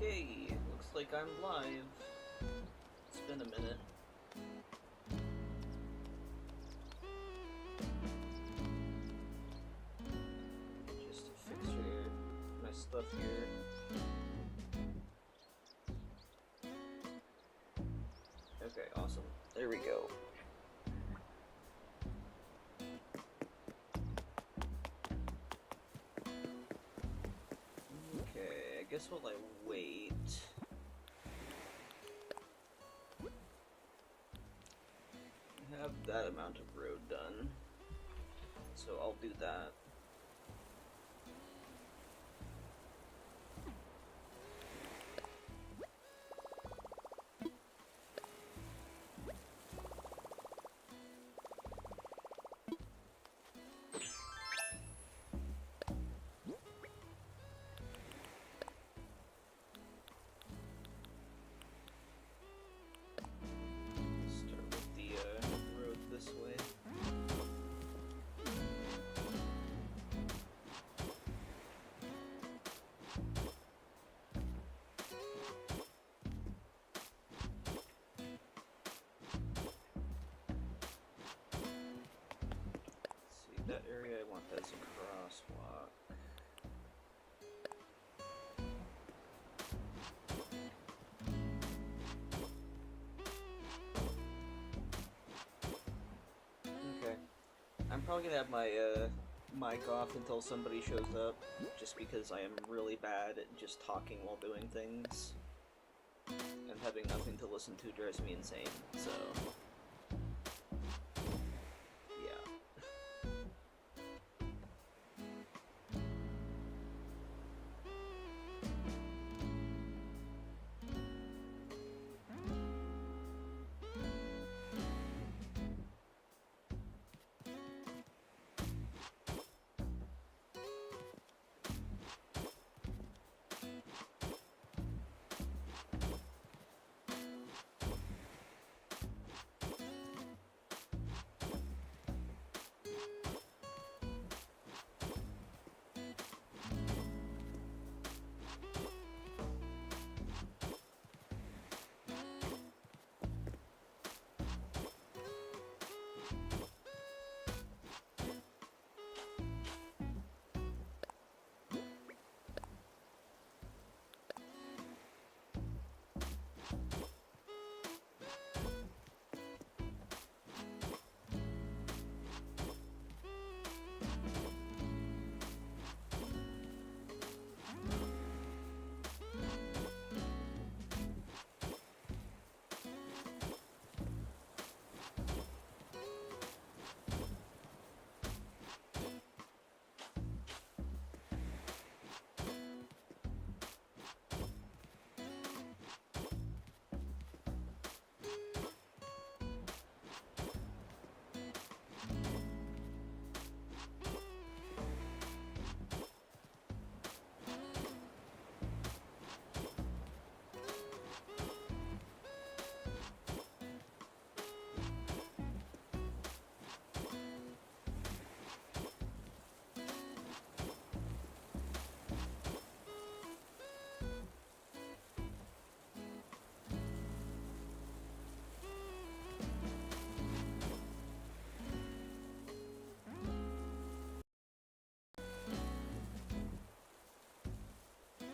Okay, looks like I'm live. It's been a minute. Just to fix my stuff here. Okay, awesome. There we go. Okay, I guess while I wait... I have that amount of road done, so I'll do that. That area I want as a crosswalk. Okay. I'm probably gonna have my mic off until somebody shows up, just because I am really bad at just talking while doing things. And having nothing to listen to drives me insane, so...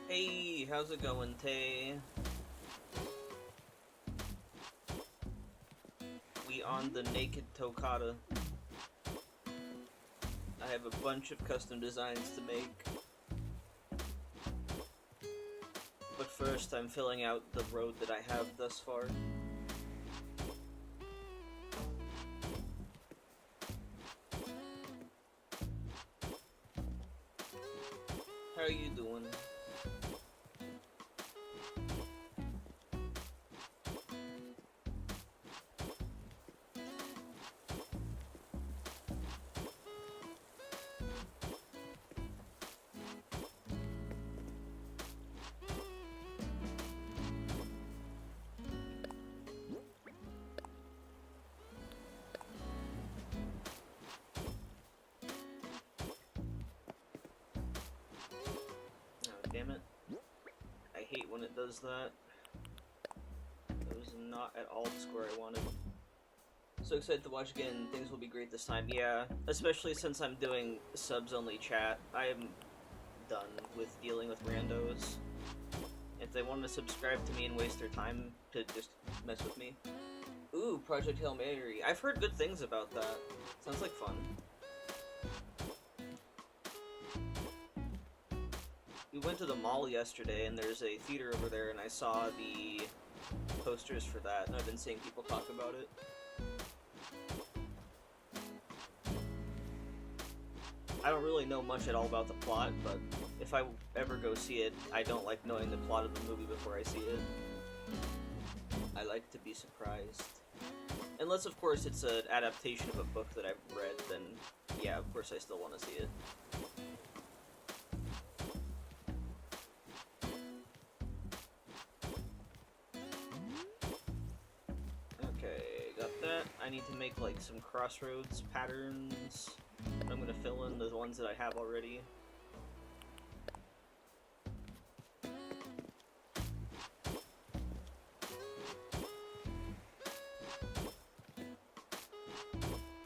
Hey, how's it going, Tay? We on the naked Toccata. I have a bunch of custom designs to make. But first, I'm filling out the road that I have thus far. How are you doing? hate when it does that. That was not at all the score I wanted. So excited to watch again. Things will be great this time. Yeah, especially since I'm doing subs-only chat. I am done with dealing with randos. If they want to subscribe to me and waste their time to just mess with me. Ooh, Project Hail Mary. I've heard good things about that. Sounds like fun. We went to the mall yesterday, and there's a theater over there, and I saw the posters for that, and I've been seeing people talk about it. I don't really know much at all about the plot, but if I ever go see it, I don't like knowing the plot of the movie before I see it. I like to be surprised. Unless, of course, it's an adaptation of a book that I've read, then yeah, of course I still want to see it. Okay, got that. I need to make, like, some crossroads patterns. I'm gonna fill in the ones that I have already.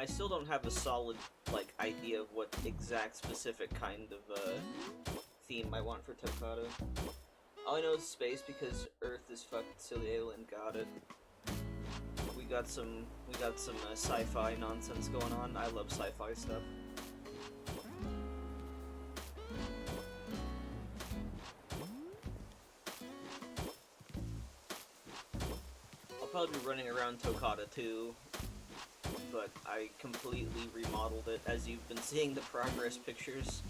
I still don't have a solid, like, idea of what exact specific kind of, theme I want for Toccata. All I know is space because Earth is fucked silly alien, got it. We got some sci-fi nonsense going on. I love sci-fi stuff. I'll probably be running around Toccata too, but I completely remodeled it, as you've been seeing the progress pictures.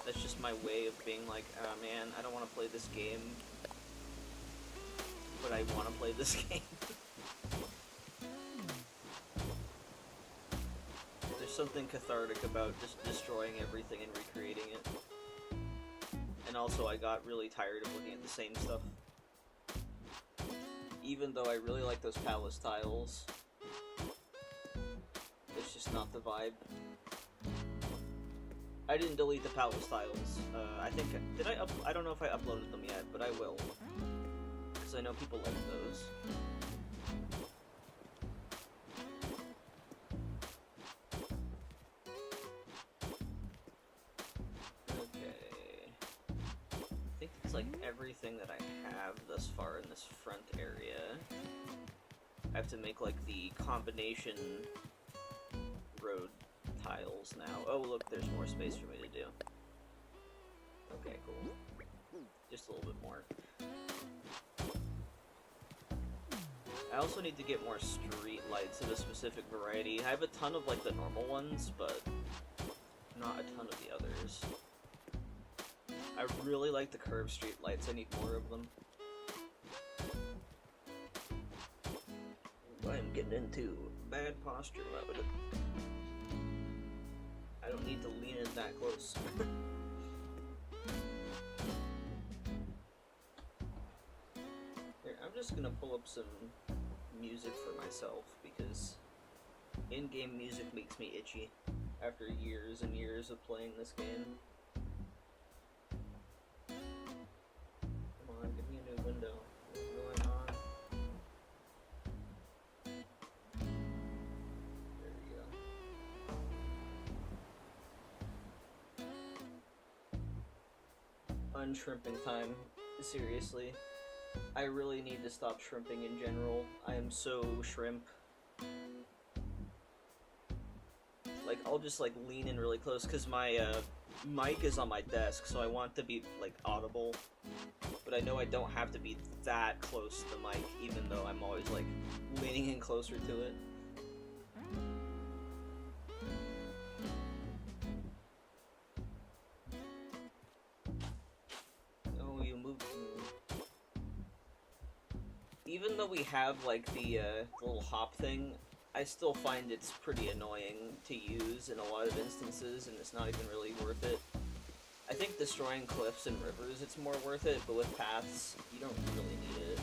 That's just my way of being like, oh man, I don't want to play this game, but I want to play this game. There's something cathartic about just destroying everything and recreating it. And also, I got really tired of looking at the same stuff. Even though I really like those palace tiles, it's just not the vibe. I didn't delete the palace tiles. I think, did I I don't know if I uploaded them yet, but I will. Because I know people like those. Okay. I think it's like everything that I have thus far in this front area. I have to make like the combination road tiles now. Oh look, there's more space for me to do. Okay, cool. Just a little bit more. I also need to get more street lights of a specific variety. I have a ton of like the normal ones, but not a ton of the others. I really like the curved street lights. I need more of them. I am getting into bad posture mode. I don't need to lean in that close. Here, I'm just gonna pull up some music for myself because in-game music makes me itchy after years and years of playing this game. Come on, give me a new window. What's going on? There we go. Unshrimping time. Seriously. I really need to stop shrimping in general. I am so shrimp. Like, I'll just, like, lean in really close, because my, mic is on my desk, so I want to be, like, audible. But I know I don't have to be that close to the mic, even though I'm always, like, leaning in closer to it. Oh, you moved. Even though we have, like, the little hop thing, I still find it's pretty annoying to use in a lot of instances, and it's not even really worth it. I think destroying cliffs and rivers, it's more worth it, but with paths, you don't really need it.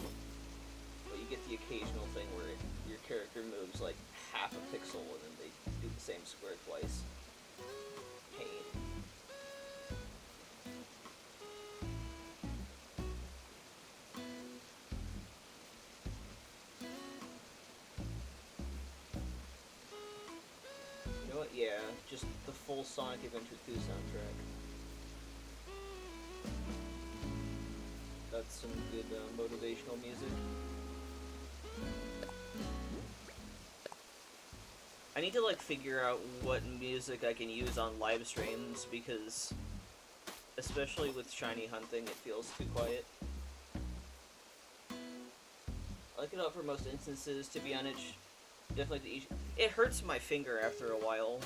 But you get the occasional thing where your character moves, like, half a pixel, and then they do the same square twice. pain. You know what? Yeah, just the full Sonic Adventure 2 soundtrack. That's some good motivational music. I need to like figure out what music I can use on live streams because, especially with shiny hunting, it feels too quiet. I like it out for most instances, to be honest. Definitely it hurts my finger after a while,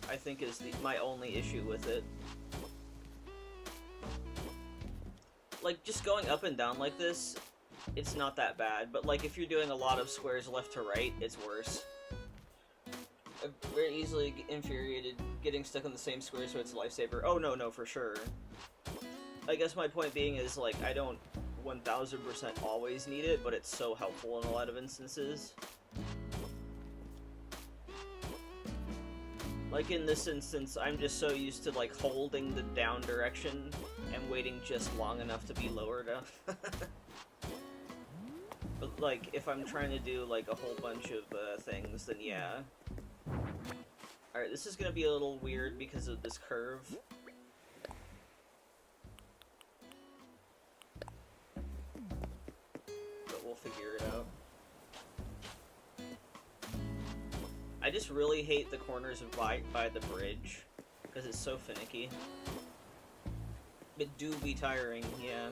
I think is my only issue with it. Like, just going up and down like this, it's not that bad, but like if you're doing a lot of squares left to right, it's worse. I'm very easily infuriated getting stuck on the same square, so it's a lifesaver. Oh no, for sure. I guess my point being is, like, I don't 1000% always need it, but it's so helpful in a lot of instances. Like in this instance, I'm just so used to like holding the down direction and waiting just long enough to be lowered up. But like, if I'm trying to do like a whole bunch of things, then yeah. Alright, this is gonna be a little weird because of this curve. But we'll figure it out. I just really hate the corners of by the bridge, because it's so finicky. It do be tiring, yeah.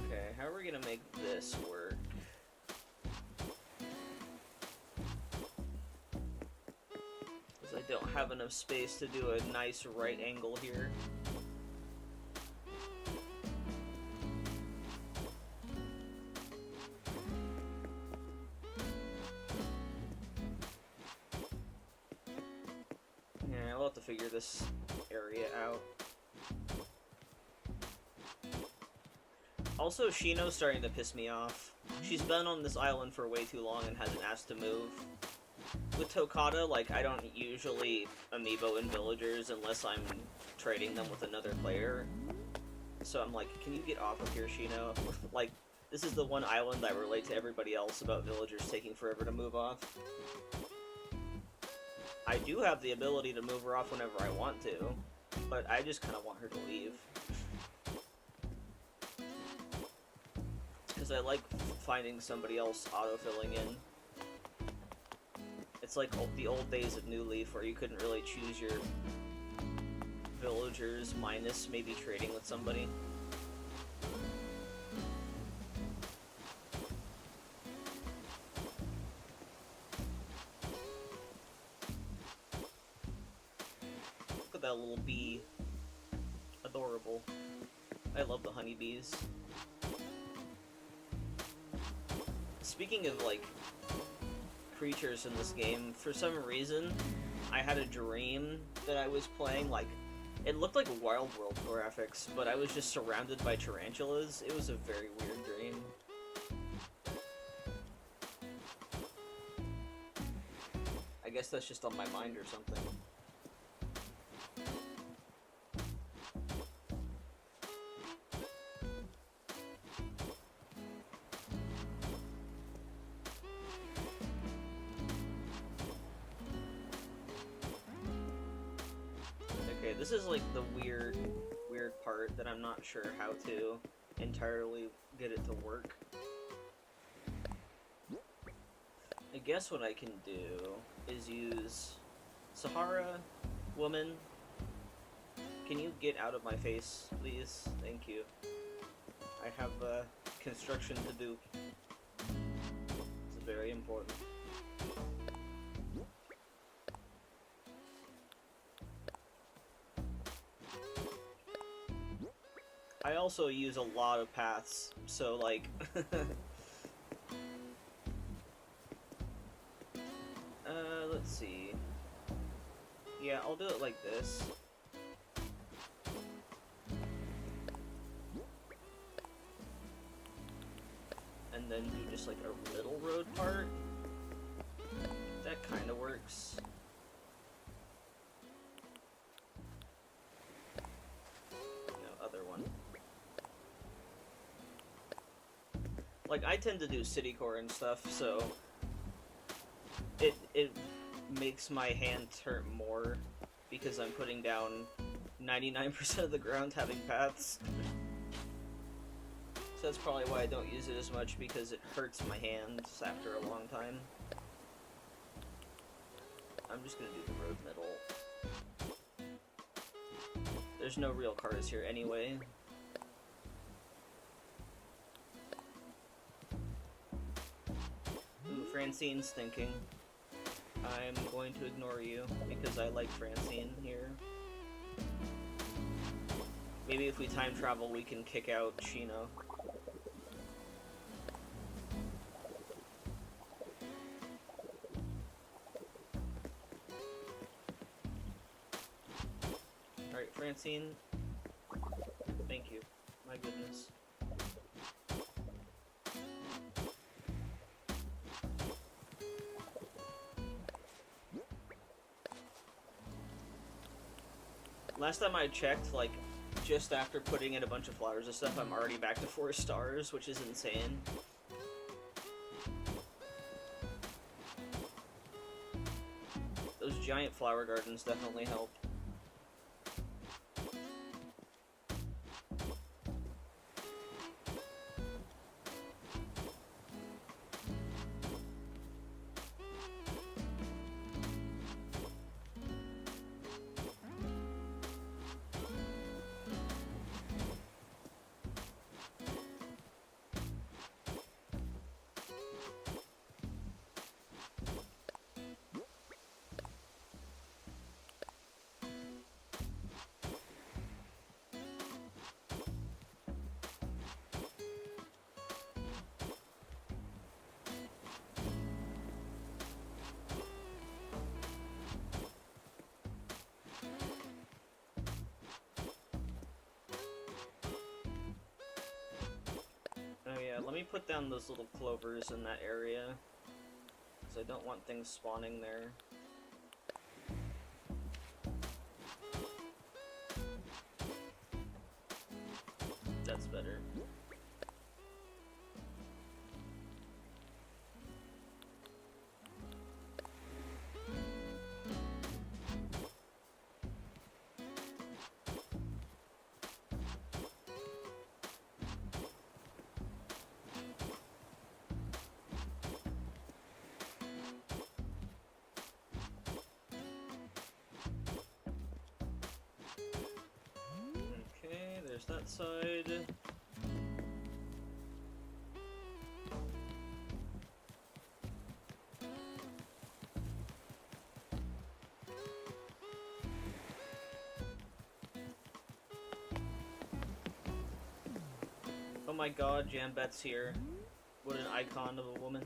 Okay, how are we gonna make this work? Because I don't have enough space to do a nice right angle here. I'll have to figure this area out. Also, Shino's starting to piss me off. She's been on this island for way too long and hasn't asked to move. With Toccata, like, I don't usually amiibo in villagers unless I'm trading them with another player. So I'm like, can you get off of here, Shino? Like, this is the one island I relate to everybody else about villagers taking forever to move off. I do have the ability to move her off whenever I want to, but I just kind of want her to leave. Because I like finding somebody else auto-filling in. It's like the old days of New Leaf where you couldn't really choose your villagers minus maybe trading with somebody. That little bee. Adorable. I love the honeybees. Speaking of, like, creatures in this game, for some reason, I had a dream that I was playing, like, it looked like Wild World graphics, but I was just surrounded by tarantulas. It was a very weird dream. I guess that's just on my mind or something. This is like the weird part that I'm not sure how to entirely get it to work. I guess what I can do is use Sahara, woman. Can you get out of my face, please? Thank you. I have construction to do. It's very important. I also use a lot of paths, so like... let's see... Yeah, I'll do it like this. And then do just like a middle road part. that kind of works. No, other one. Like, I tend to do city core and stuff, so it makes my hand hurt more because I'm putting down 99% of the ground having paths. So that's probably why I don't use it as much, because it hurts my hands after a long time. I'm just gonna do the road middle. There's no real cars here anyway. Ooh, Francine's thinking. I'm going to ignore you, because I like Francine here. Maybe if we time travel, we can kick out Shino. Alright, Francine. Thank you. My goodness. Last time I checked, like, just after putting in a bunch of flowers and stuff, I'm already back to 4 stars, which is insane. Those giant flower gardens definitely help. Oh yeah, let me put down those little clovers in that area, because I don't want things spawning there. That's better. Okay, there's that side. Oh my god, Jambet's here. What an icon of a woman.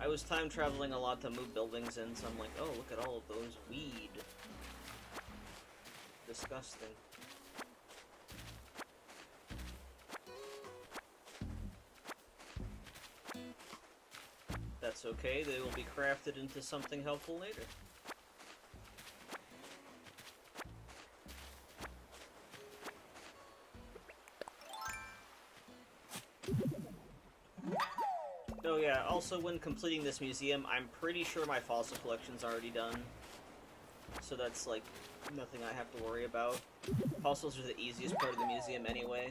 I was time traveling a lot to move buildings in, so I'm like, oh, look at all of those weed. Disgusting. That's okay, they will be crafted into something helpful later. also, when completing this museum, I'm pretty sure my fossil collection's already done. So that's, like, nothing I have to worry about. Fossils are the easiest part of the museum anyway.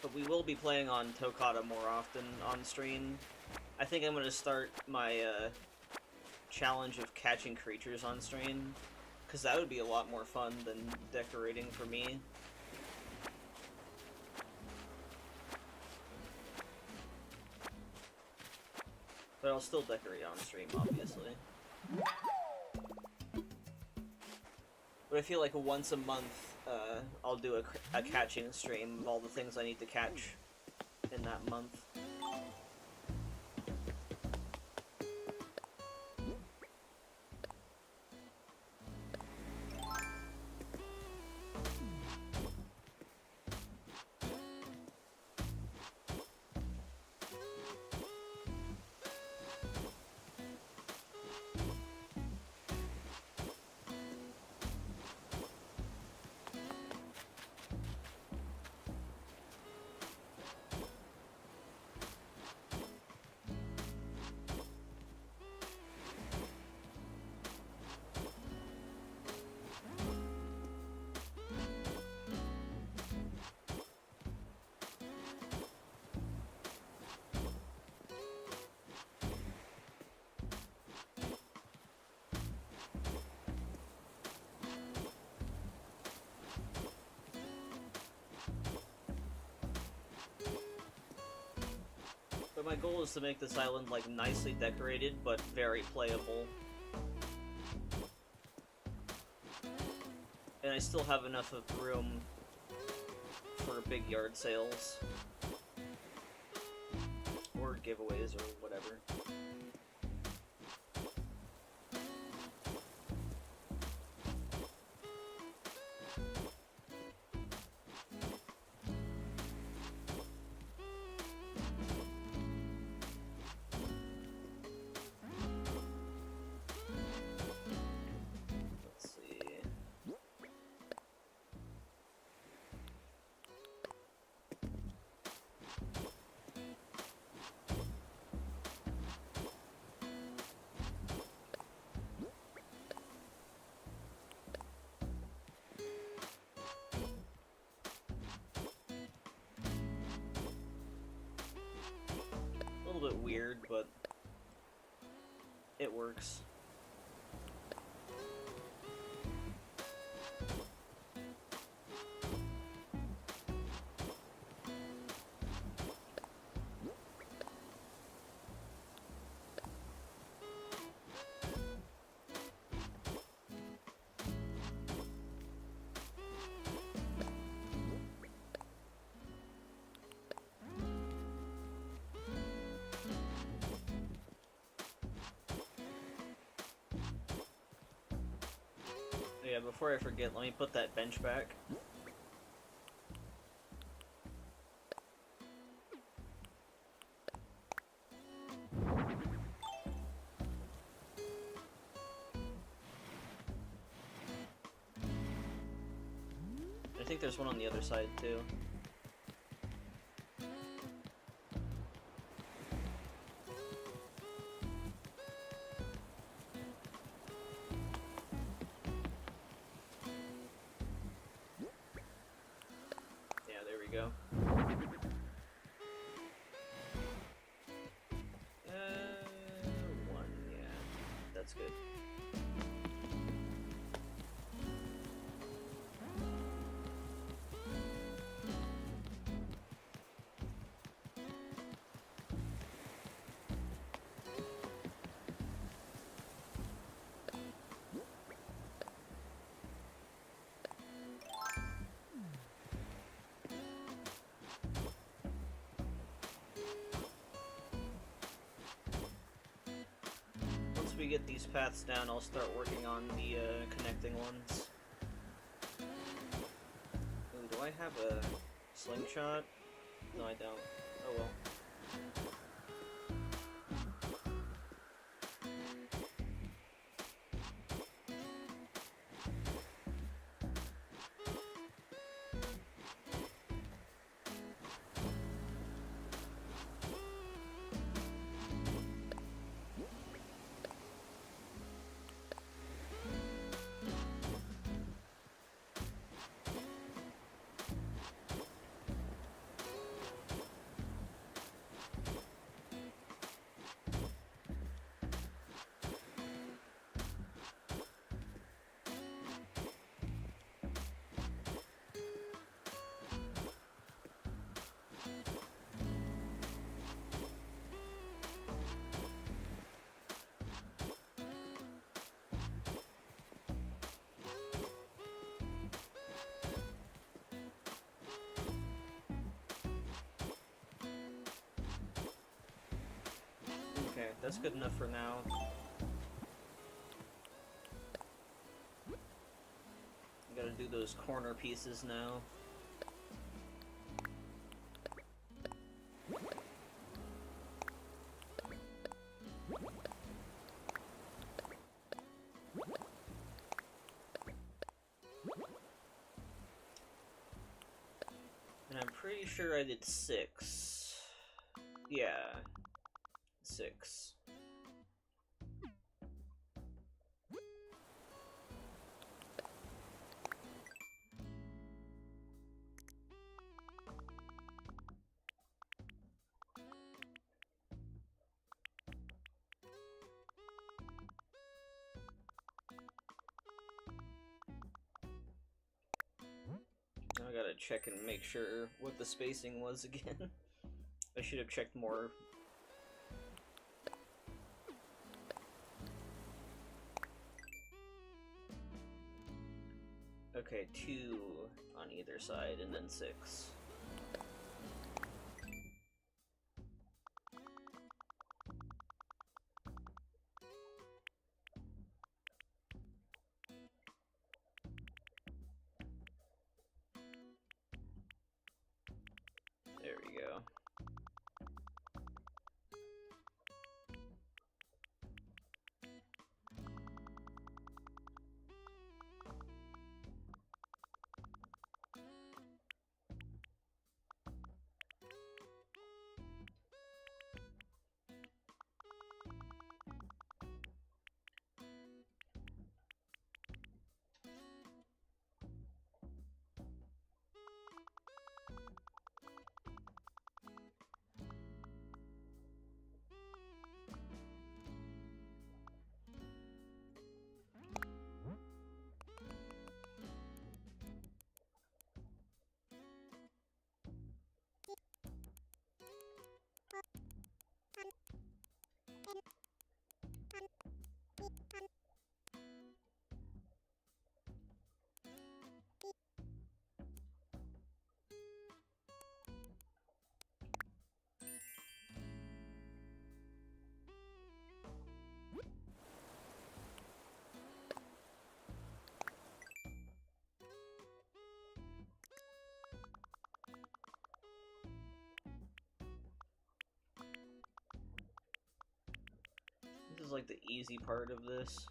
But we will be playing on Toccata more often on stream. I think I'm going to start my challenge of catching creatures on stream, because that would be a lot more fun than decorating for me. But I'll still decorate on stream, obviously. But I feel like once a month, I'll do a catching stream of all the things I need to catch in that month. But my goal is to make this island, like, nicely decorated, but very playable. And I still have enough of room for big yard sales. Or giveaways, or whatever. A little bit weird, but it works. Yeah, before I forget, let me put that bench back. I think there's one on the other side, too. Go. One, yeah, that's good. Once we get these paths down, I'll start working on the connecting ones. Ooh, do I have a slingshot? No, I don't. Oh well. that's good enough for now. I gotta do those corner pieces now. And I'm pretty sure I did 6. Yeah. 6. Now I gotta check and make sure what the spacing was again. I should have checked more. Okay, 2 on either side, and then 6. There we go. This is like the easy part of this.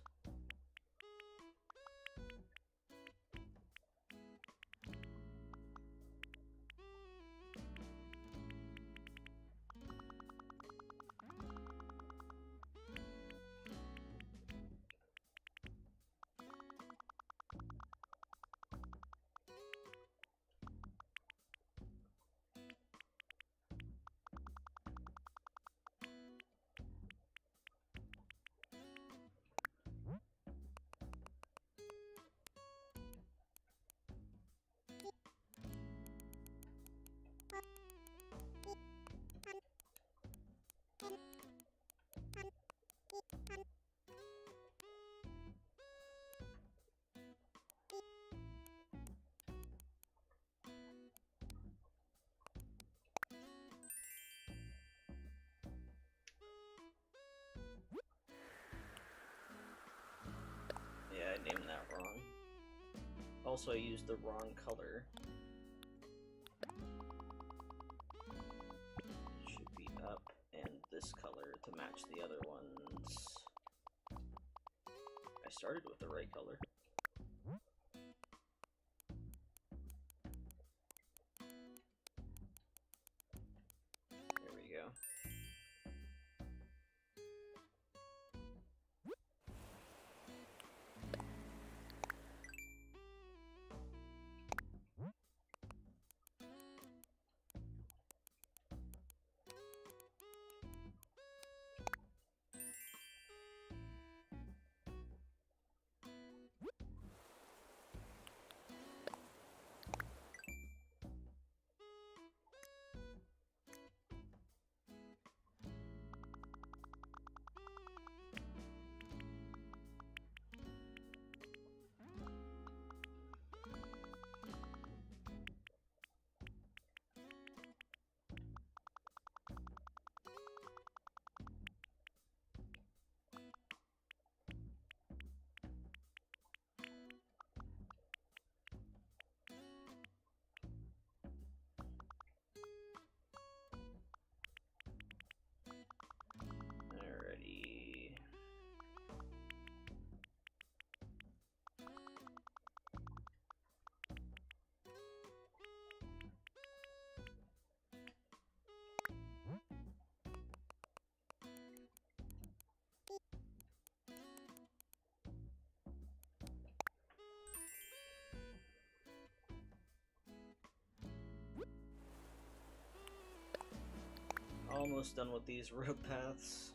Yeah, I named that wrong. Also, I used the wrong color. It should be up and this color to match the other ones. I started with the right color. There we go. almost done with these road paths.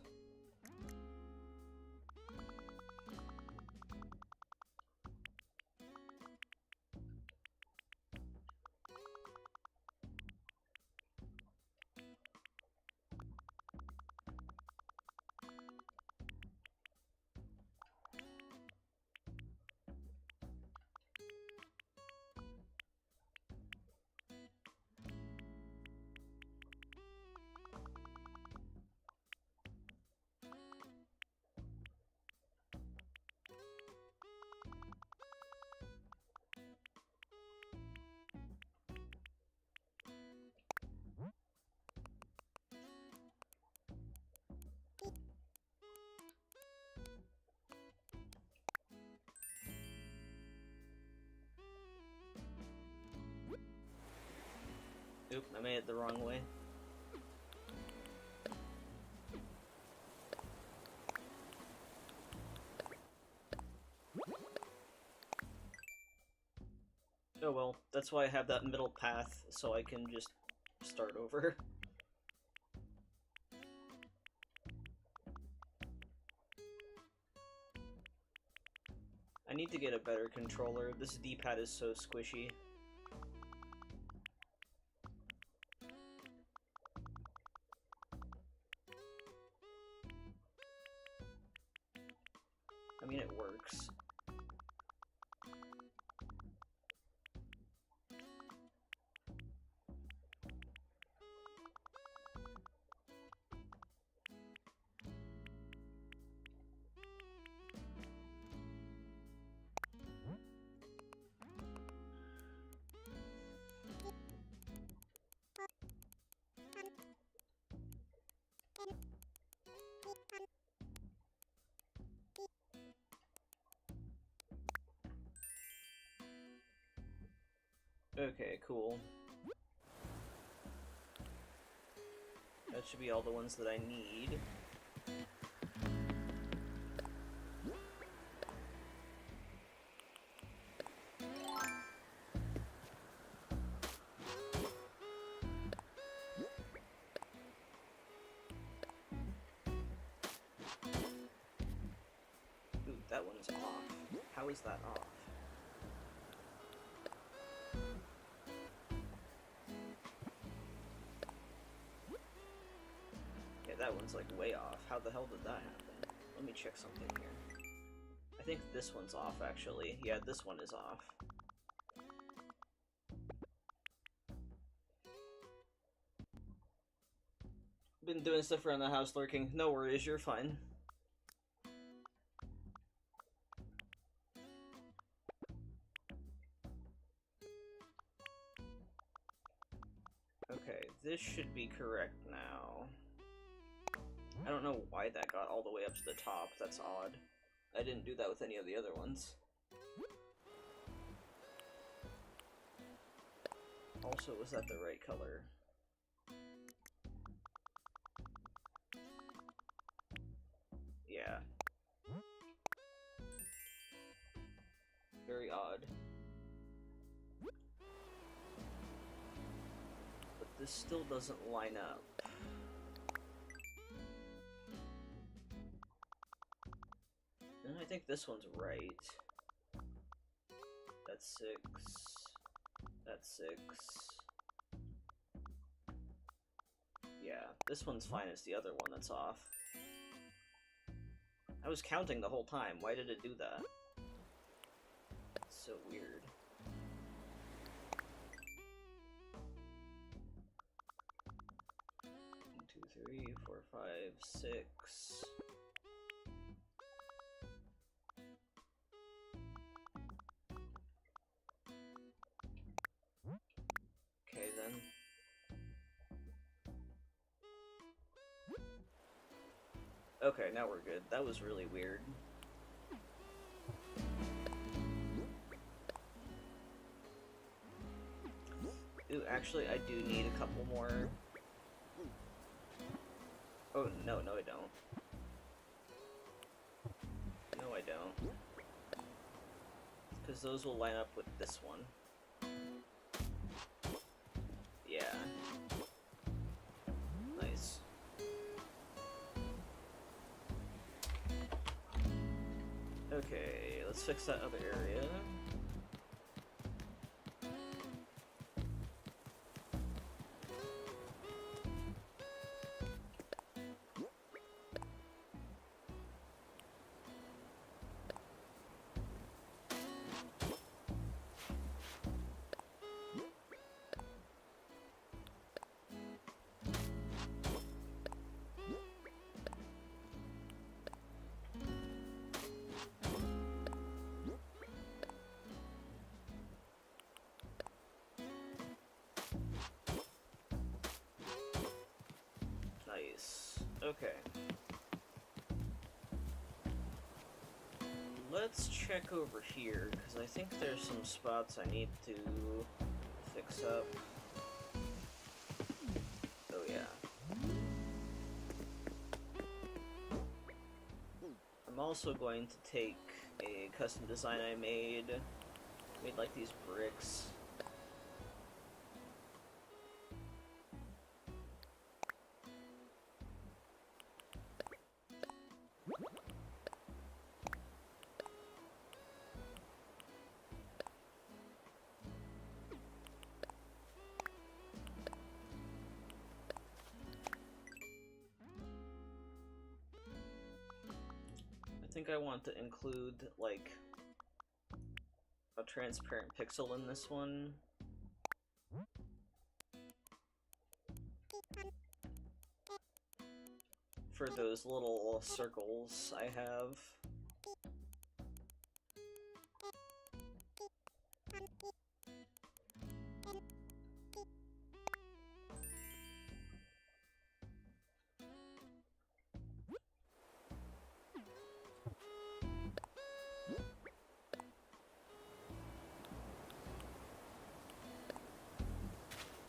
Oop, I made it the wrong way. Oh well, that's why I have that middle path, so I can just start over. I need to get a better controller. This D-pad is so squishy. I mean, it works. Okay, cool. That should be all the ones that I need. Ooh, that one's off. How is that off? That one's like way off. How the hell did that happen? Let me check something here. I think this one's off actually. Yeah, this one is off. Been doing stuff around the house lurking. No worries, you're fine. Okay, this should be correct now. I don't know why that got all the way up to the top, that's odd. I didn't do that with any of the other ones. Also, was that the right color? Yeah. Very odd. But this still doesn't line up. And I think this one's right. That's 6. That's 6. Yeah, this one's fine as the other one that's off. I was counting the whole time. Why did it do that? It's so weird. One, 2, 3, 4, 5, 6. Okay then. Okay, now we're good. That was really weird. Ooh, actually, I do need a couple more. Oh, no, I don't. No, I don't. Because those will line up with this one. Yeah. Nice. Okay, let's fix that other area. Nice. Okay. Let's check over here, because I think there's some spots I need to fix up. Oh yeah. I'm also going to take a custom design I made like these bricks. I think I want to include, like, a transparent pixel in this one. For those little circles I have.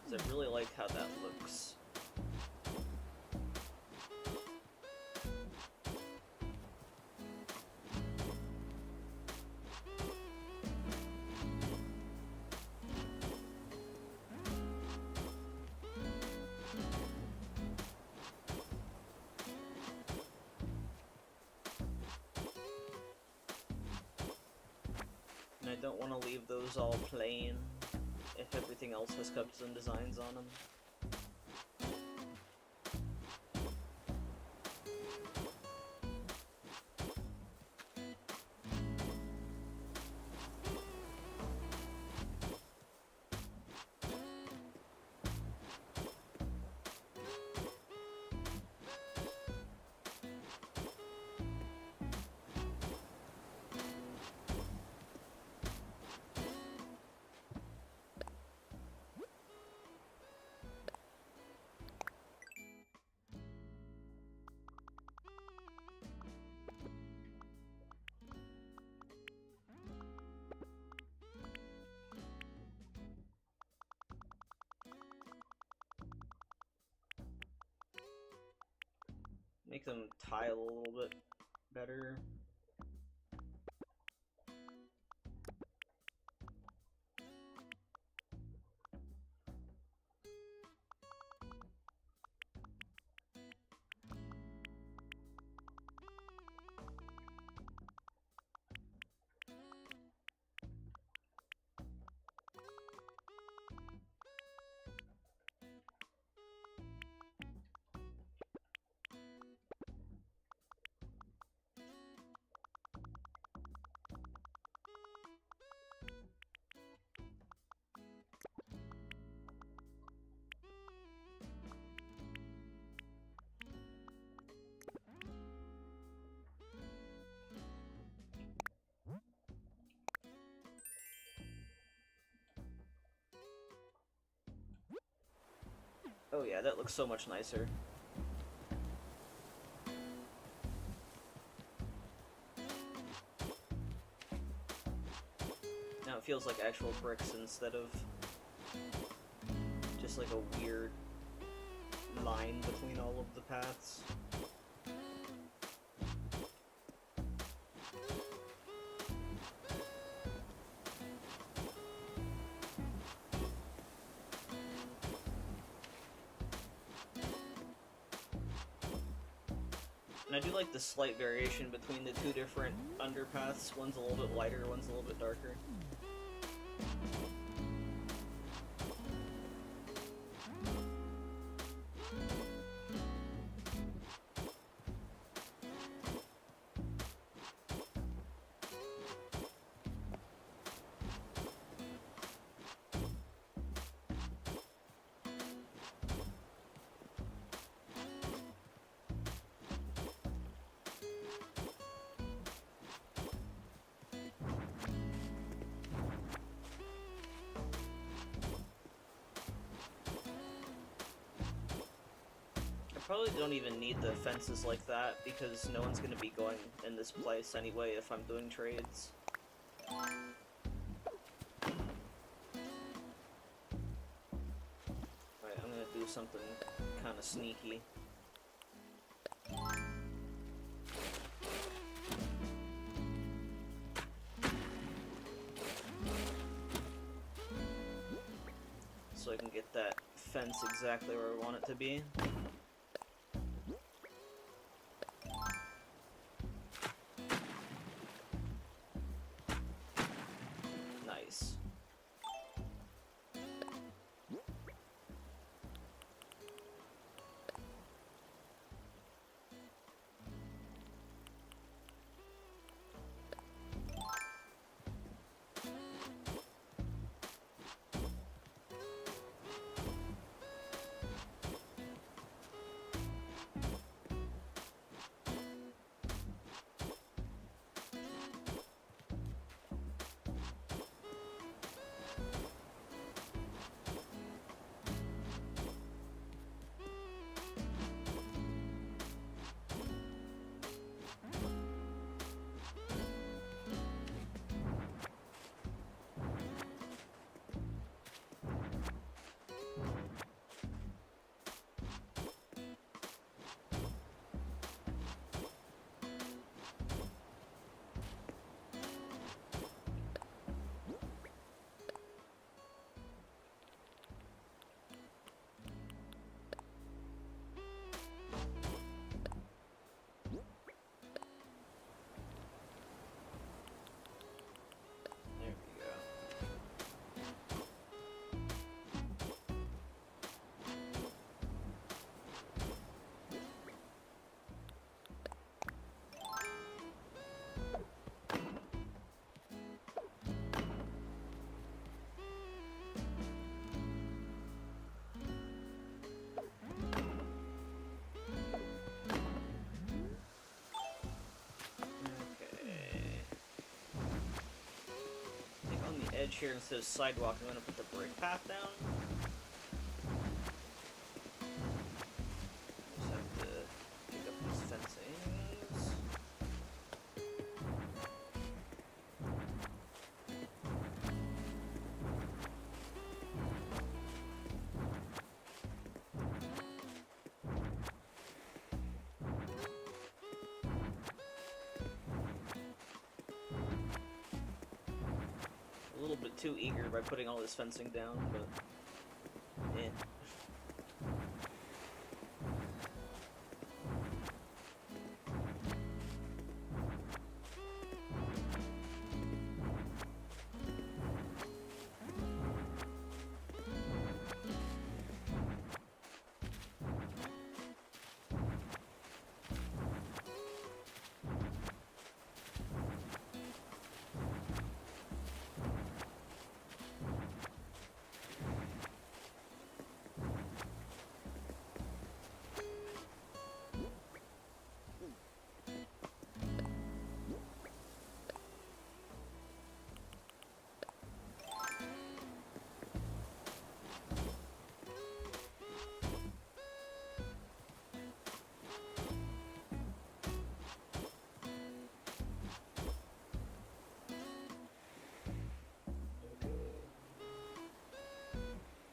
I really like how that looks. And I don't want to leave those all plain if everything else has custom designs on them. Make them tile a little bit better. Oh yeah, that looks so much nicer. Now it feels like actual bricks instead of just like a weird line between all of the paths. And And I do like the slight variation between the two different underpaths. One's a little bit lighter, one's a little bit darker. Probably don't even need the fences like that, because no one's gonna be going in this place anyway if I'm doing trades. Alright, I'm gonna do something kinda sneaky. So I can get that fence exactly where I want it to be. Nice. Edge here instead of sidewalk, I'm going to put the brick path down. Just have to pick up these fencings. A little bit too eager by putting all this fencing down, but eh.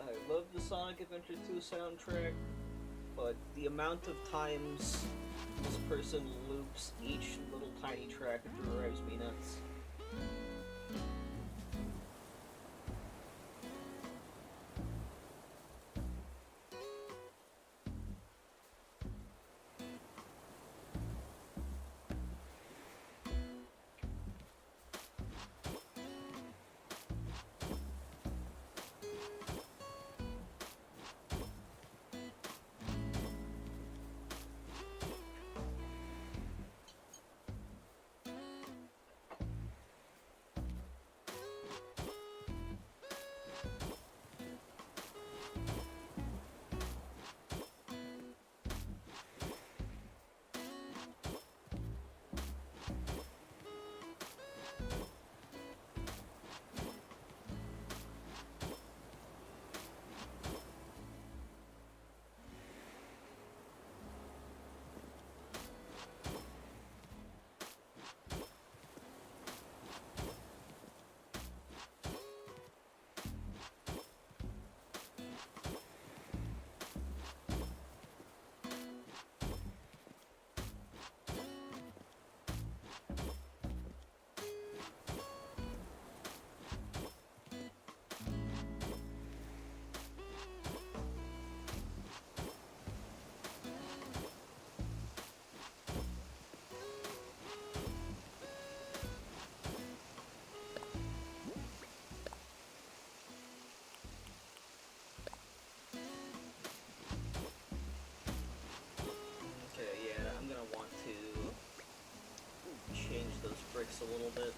I love the Sonic Adventure 2 soundtrack, but the amount of times this person loops each little tiny track drives me nuts. little bit.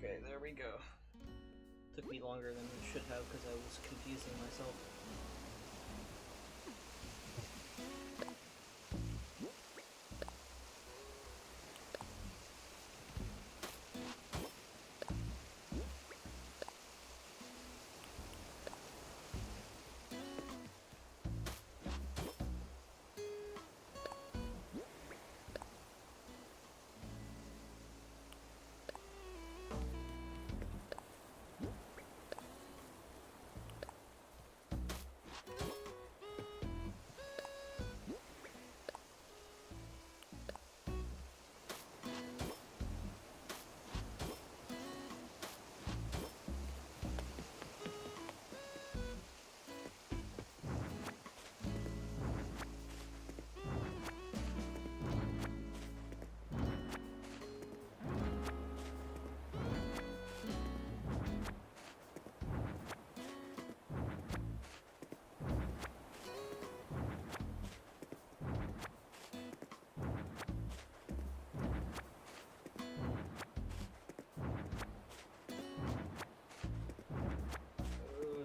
Okay, there we go. Took me longer than it should have because I was confusing myself.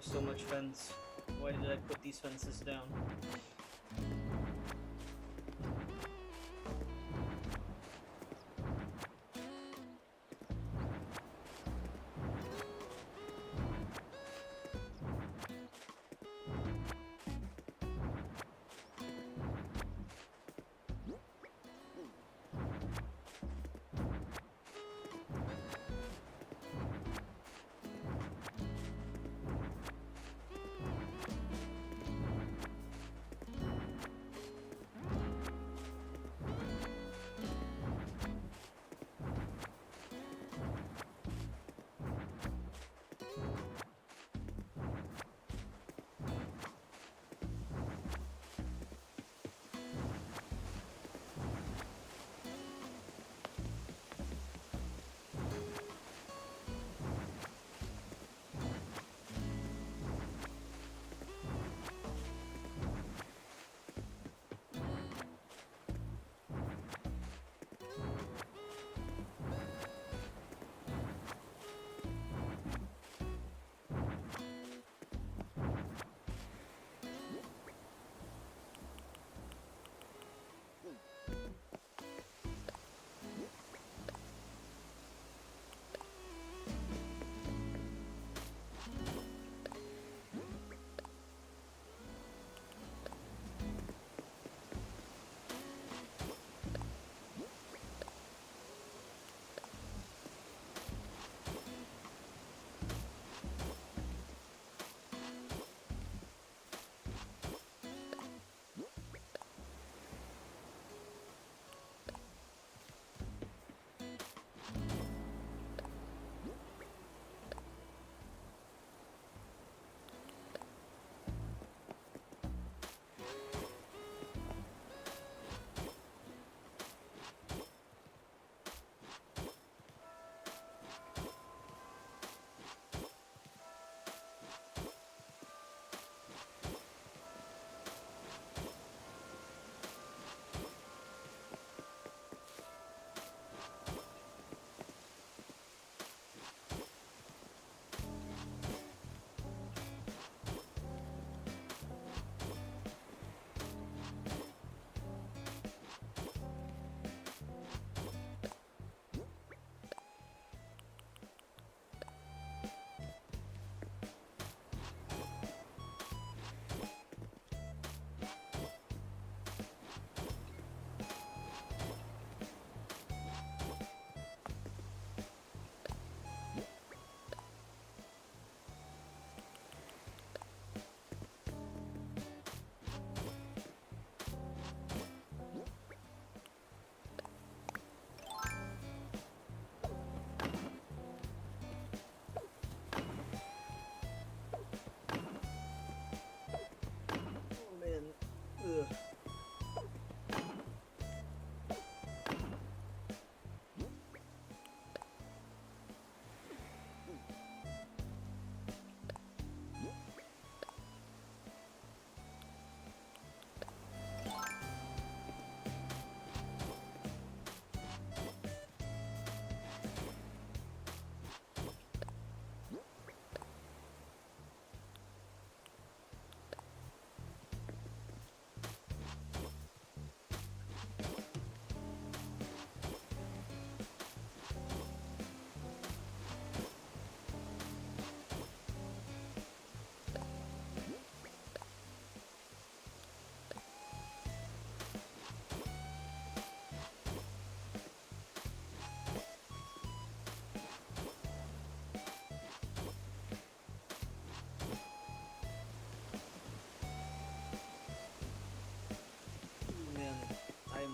So much fence. Why did I put these fences down?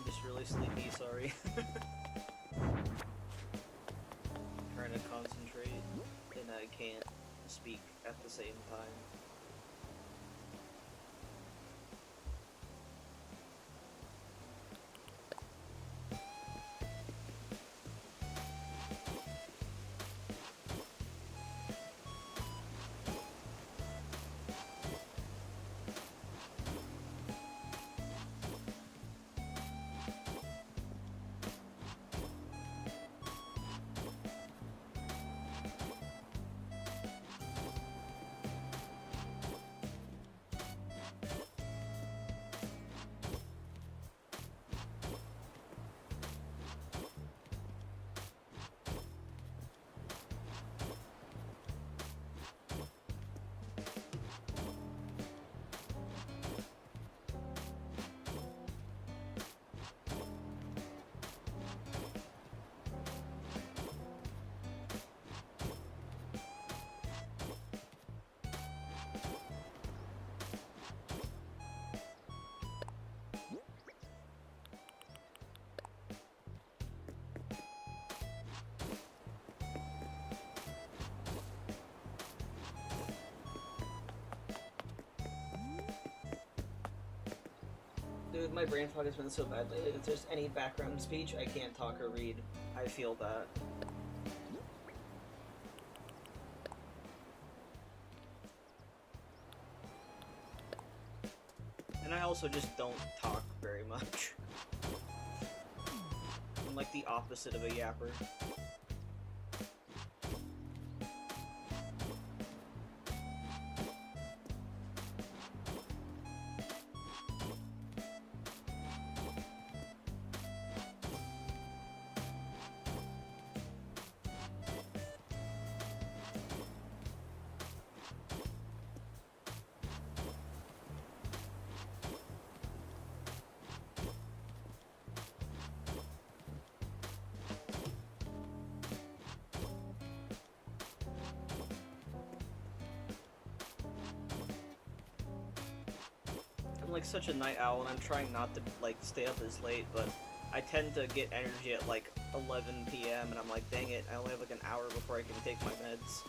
I'm just really sleepy, sorry. Trying to concentrate, and I can't speak at the same time. Dude, my brain fog has been so bad lately. If there's any background speech, I can't talk or read. I feel that. And I also just don't talk very much. I'm like the opposite of a yapper. I'm like such a night owl, and I'm trying not to like stay up as late, but I tend to get energy at like 11 p.m. and I'm like, dang it, I only have like an hour before I can take my meds.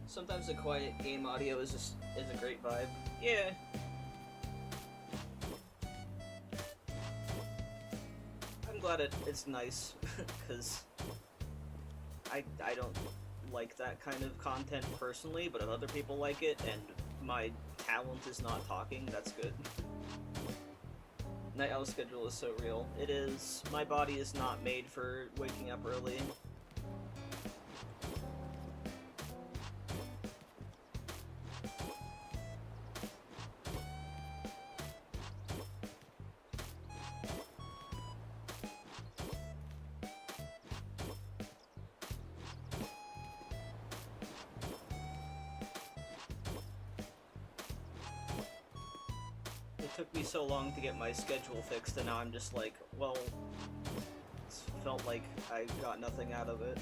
Sometimes the quiet game audio is a great vibe. Yeah. I'm glad it's nice, because I don't like that kind of content personally, but if other people like it and my talent is not talking, that's good. Night owl schedule is so real. It is. My body is not made for waking up early. It took me so long to get my schedule fixed, and now I'm just like, well, it felt like I got nothing out of it.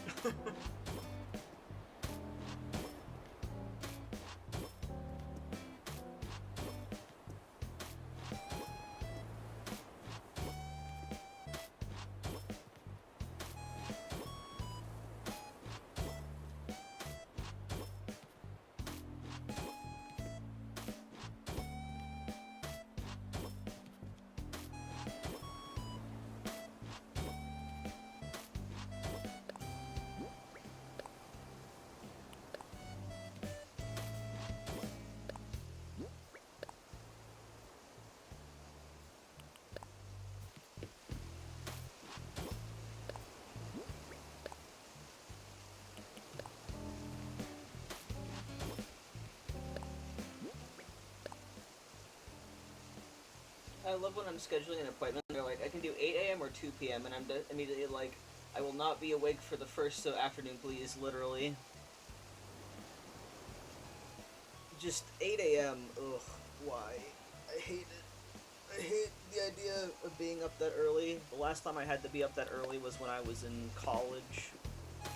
I love when I'm scheduling an appointment. They're like, I can do 8 a.m. or 2 p.m. and I'm immediately like, I will not be awake for the first afternoon, please. Literally. Just 8 a.m. Ugh. Why? I hate it. I hate the idea of being up that early. The last time I had to be up that early was when I was in college.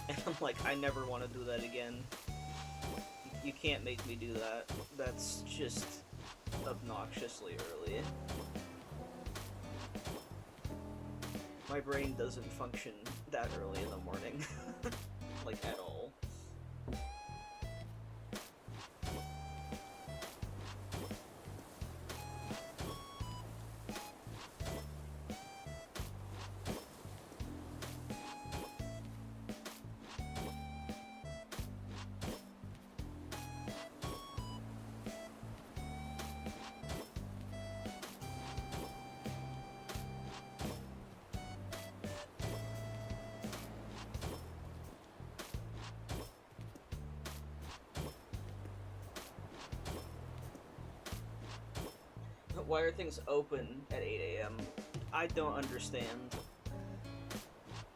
And I'm like, I never want to do that again. You can't make me do that. That's just obnoxiously early. My brain doesn't function that early in the morning. Like, at all. Why are things open at 8 a.m.? I don't understand.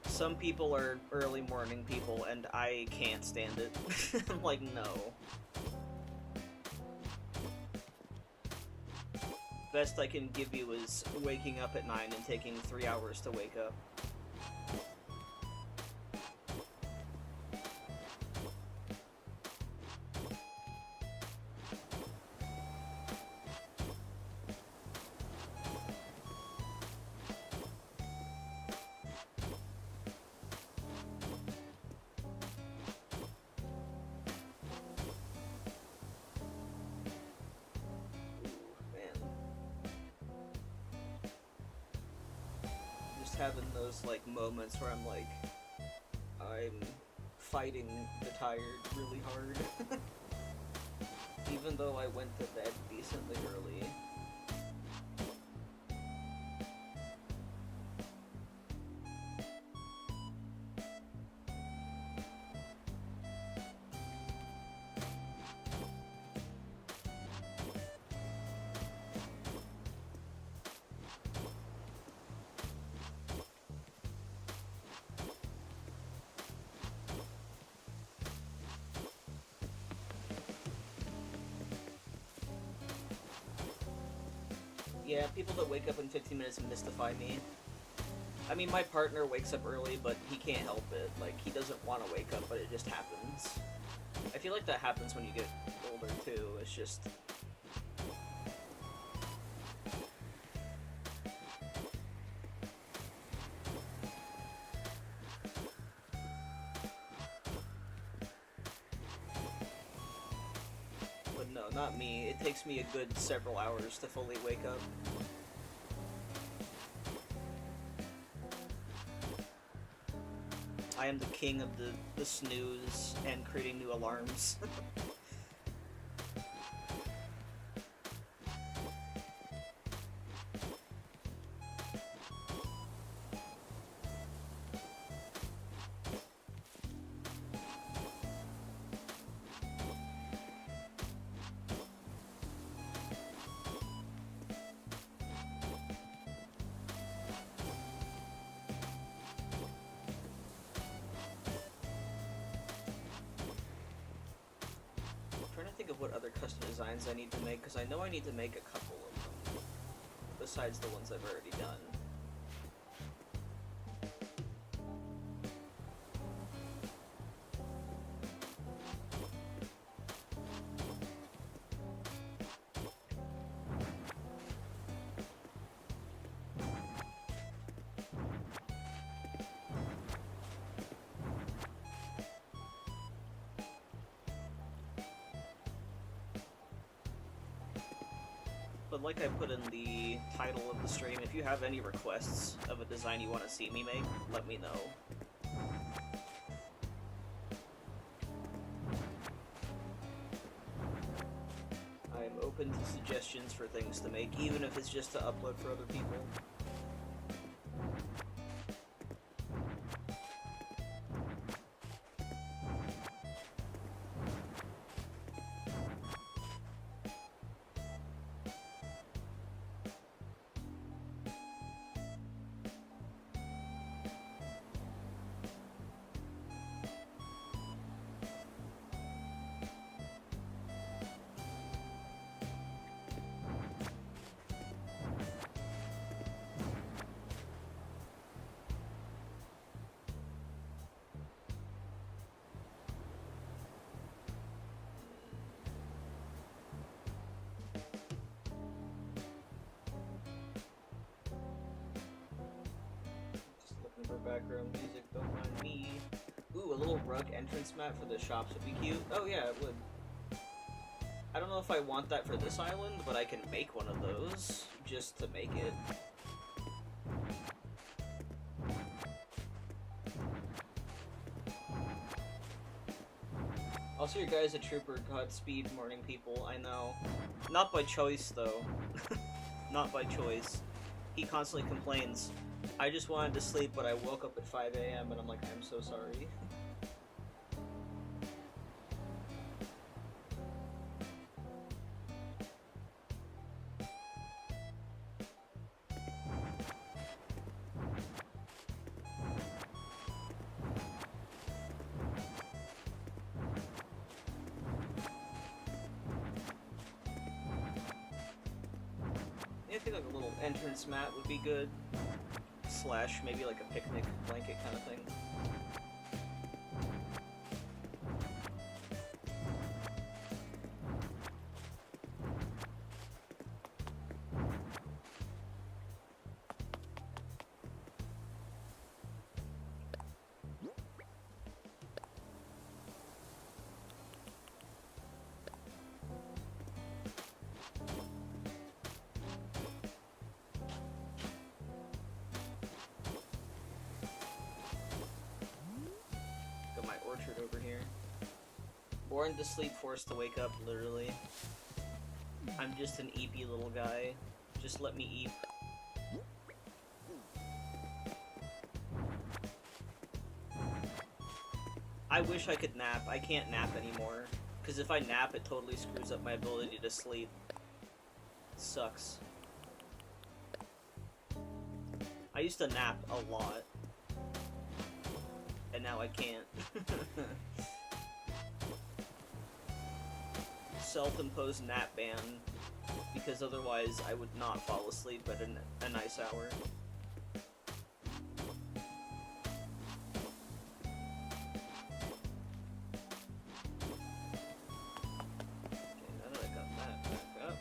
Some people are early morning people, and I can't stand it. I'm like, no. Best I can give you is waking up at 9 and taking 3 hours to wake up. Having those like moments where I'm like, I'm fighting the tired really hard. Even though I went to bed decently early. Yeah, people that wake up in 15 minutes mystify me. I mean, my partner wakes up early, but he can't help it. Like, he doesn't want to wake up, but it just happens. I feel like that happens when you get older, too. It's just... But no, not me. It takes me a good several hours to fully wake up. I am the king of the snooze and creating new alarms. What other custom designs I need to make, because I know I need to make a couple of them, besides the ones I've already done. But like I put in the title of the stream, if you have any requests of a design you want to see me make, let me know. I'm open to suggestions for things to make, even if it's just to upload for other people. background music, don't mind me. Ooh, a little rug entrance mat for the shops would be cute. Oh yeah, it would. I don't know if I want that for this island, but I can make one of those, just to make it. Also, your guy's a trooper. Godspeed, morning people. I know. Not by choice, though. Not by choice. He constantly complains. I just wanted to sleep, but I woke up at 5 a.m. and I'm like, I'm so sorry. I think like a little entrance mat would be good. Slash maybe like a picnic blanket kind of thing. Orchard over here. Born to sleep, forced to wake up, literally. I'm just an eepy little guy. Just let me eep. I wish I could nap. I can't nap anymore. Because if I nap, it totally screws up my ability to sleep. It sucks. I used to nap a lot. And now I can't. Self-imposed nap ban, because otherwise I would not fall asleep at a nice hour. Okay, now that I got that back up.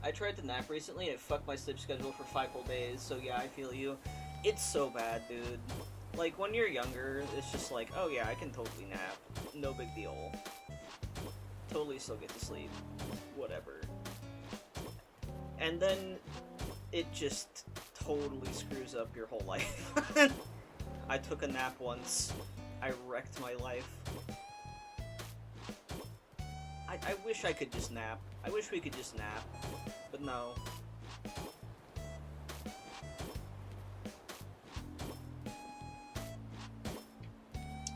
I tried to nap recently, it fucked my sleep schedule for 5 whole days, so yeah, I feel you. It's so bad, dude. Like, when you're younger, it's just like, oh yeah, I can totally nap. No big deal. Totally still get to sleep. Whatever. And then, it just totally screws up your whole life. I took a nap once. I wrecked my life. I wish I could just nap. I wish we could just nap. But no.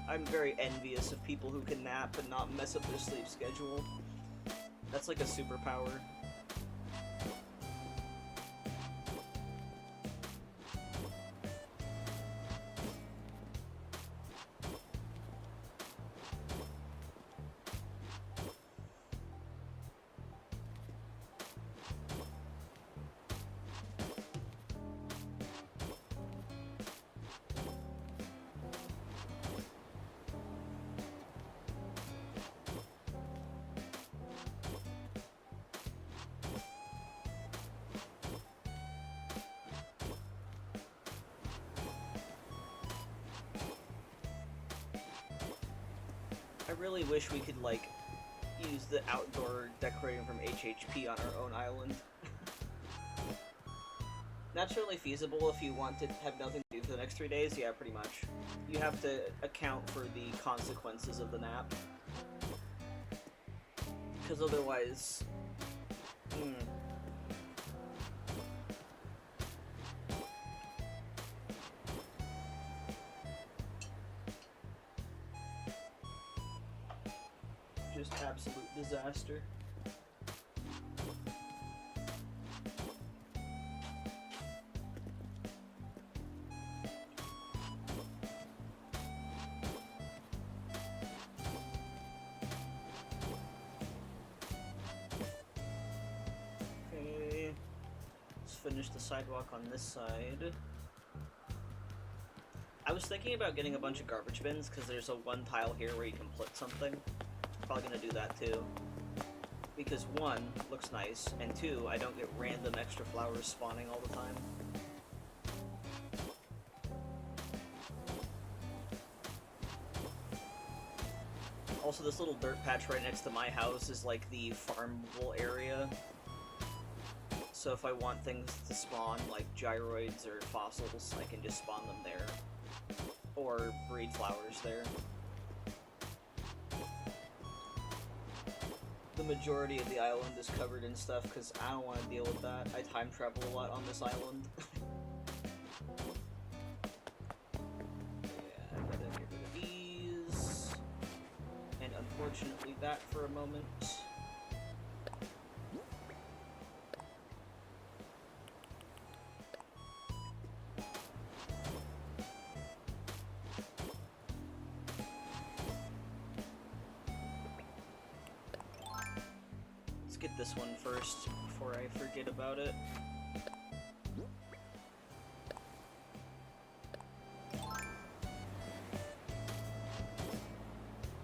I'm very envious of people who can nap and not mess up their sleep schedule. That's like a superpower. I really wish we could, like, use the outdoor decorating from HHP on our own island. Not really feasible if you want to have nothing to do for the next 3 days, yeah, pretty much. You have to account for the consequences of the nap. Because otherwise... Just absolute disaster. Okay, let's finish the sidewalk on this side. I was thinking about getting a bunch of garbage bins, because there's a one tile here where you can put something. Probably gonna do that too. Because one, looks nice, and two, I don't get random extra flowers spawning all the time. Also, this little dirt patch right next to my house is like the farmable area. So if I want things to spawn, like gyroids or fossils, I can just spawn them there. Or breed flowers there. The majority of the island is covered in stuff because I don't want to deal with that. I time travel a lot on this island. Yeah, I gotta get rid of these. And unfortunately that for a moment. Get this one first before I forget about it.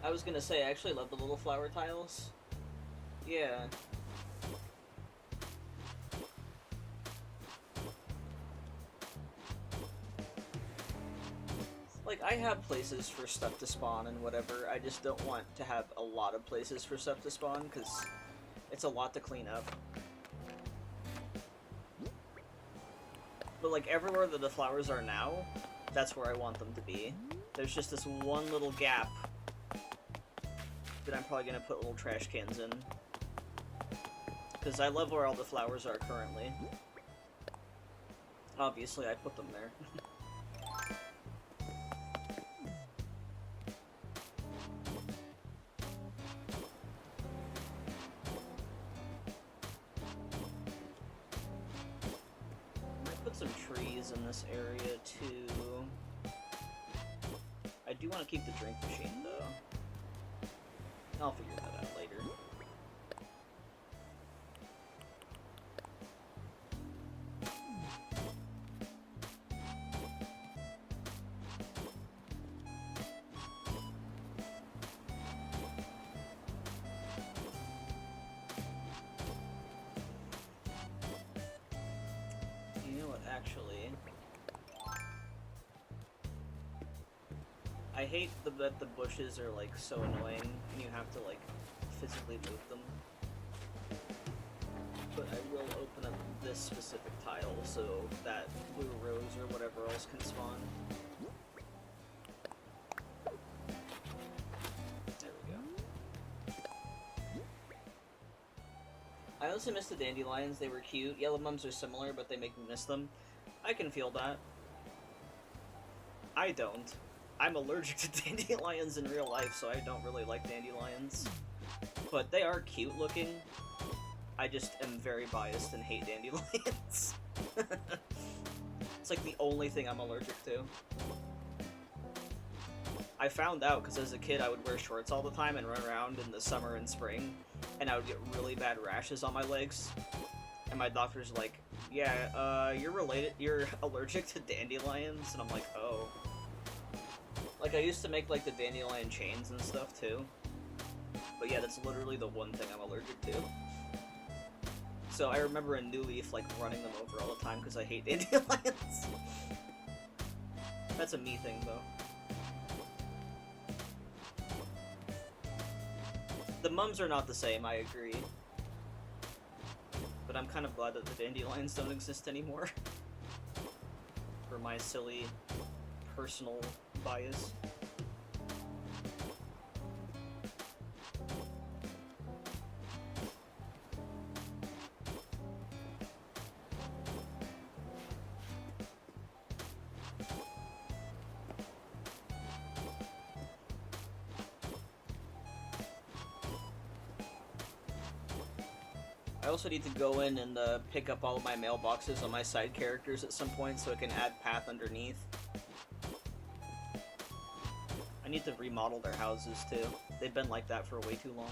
I was gonna say, I actually love the little flower tiles. Yeah. Like, I have places for stuff to spawn and whatever, I just don't want to have a lot of places for stuff to spawn, because it's a lot to clean up. But like everywhere that the flowers are now, that's where I want them to be. There's just this one little gap that I'm probably gonna put little trash cans in. Because I love where all the flowers are currently. Obviously, I put them there. Some trees in this area too. I do want to keep the drink machine though. I'll figure that out later. Actually, I hate that the bushes are like so annoying and you have to like physically move them. But I will open up this specific tile so that blue rose or whatever else can spawn. There we go. I also miss the dandelions, they were cute. Yellow mums are similar, but they make me miss them. I can feel that. I don't. I'm allergic to dandelions in real life, so I don't really like dandelions. But they are cute looking. I just am very biased and hate dandelions. It's like the only thing I'm allergic to. I found out because as a kid I would wear shorts all the time and run around in the summer and spring, and I would get really bad rashes on my legs. And my doctor's like, yeah, you're allergic to dandelions? And I'm like, oh. Like, I used to make, like, the dandelion chains and stuff, too. But yeah, that's literally the one thing I'm allergic to. So I remember in New Leaf, like, running them over all the time because I hate dandelions. That's a me thing, though. The mums are not the same, I agree. But I'm kind of glad that the dandelions don't exist anymore. For my silly, personal bias. I also need to go in and pick up all of my mailboxes on my side characters at some point so I can add path underneath. I need to remodel their houses too. They've been like that for way too long.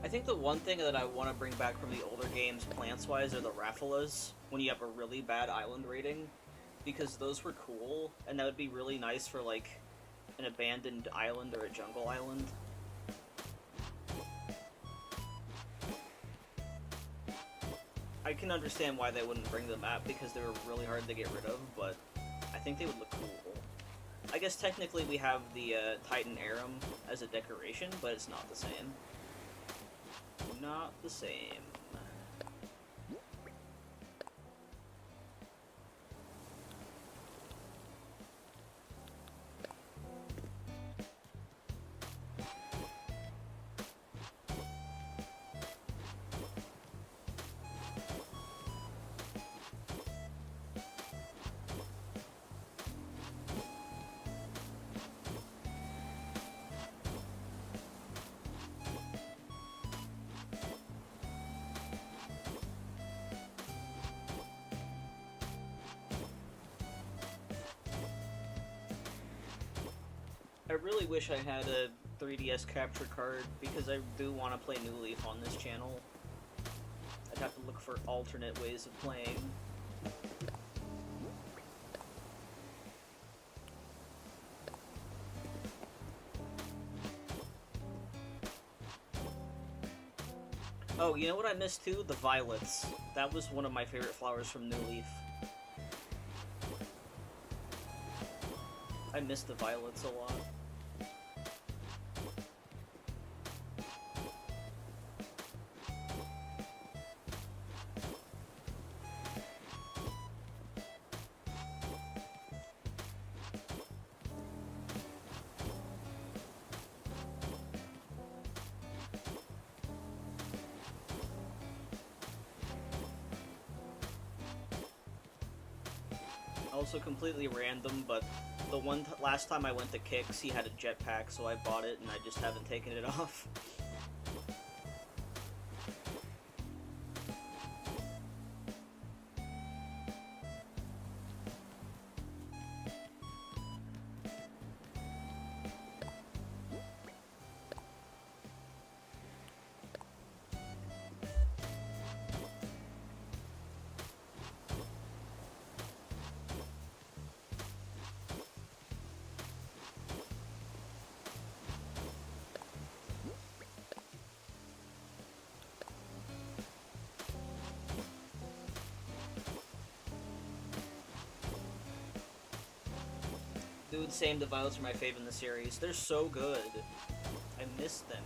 I think the one thing that I want to bring back from the older games, plants-wise, are the Raffalas, when you have a really bad island rating, because those were cool, and that would be really nice for, like, an abandoned island or a jungle island. I can understand why they wouldn't bring them back, because they were really hard to get rid of, but I think they would look cool. I guess technically we have the Titan Arum as a decoration, but it's not the same. Not the same. I really wish I had a 3DS capture card, because I do want to play New Leaf on this channel. I'd have to look for alternate ways of playing. Oh, you know what I missed too? The violets. That was one of my favorite flowers from New Leaf. I miss the violets a lot. Also completely random, but the last time I went to Kix, he had a jetpack, so I bought it, and I just haven't taken it off. Dude, same, the violets are my fave in the series. They're so good. I miss them.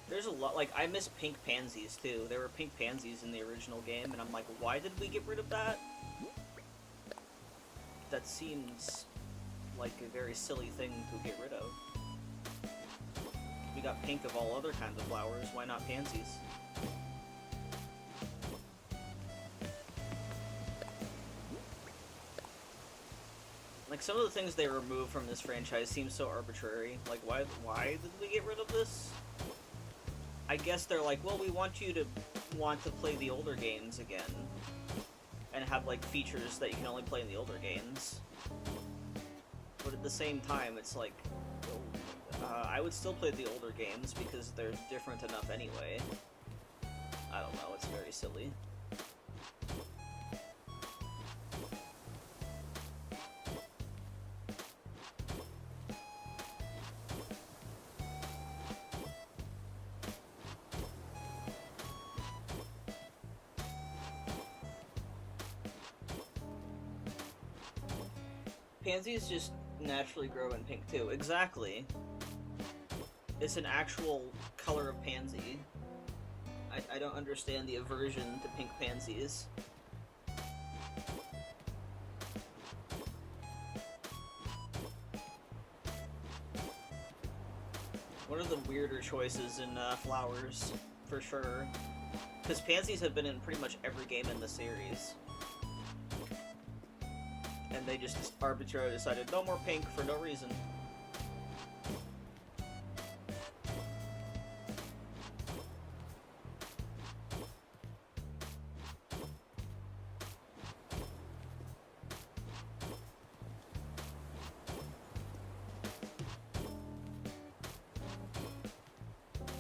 There's a lot, like, I miss pink pansies, too. There were pink pansies in the original game, and I'm like, why did we get rid of that? That seems like a very silly thing to get rid of. We got pink of all other kinds of flowers, why not pansies? some of the things they remove from this franchise seem so arbitrary. Like, why did we get rid of this? I guess they're like, well, we want you to want to play the older games again. And have, like, features that you can only play in the older games. But at the same time, it's like, I would still play the older games because they're different enough anyway. I don't know, it's very silly. Pansies just naturally grow in pink too. Exactly. It's an actual color of pansy. I don't understand the aversion to pink pansies. One of the weirder choices in flowers, for sure. Because pansies have been in pretty much every game in the series. And they just arbitrarily decided, no more pink for no reason.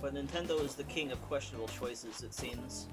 But Nintendo is the king of questionable choices, it seems.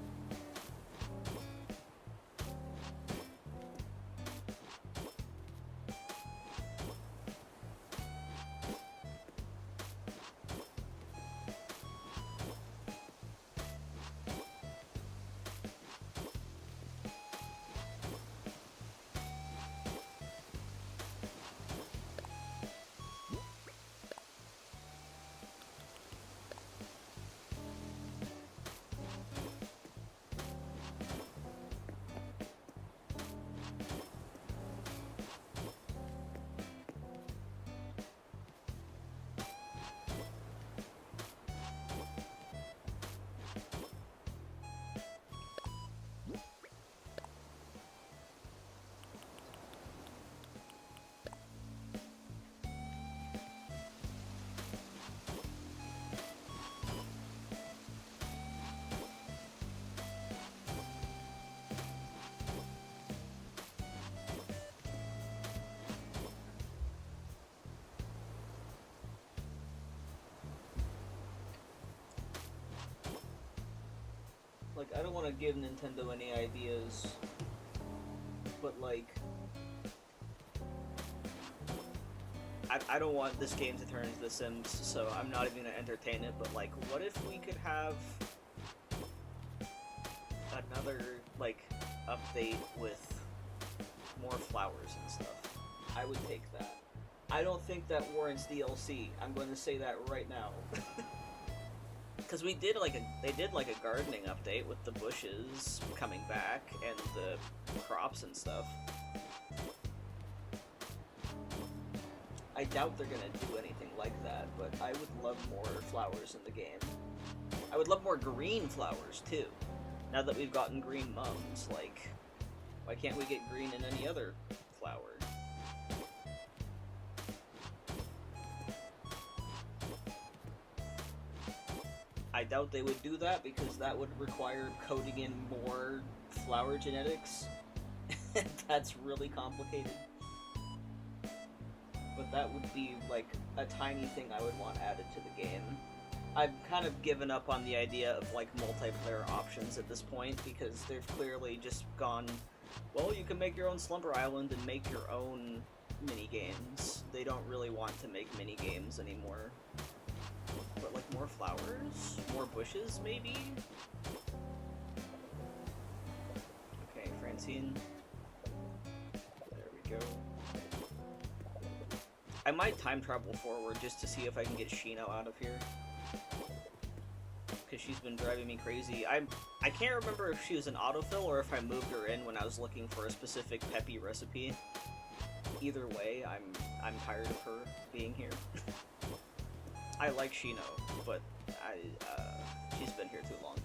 Like, I don't want to give Nintendo any ideas, but, like, I don't want this game to turn into The Sims, so I'm not even going to entertain it, but, like, what if we could have another, like, update with more flowers and stuff? I would take that. I don't think that warrants DLC. I'm going to say that right now. Because they did like a gardening update with the bushes coming back and the crops and stuff. I doubt they're gonna do anything like that, but I would love more flowers in the game. I would love more green flowers too. Now that we've gotten green mums, like, why can't we get green in any other flower? I doubt they would do that because that would require coding in more flower genetics. That's really complicated. But that would be like a tiny thing I would want added to the game. I've kind of given up on the idea of like multiplayer options at this point because they've clearly just gone, well, you can make your own Slumber Island and make your own mini-games. They don't really want to make mini-games anymore. But, like, more flowers? More bushes, maybe? Okay, Francine. There we go. I might time travel forward just to see if I can get Shino out of here. Because she's been driving me crazy. I can't remember if she was an autofill or if I moved her in when I was looking for a specific peppy recipe. Either way, I'm tired of her being here. I like Shino, but she's been here too long.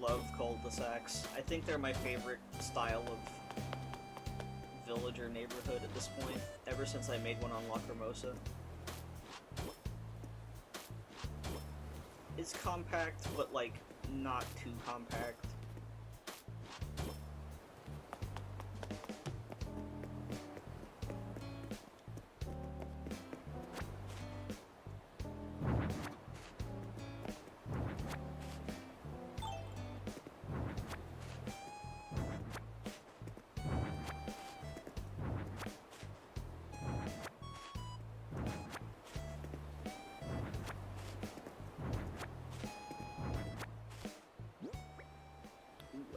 love cul-de-sacs. I think they're my favorite style of village or neighborhood at this point, ever since I made one on Lacrimosa. It's compact, but like, not too compact.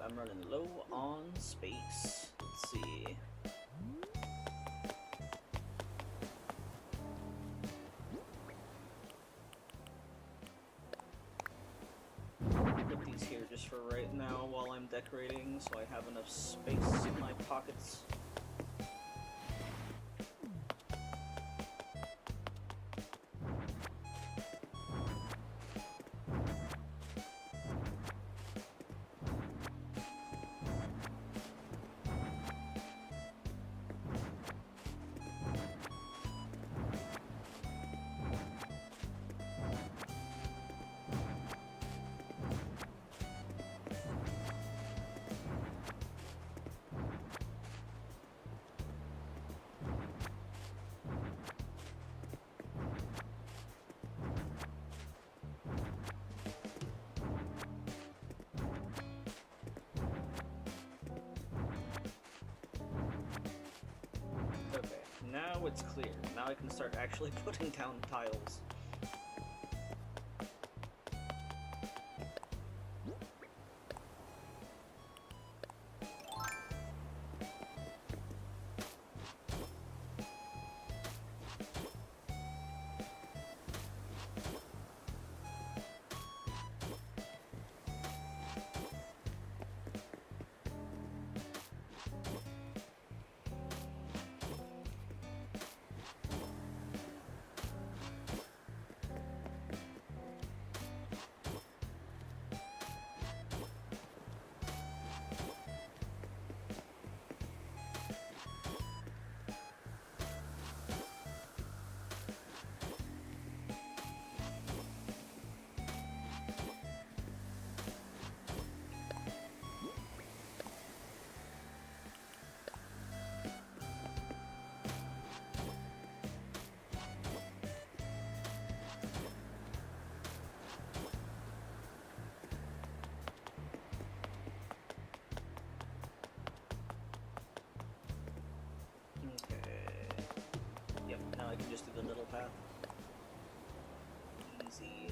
I'm running low on space. Let's see. Put these here just for right now while I'm decorating, so I have enough space in my pockets. Now it's clear. Now I can start actually putting down tiles. Now I can just do the middle path. Easy.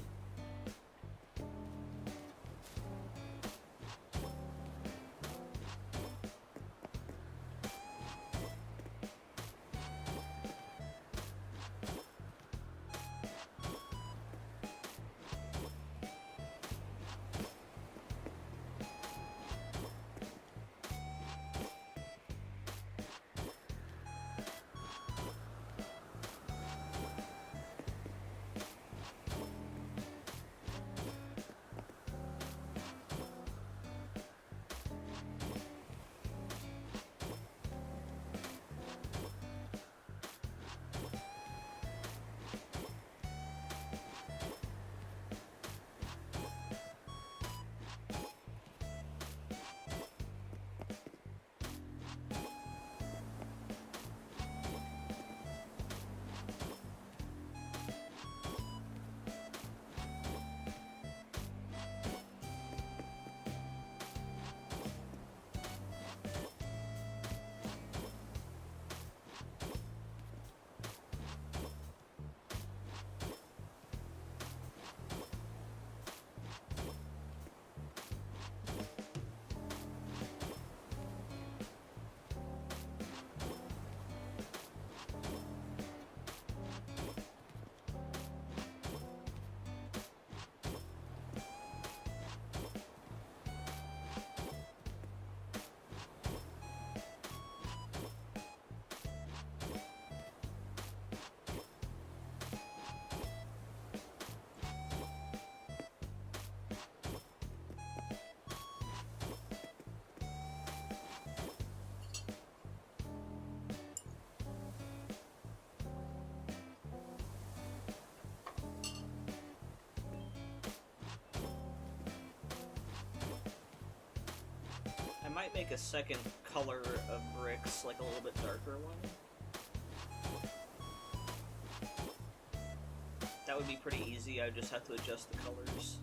might make a second color of bricks, like a little bit darker one. That would be pretty easy, I would just have to adjust the colors.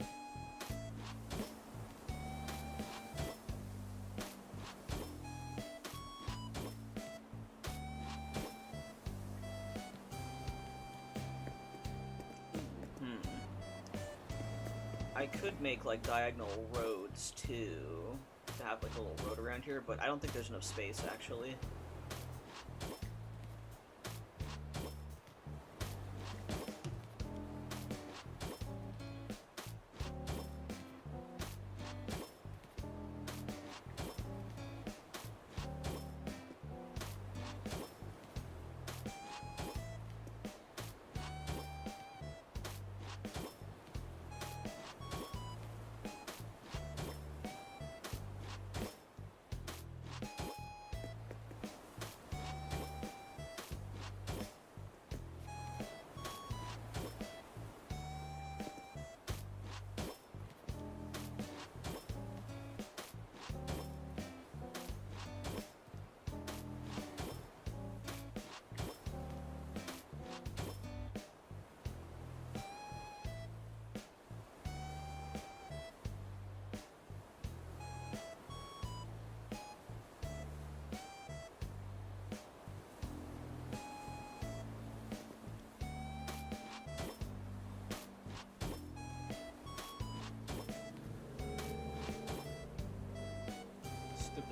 I could make like diagonal roads too, to have like a little road around here, but I don't think there's enough space actually.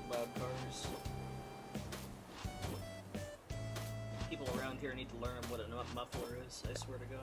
Loud cars. People around here need to learn what a muffler is, I swear to God.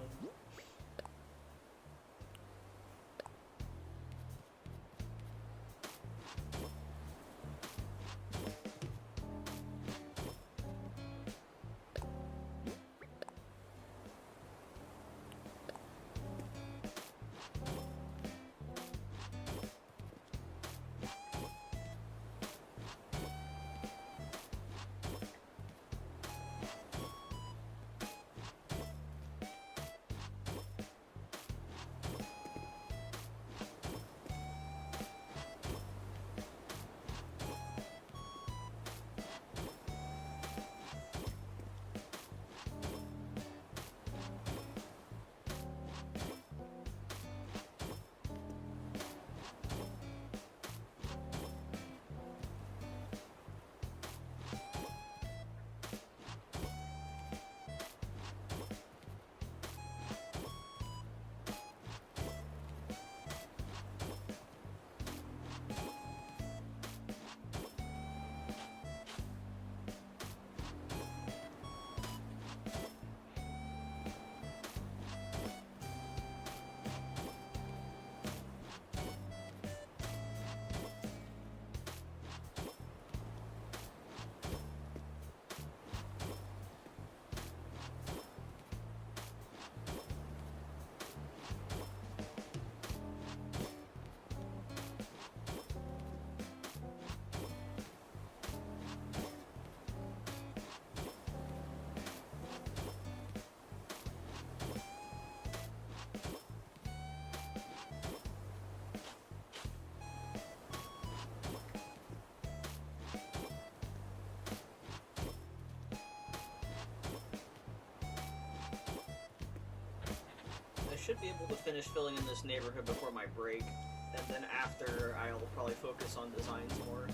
I should be able to finish filling in this neighborhood before my break, and then after I'll probably focus on designs more.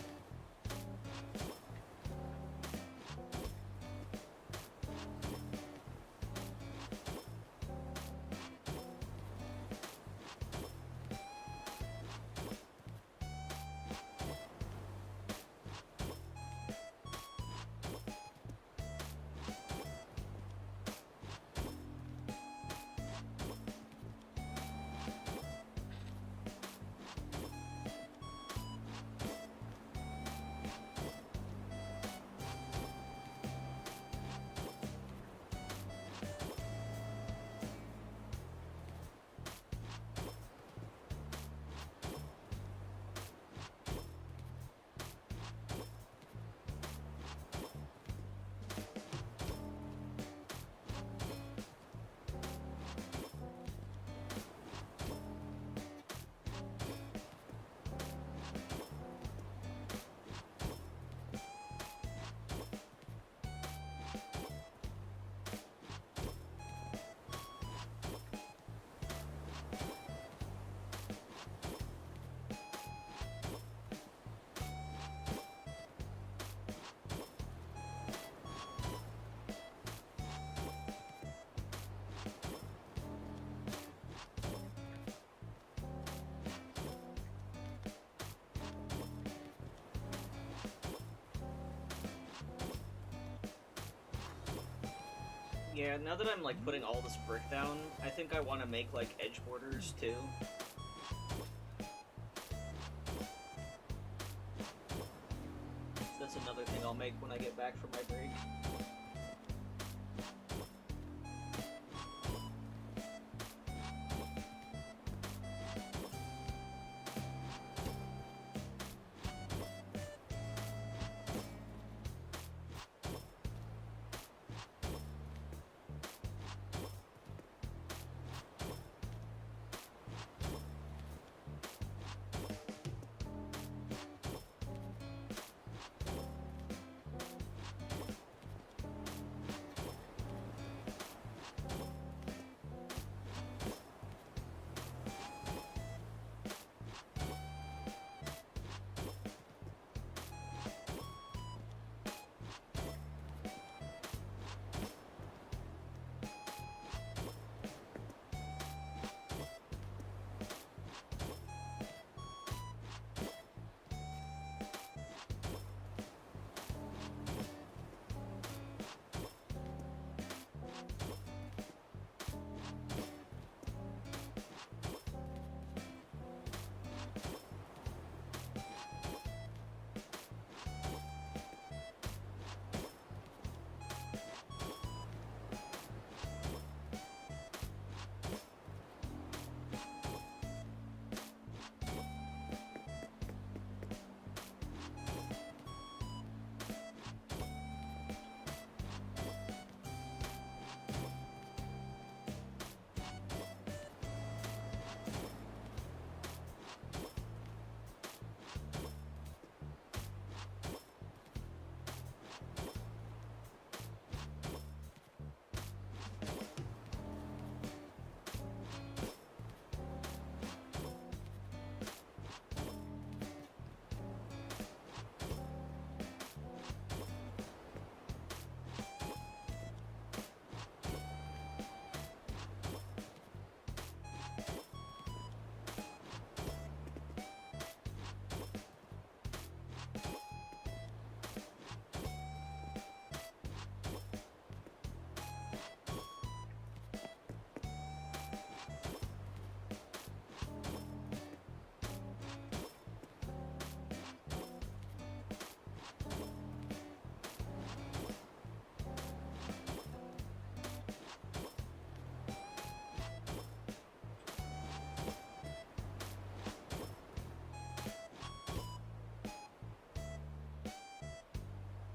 Yeah, now that I'm like putting all this brick down, I think I want to make like edge borders too. So that's another thing I'll make when I get back from my break.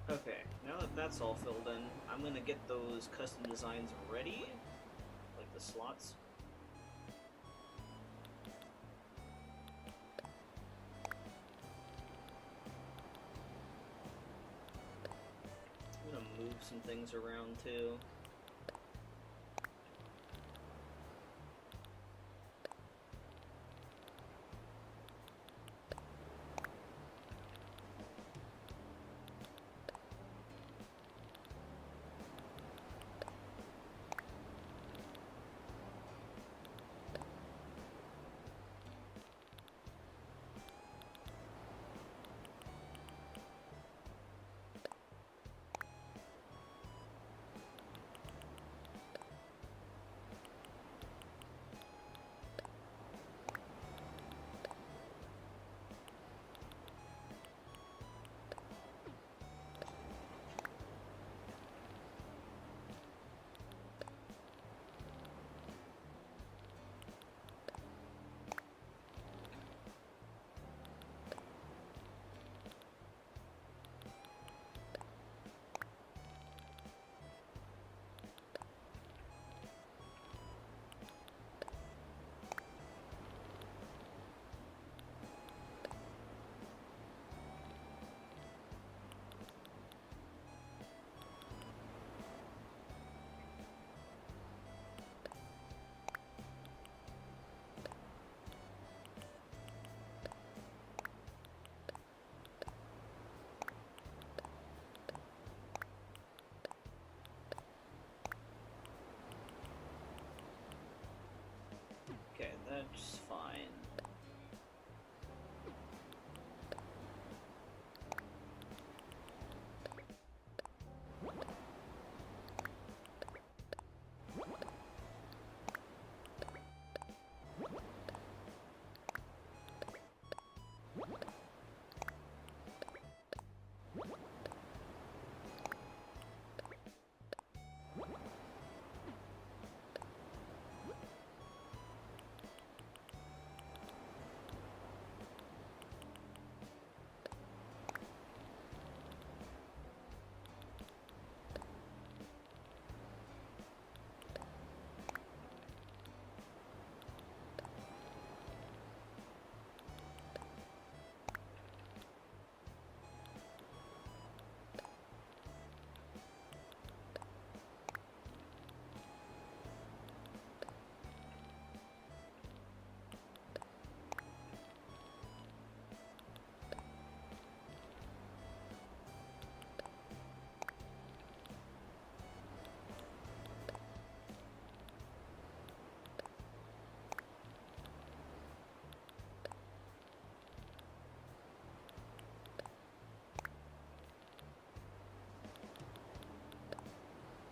Okay, now that that's all filled in, I'm gonna get those custom designs ready, like the slots. I'm gonna move some things around too. Okay, that's fine.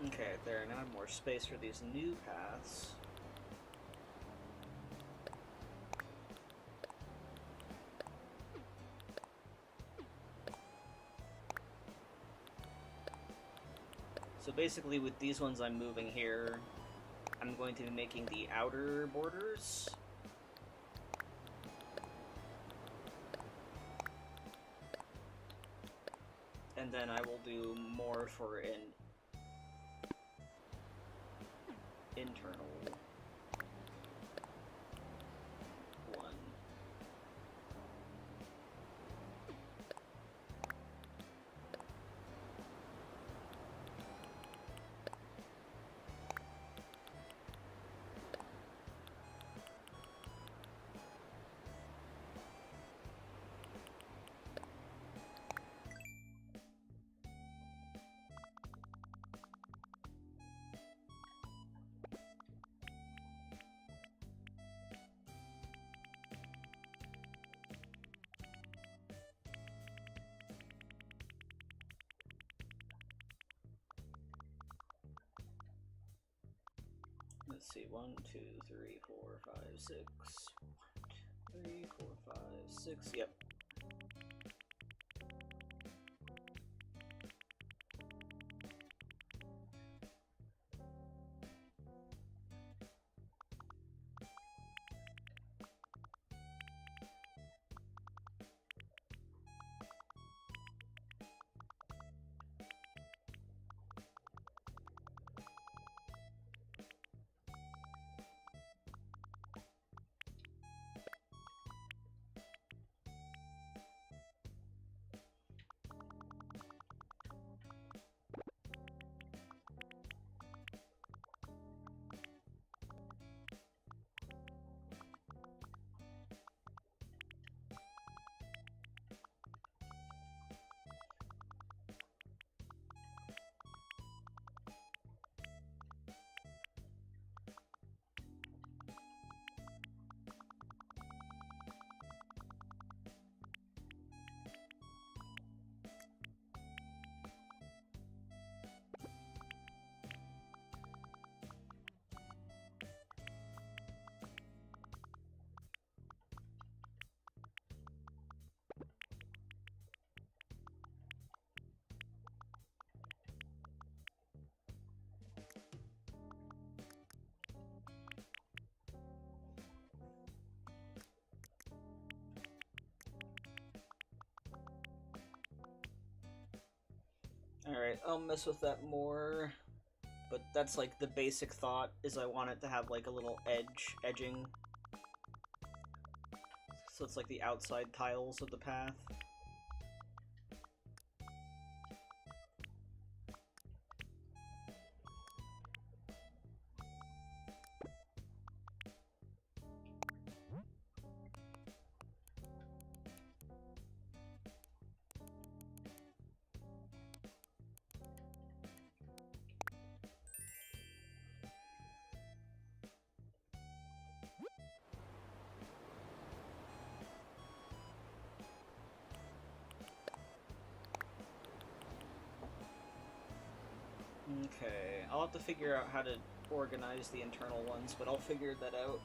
Okay, there, now I have more space for these new paths. So basically with these ones I'm moving here, I'm going to be making the outer borders. And then I will do more for an internal one. Let's see, 1, 2, 3, 4, 5, 6. 1, 2, 3, 4, 5, 6. Yep. Alright, I'll mess with that more. But that's like the basic thought, is I want it to have like a little edging. So it's like the outside tiles of the path. Okay, I'll have to figure out how to organize the internal ones, but I'll figure that out.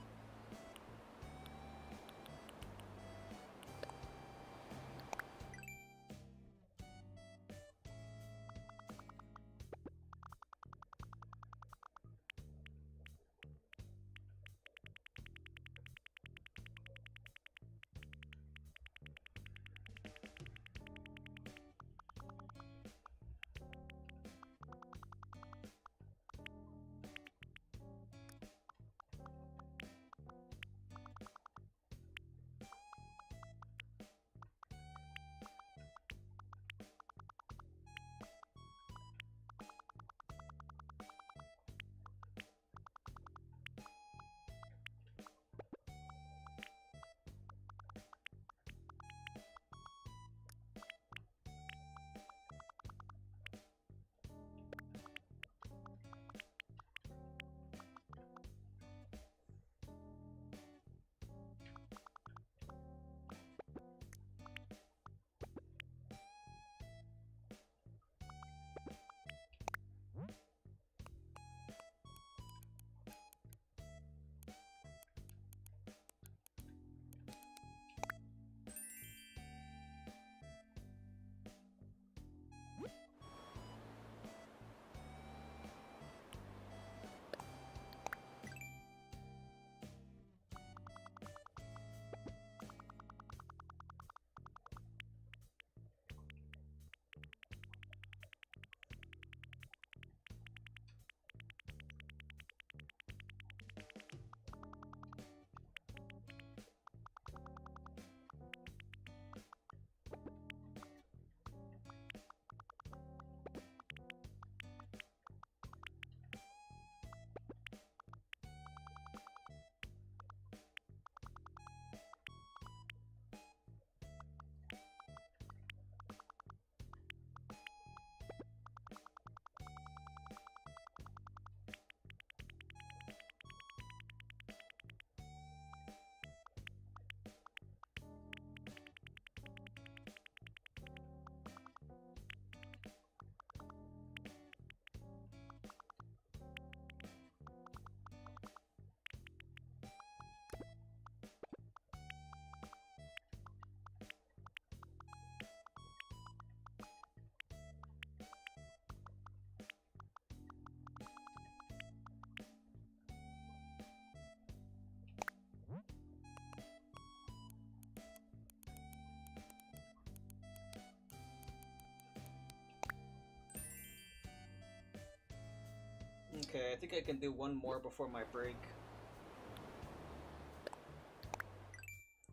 Okay, I think I can do one more before my break.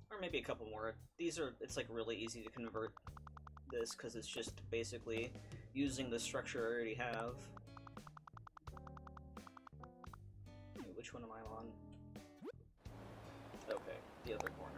Or maybe a couple more. It's like really easy to convert this because it's just basically using the structure I already have. Wait, which one am I on? Okay, the other corner.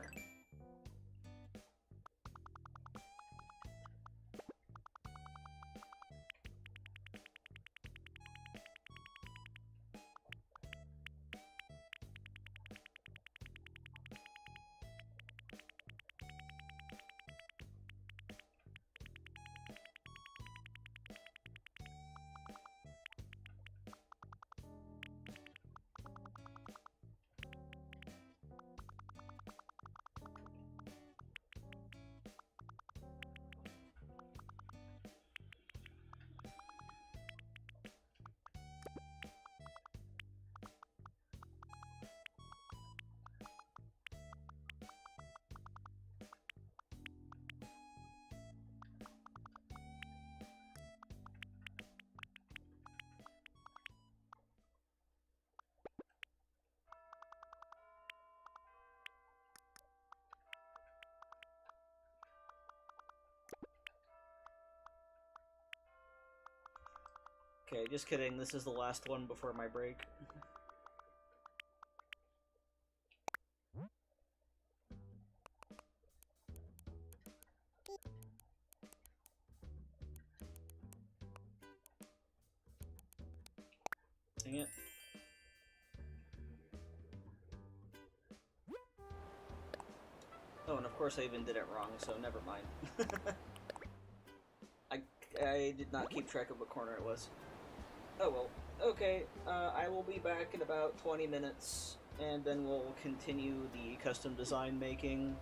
Okay, just kidding. This is the last one before my break. Dang it. Oh, and of course I even did it wrong, so never mind. I did not keep track of what corner it was. Oh well. Okay, I will be back in about 20 minutes, and then we'll continue the custom design making.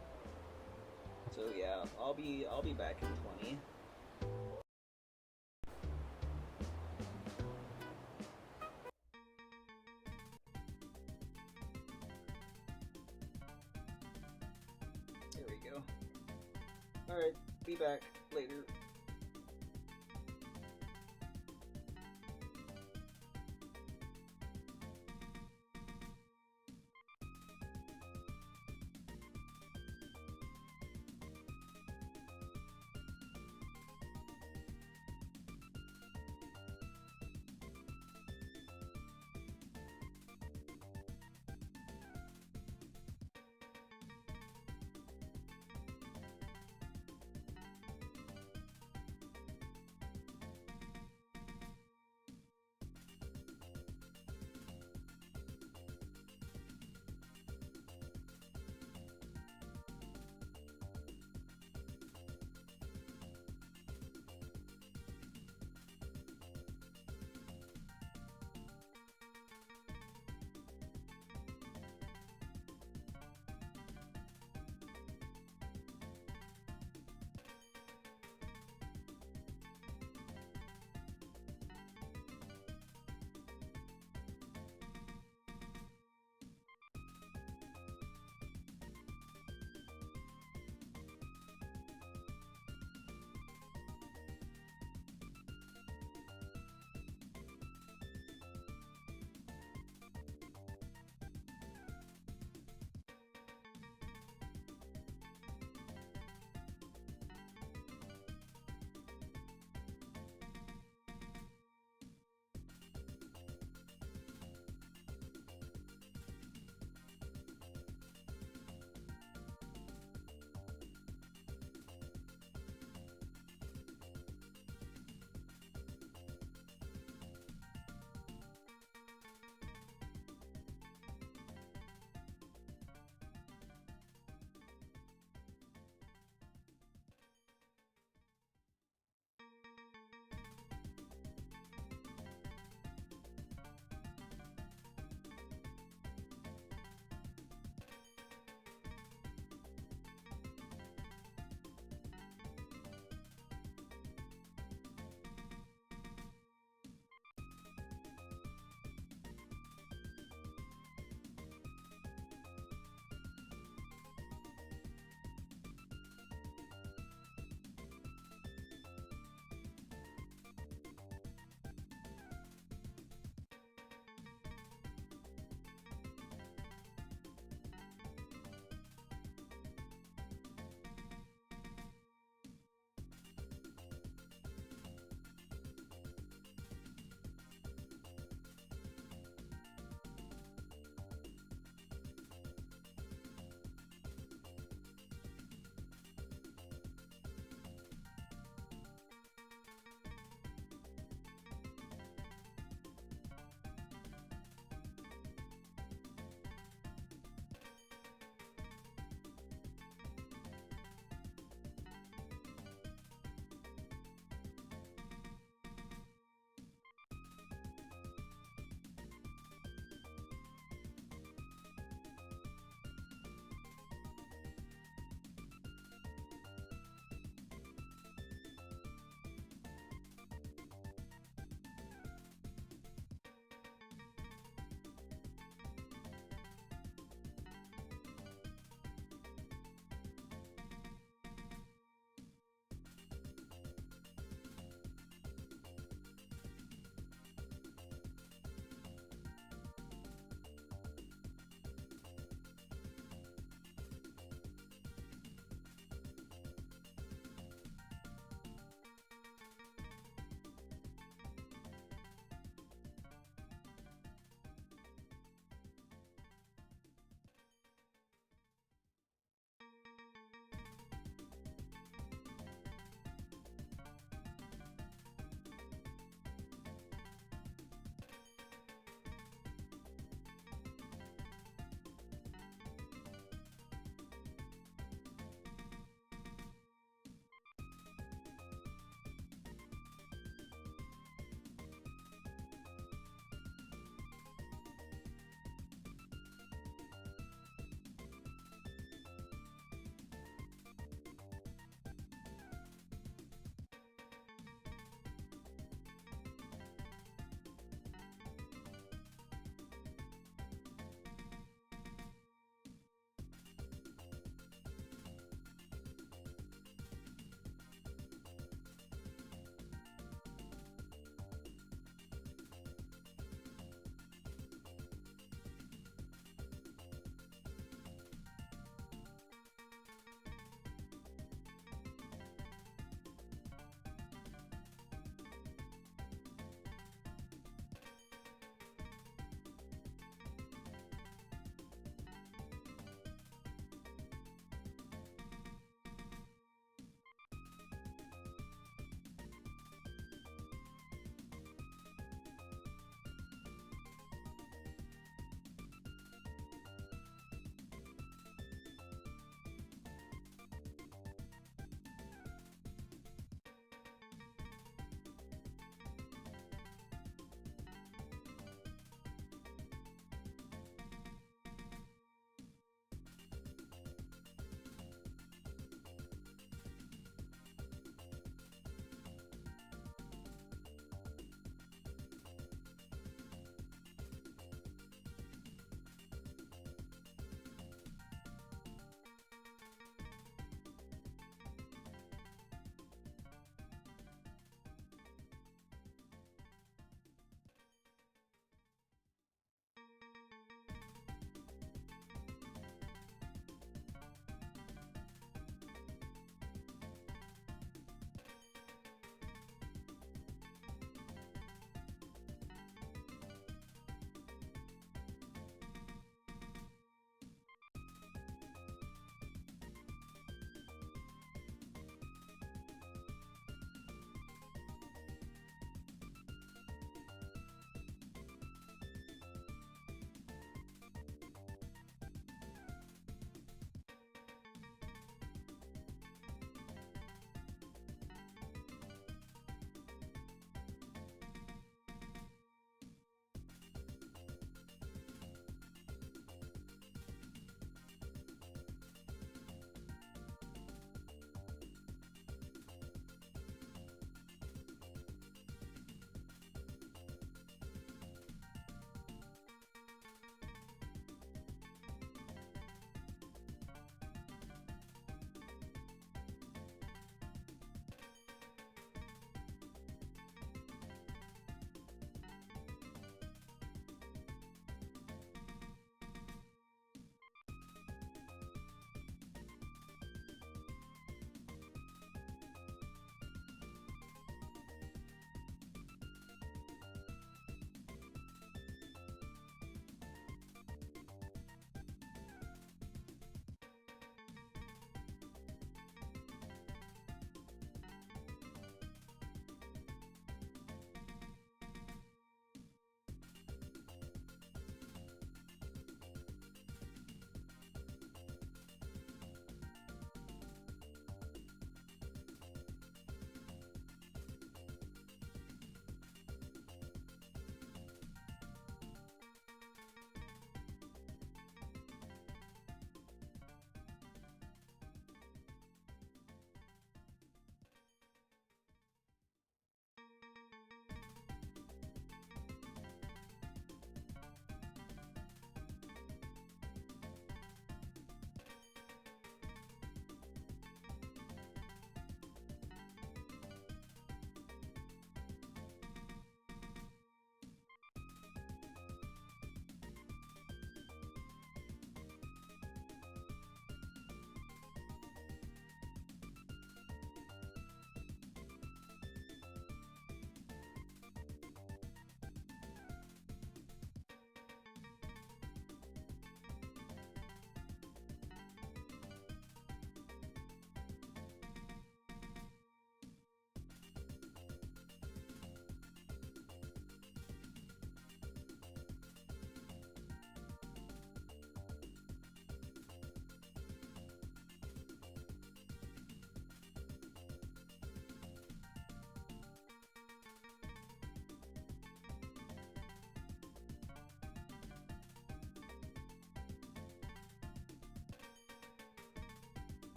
So yeah, I'll be back in 20. There we go. Alright, be back later.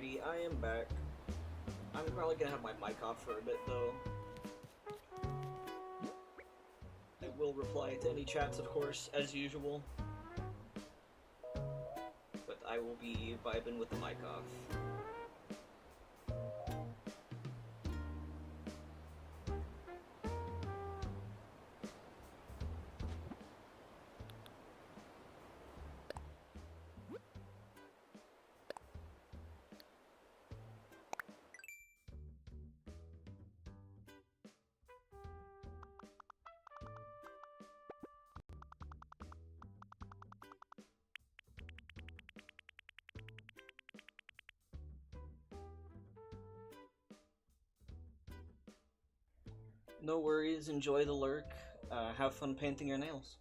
Alrighty, I am back. I'm probably gonna have my mic off for a bit though. I will reply to any chats, of course, as usual. But I will be vibing with the mic off. No worries, enjoy the lurk. Have fun painting your nails.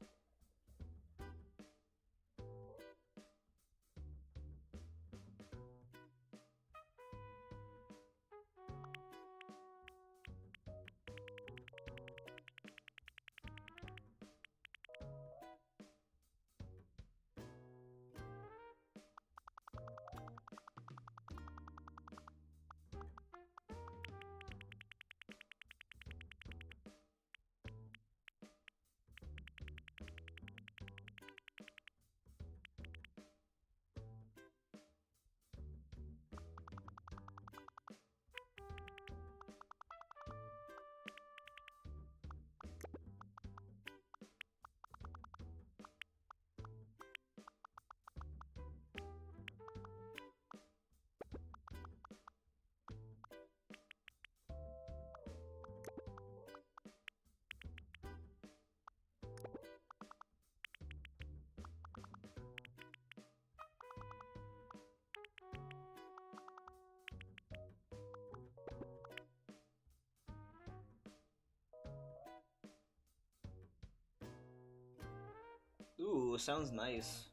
Ooh, sounds nice.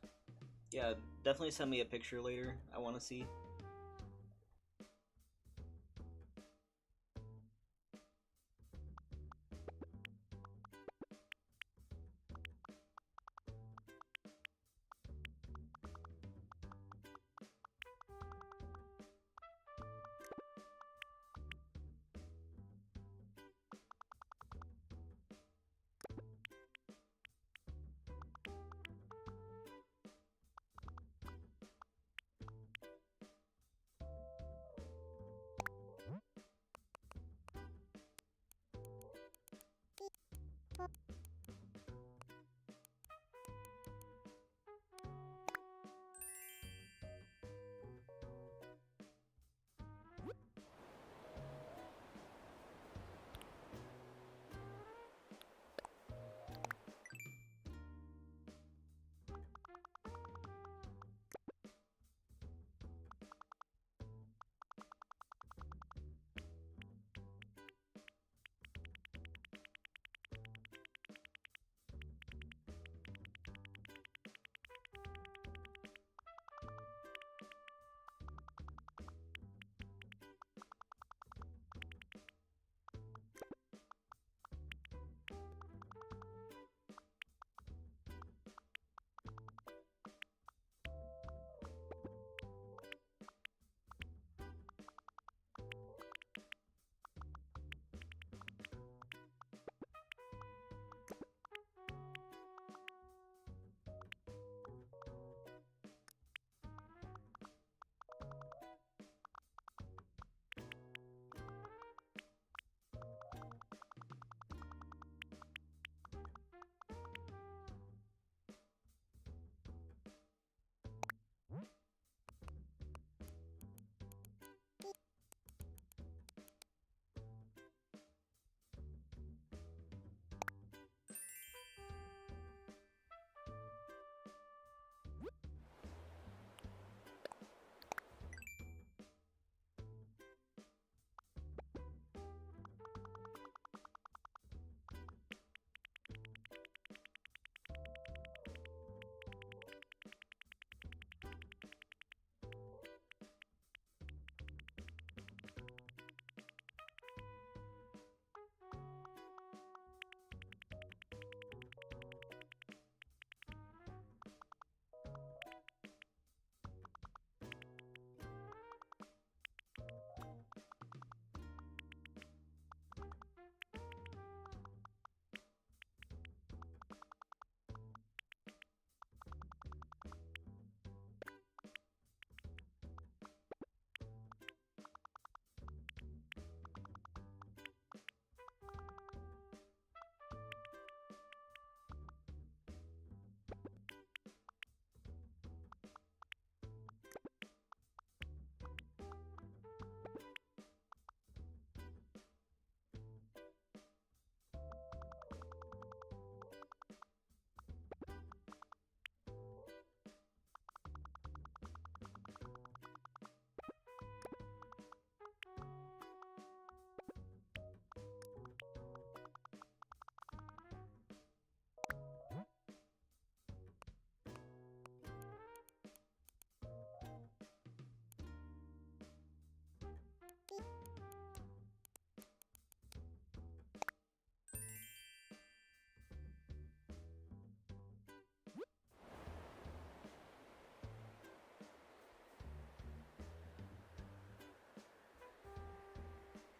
Yeah, definitely send me a picture later. I want to see.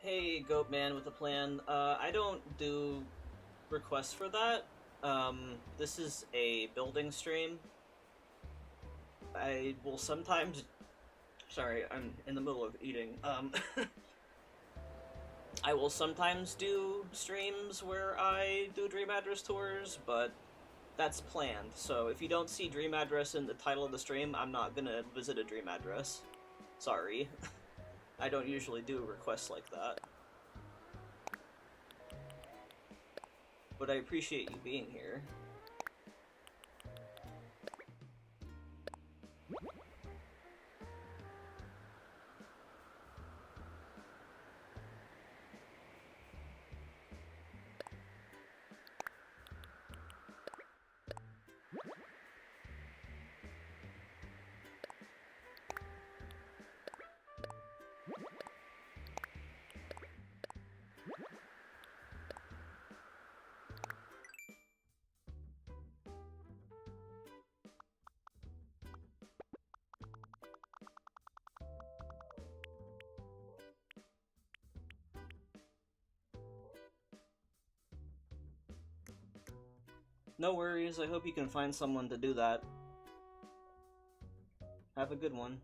Hey, Goat Man with a plan. I don't do requests for that. This is a building stream. I will sometimes... Sorry, I'm in the middle of eating. I will sometimes do streams where I do Dream Address tours, but that's planned. So if you don't see Dream Address in the title of the stream, I'm not gonna visit a Dream Address. Sorry. I don't usually do requests like that. But I appreciate you being here. No worries, I hope you can find someone to do that. Have a good one.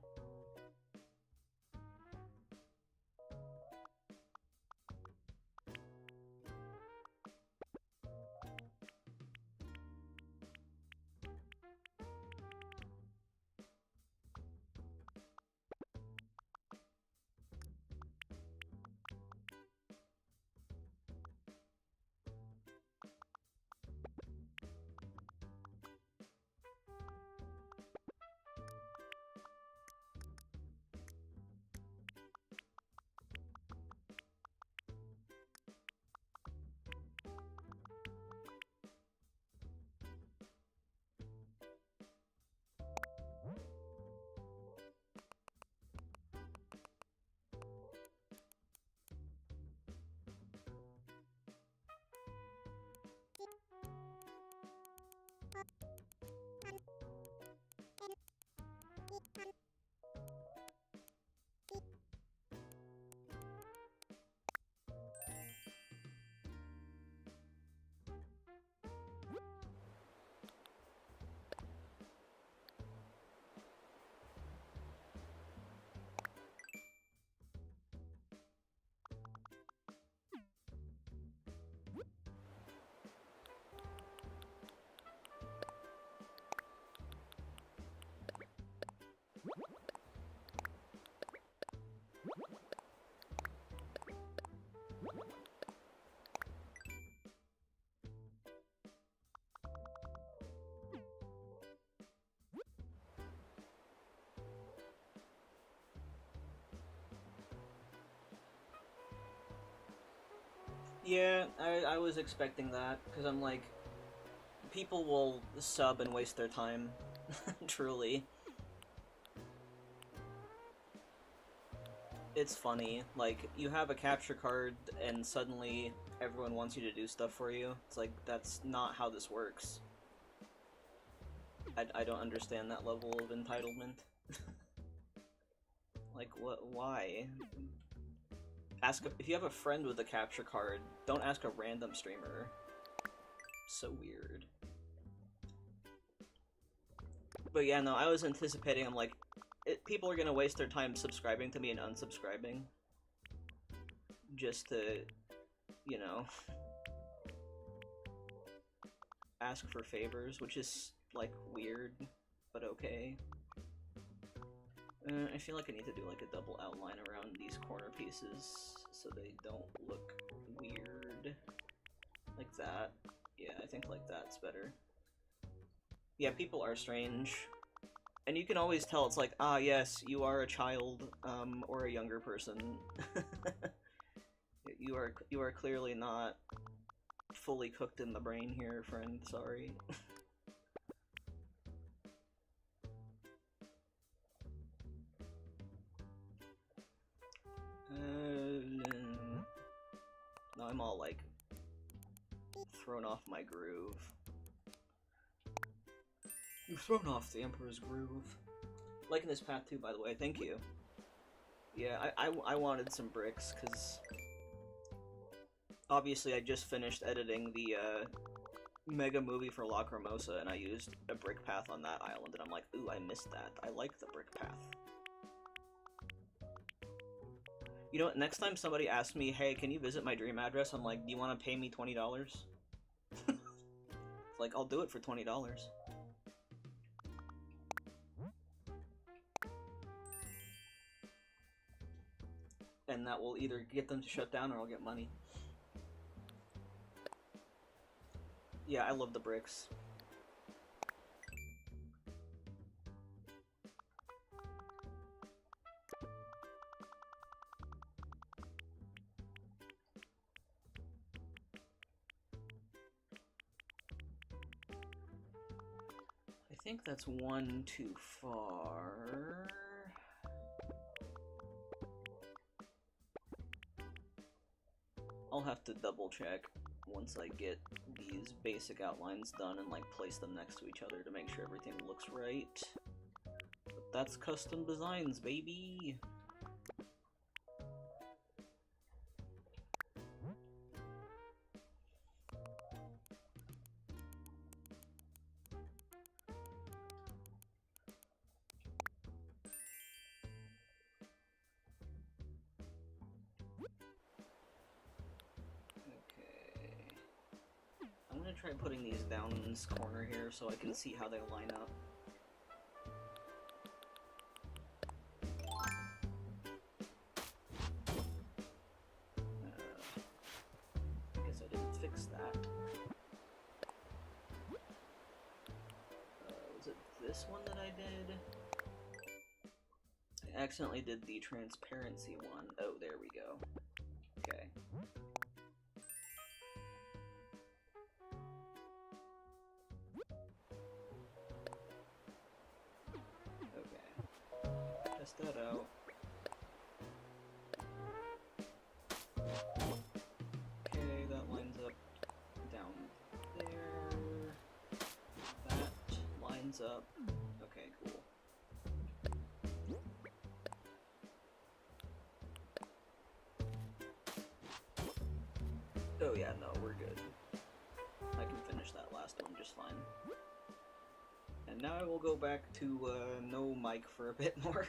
Yeah, I was expecting that, because I'm like, people will sub and waste their time. Truly. It's funny, like, you have a capture card and suddenly everyone wants you to do stuff for you. It's like, that's not how this works. I don't understand that level of entitlement. Like, what? Why? If you have a friend with a capture card, don't ask a random streamer. So weird. But yeah, no, I was anticipating, I'm like, people are gonna waste their time subscribing to me and unsubscribing. Just to, you know, ask for favors, which is, like, weird, but okay. I feel like I need to do, like, a double outline around these corner pieces so they don't look weird. Like that. Yeah, I think like that's better. Yeah, people are strange. And you can always tell, it's like, ah, yes, you are a child, or a younger person. You are clearly not fully cooked in the brain here, friend, sorry. No, I'm all, like, thrown off my groove. You've thrown off the Emperor's groove. Liking this path too, by the way, thank you. Yeah, I wanted some bricks, because obviously I just finished editing the mega movie for Lacrimosa, and I used a brick path on that island, and I'm like, ooh, I missed that. I like the brick path. You know what, next time somebody asks me, hey, can you visit my dream address? I'm like, do you want to pay me $20? It's like, I'll do it for $20. And that will either get them to shut down or I'll get money. Yeah, I love the bricks. I think that's one too far. I'll have to double check once I get these basic outlines done and like place them next to each other to make sure everything looks right. But that's custom designs, baby! I'm gonna try putting these down in this corner here so I can see how they line up. I guess I didn't fix that. Was it this one that I did? I accidentally did the transparency one. Oh, there we go. Okay. Test that out. Okay, that lines up down there. That lines up. Okay, cool. Oh yeah, no, we're good. I can finish that last one just fine. And now I will go back to no mic for a bit more.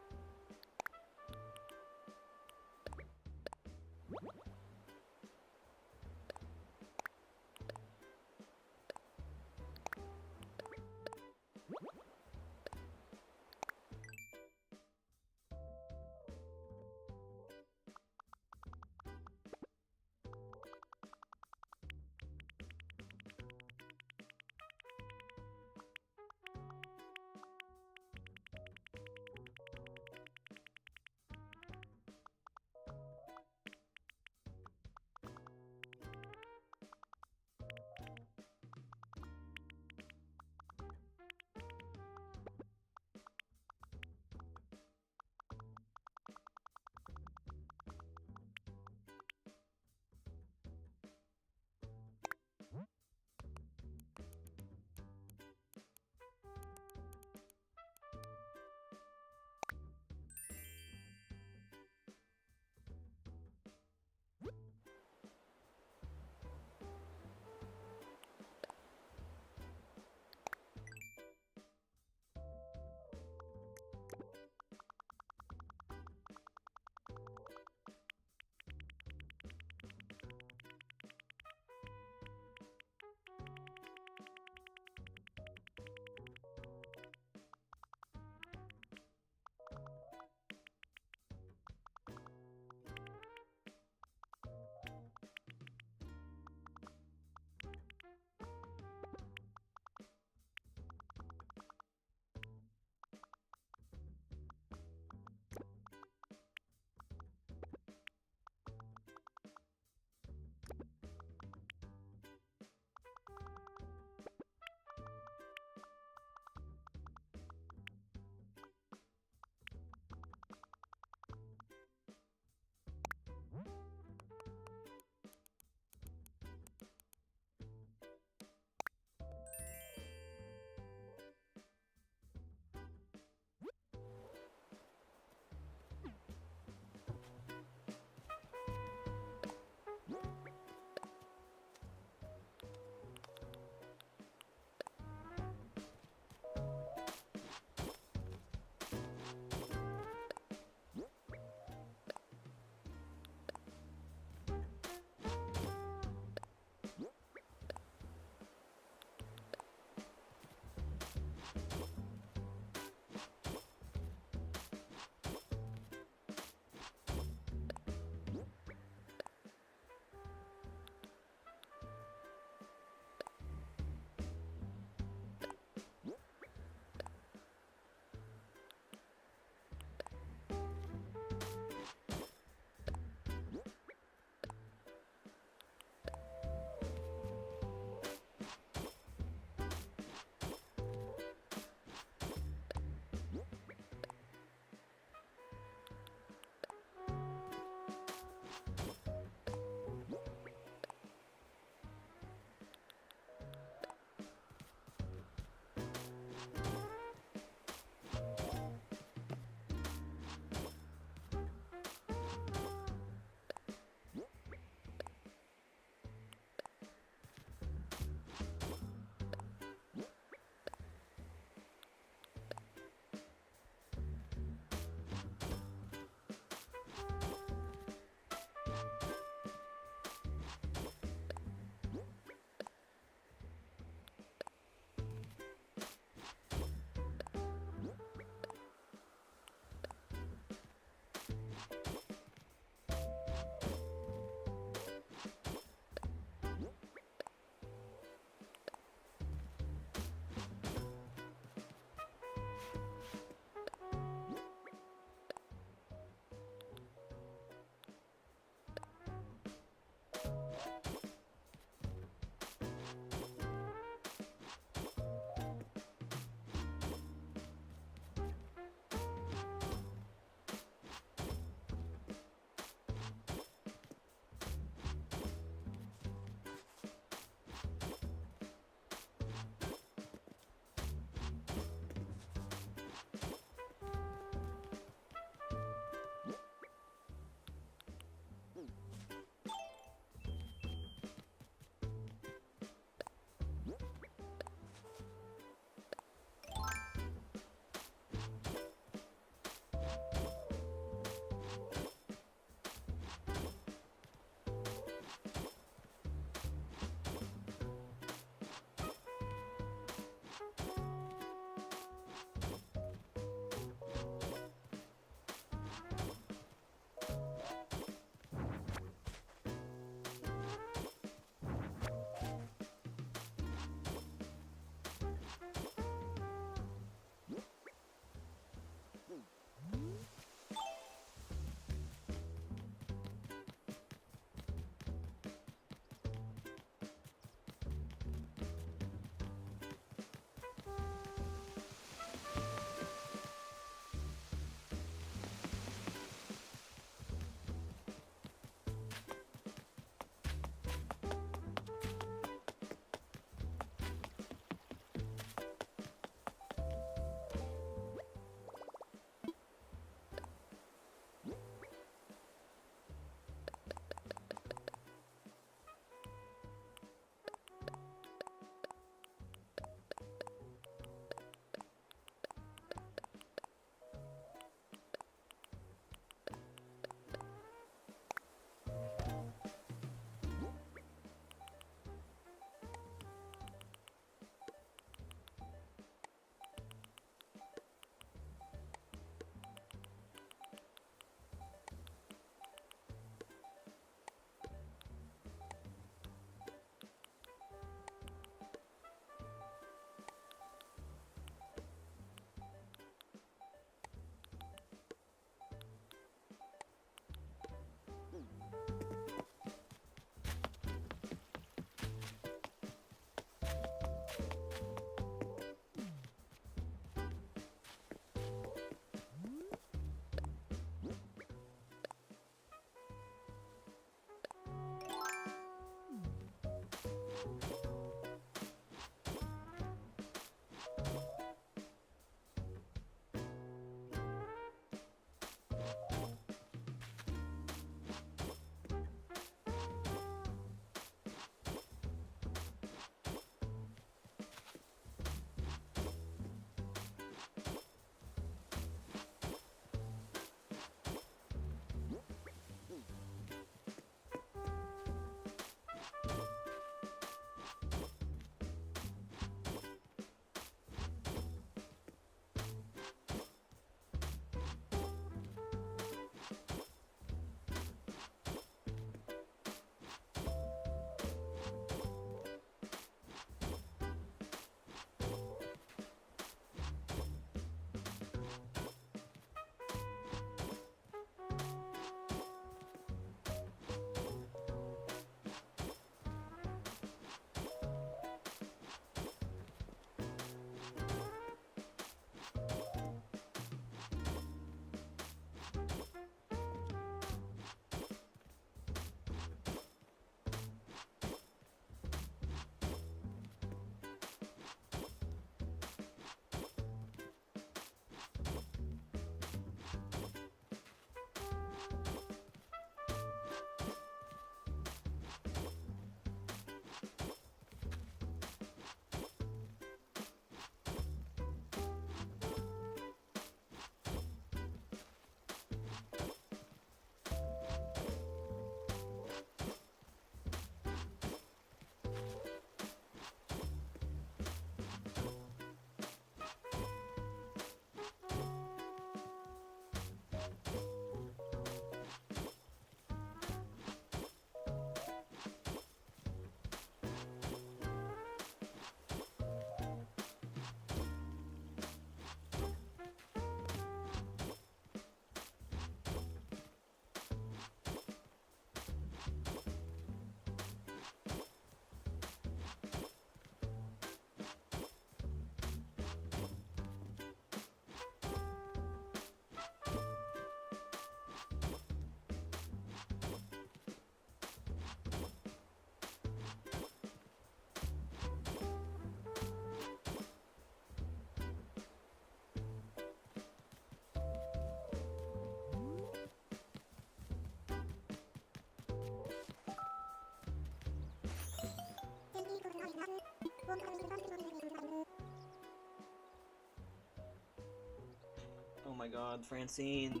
Oh my god, Francine.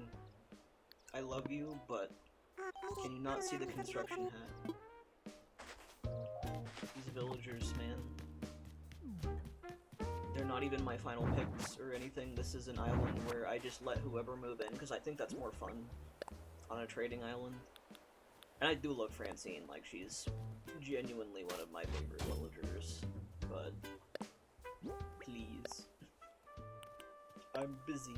I love you, but can you not see the construction hat? These villagers, man. They're not even my final picks or anything. This is an island where I just let whoever move in, because I think that's more fun on a trading island. And I do love Francine, like, she's genuinely one of my favorite villagers. But, please. I'm busy.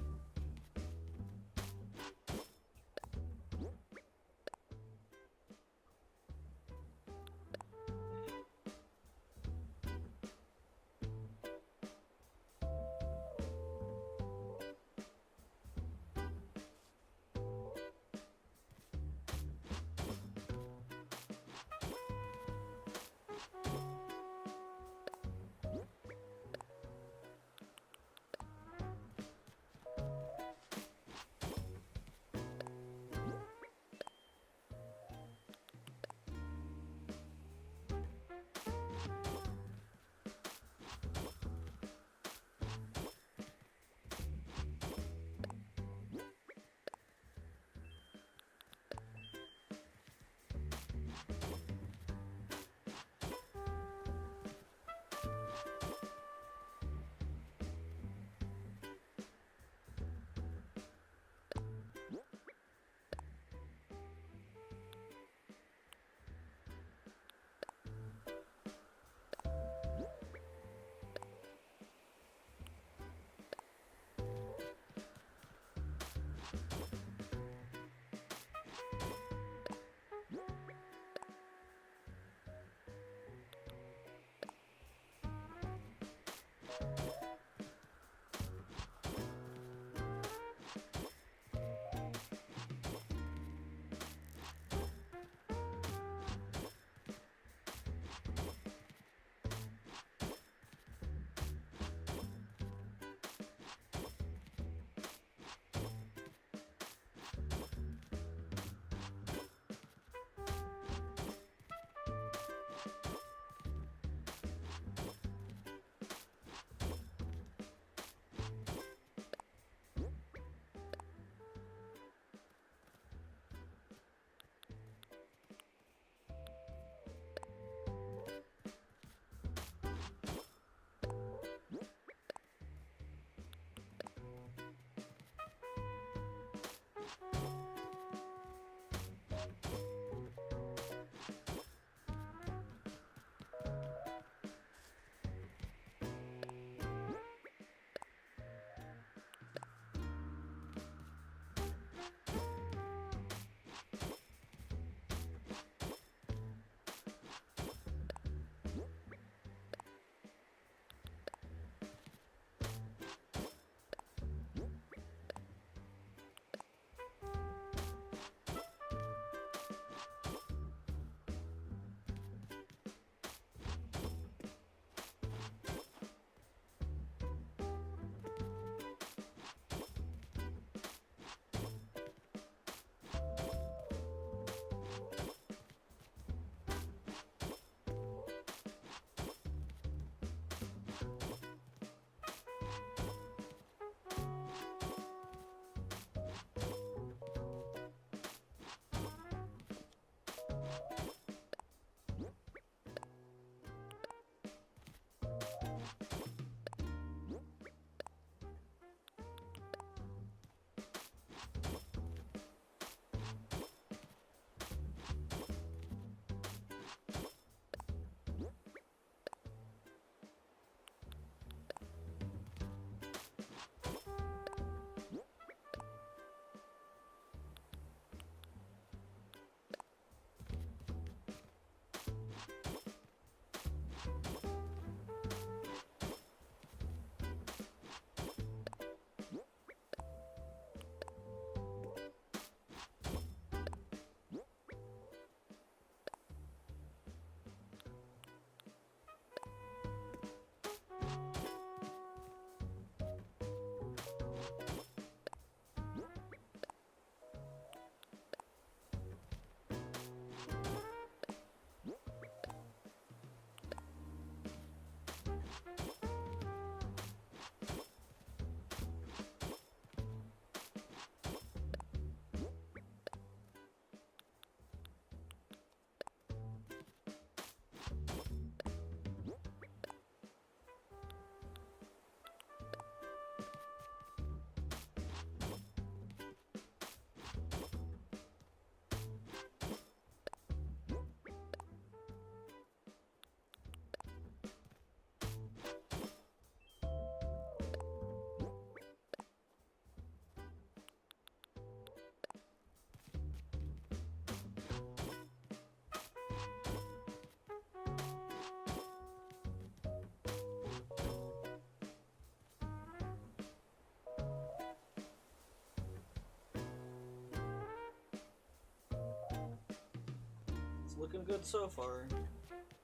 Looking good so far.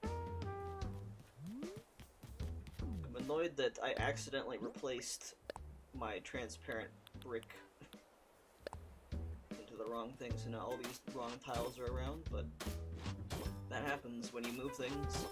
I'm annoyed that I accidentally replaced my transparent brick into the wrong thing, so now all these wrong tiles are around, but that happens when you move things.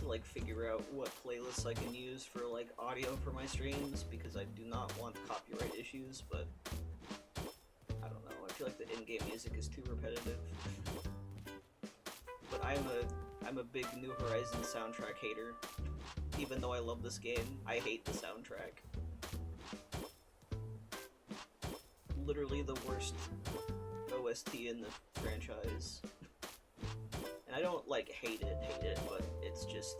Like figure out what playlists I can use for like audio for my streams, because I do not want copyright issues, but I don't know, I feel like the in-game music is too repetitive. But I'm a big New Horizons soundtrack hater. Even though I love this game, I hate the soundtrack. Literally the worst OST in the franchise. And I don't, like, hate it, but it's just,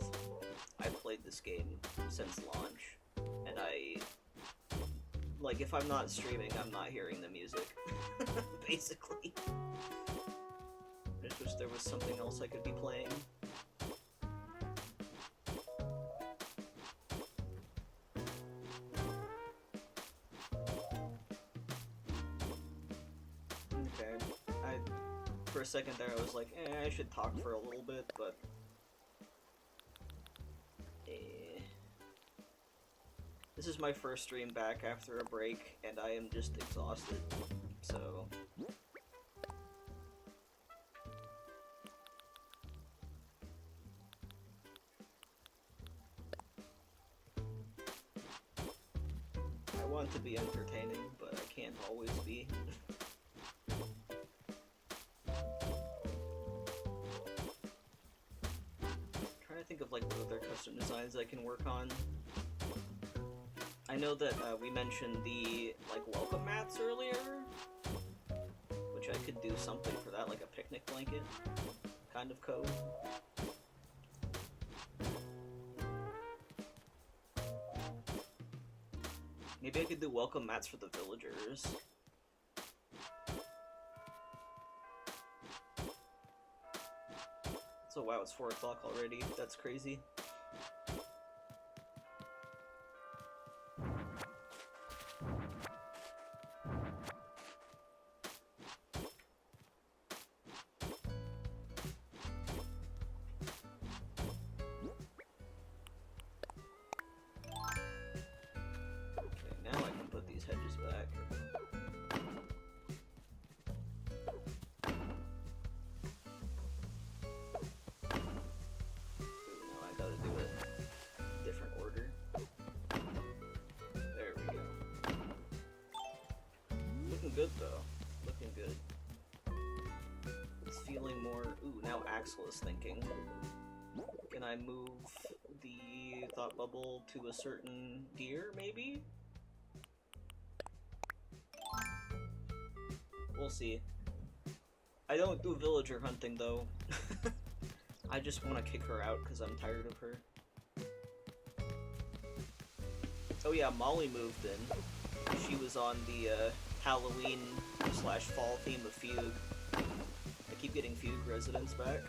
I played this game since launch, and like, if I'm not streaming, I'm not hearing the music, basically. I just wish there was something else I could be playing. Okay, for a second there I was like, I should talk for a little bit, but this is my first stream back after a break, and I am just exhausted, so I want to be entertaining, but I can't always be. Trying to think of like what other custom designs I can work on. I know that we mentioned the like welcome mats earlier, which I could do something for that, like a picnic blanket kind of code. Maybe I could do welcome mats for the villagers. So wow, it's 4 o'clock already. That's crazy. Good though. Looking good. It's feeling more. Ooh, now Axel is thinking. Can I move the thought bubble to a certain gear, maybe? We'll see. I don't do villager hunting though. I just want to kick her out because I'm tired of her. Oh yeah, Molly moved in. She was on the Halloween/fall theme of Fugue. I keep getting Fugue residents back.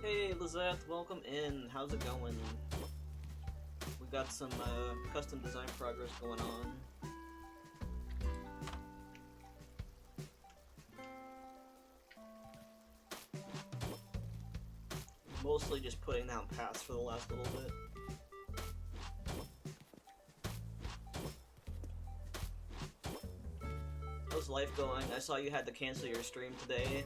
Hey Lizette, welcome in. How's it going? We got some custom design progress going on. Mostly just putting down paths for the last little bit. How's life going? I saw you had to cancel your stream today.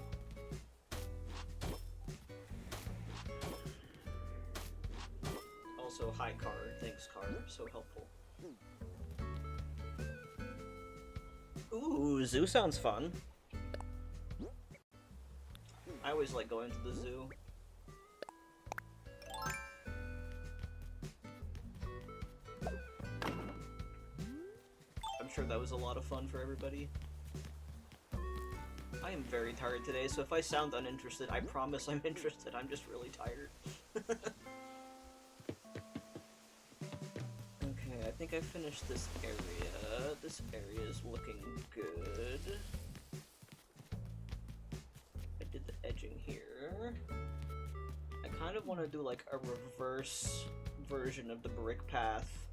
Also, hi Car. Thanks Car, so helpful. Ooh, zoo sounds fun. I always like going to the zoo. I'm sure that was a lot of fun for everybody. I am very tired today, so if I sound uninterested, I promise I'm interested. I'm just really tired. Okay, I think I finished this area. This area is looking good. I did the edging here. I kind of want to do like a reverse version of the brick path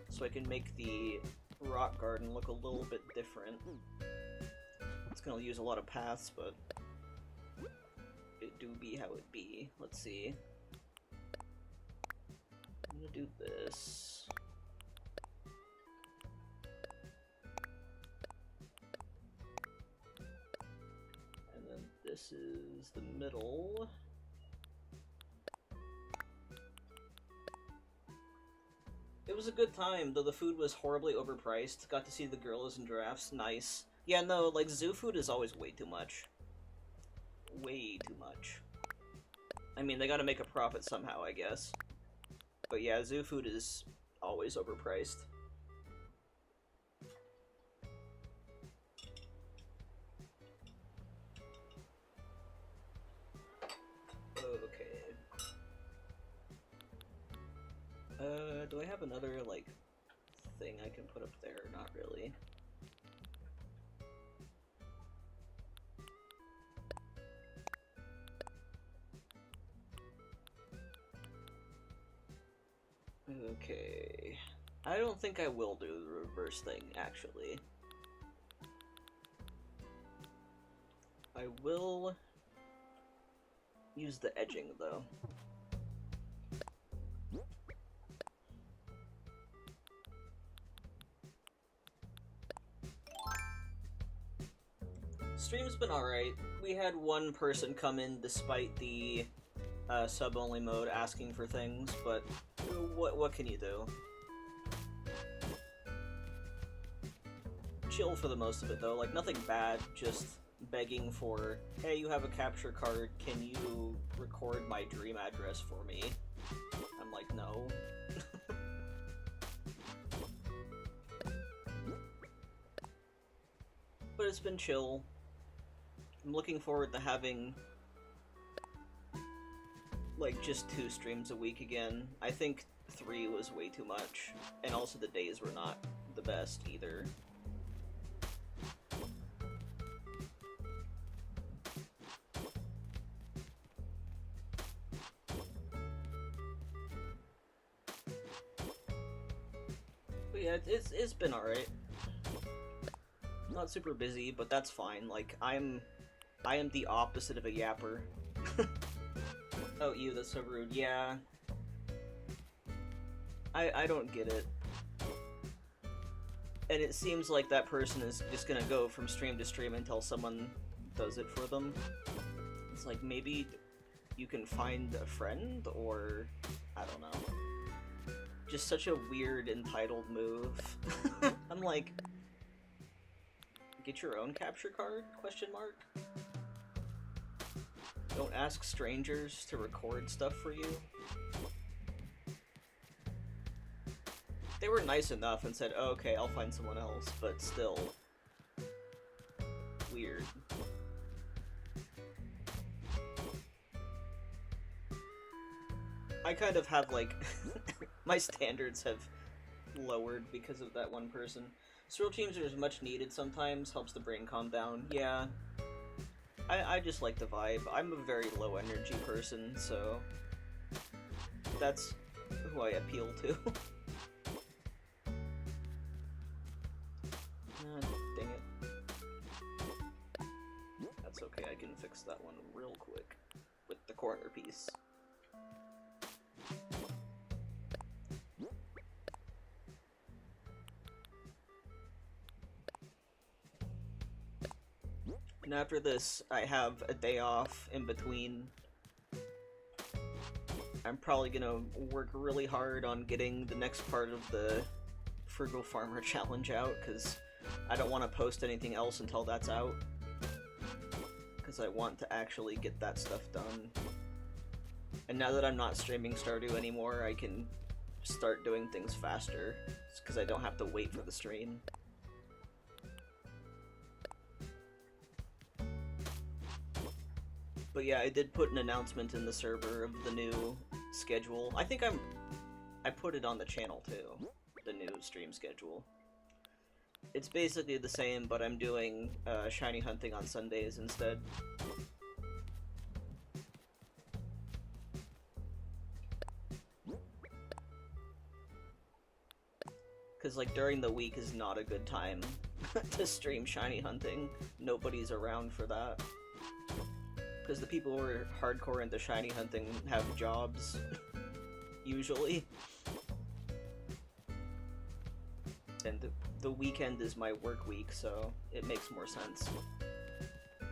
so I can make the rock garden look a little bit different. It's gonna use a lot of paths, but it do be how it be. Let's see. I'm gonna do this. And then this is the middle. It was a good time, though the food was horribly overpriced. Got to see the gorillas and giraffes. Nice. Yeah, no, like, zoo food is always way too much. Way too much. I mean, they gotta make a profit somehow, I guess. But yeah, zoo food is always overpriced. Okay. Do I have another, like, thing I can put up there? Not really. Okay. I don't think I will do the reverse thing, actually. I will use the edging, though. Stream's been alright. We had one person come in despite the sub-only mode asking for things, but what can you do? Chill for the most of it, though. Like, nothing bad, just begging for, hey, you have a capture card, can you record my dream address for me? I'm like, no. But it's been chill. I'm looking forward to having, like, just 2 streams a week again. I think 3 was way too much, and also the days were not the best either. But yeah, it's been alright. Not super busy, but that's fine. Like, I am the opposite of a yapper. Oh, you, that's so rude. Yeah. I don't get it. And it seems like that person is just gonna go from stream to stream until someone does it for them. It's like, maybe you can find a friend, or I don't know. Just such a weird, entitled move. I'm like, get your own capture card? Question mark. Don't ask strangers to record stuff for you. They were nice enough and said, oh, okay, I'll find someone else, but still weird. I kind of have, like, my standards have lowered because of that one person. Serial teams are much needed sometimes, helps the brain calm down. Yeah. I just like the vibe. I'm a very low energy person, so that's who I appeal to. Dang it. That's okay, I can fix that one real quick with the corner piece. And after this, I have a day off in between. I'm probably gonna work really hard on getting the next part of the Frugal Farmer Challenge out, because I don't want to post anything else until that's out. Because I want to actually get that stuff done. And now that I'm not streaming Stardew anymore, I can start doing things faster, because I don't have to wait for the stream. But yeah, I did put an announcement in the server of the new schedule. I think I put it on the channel too, the new stream schedule. It's basically the same, but I'm doing shiny hunting on Sundays instead. Because, like, during the week is not a good time to stream shiny hunting. Nobody's around for that. Because the people who are hardcore into shiny hunting have jobs, usually. And the weekend is my work week, so it makes more sense. I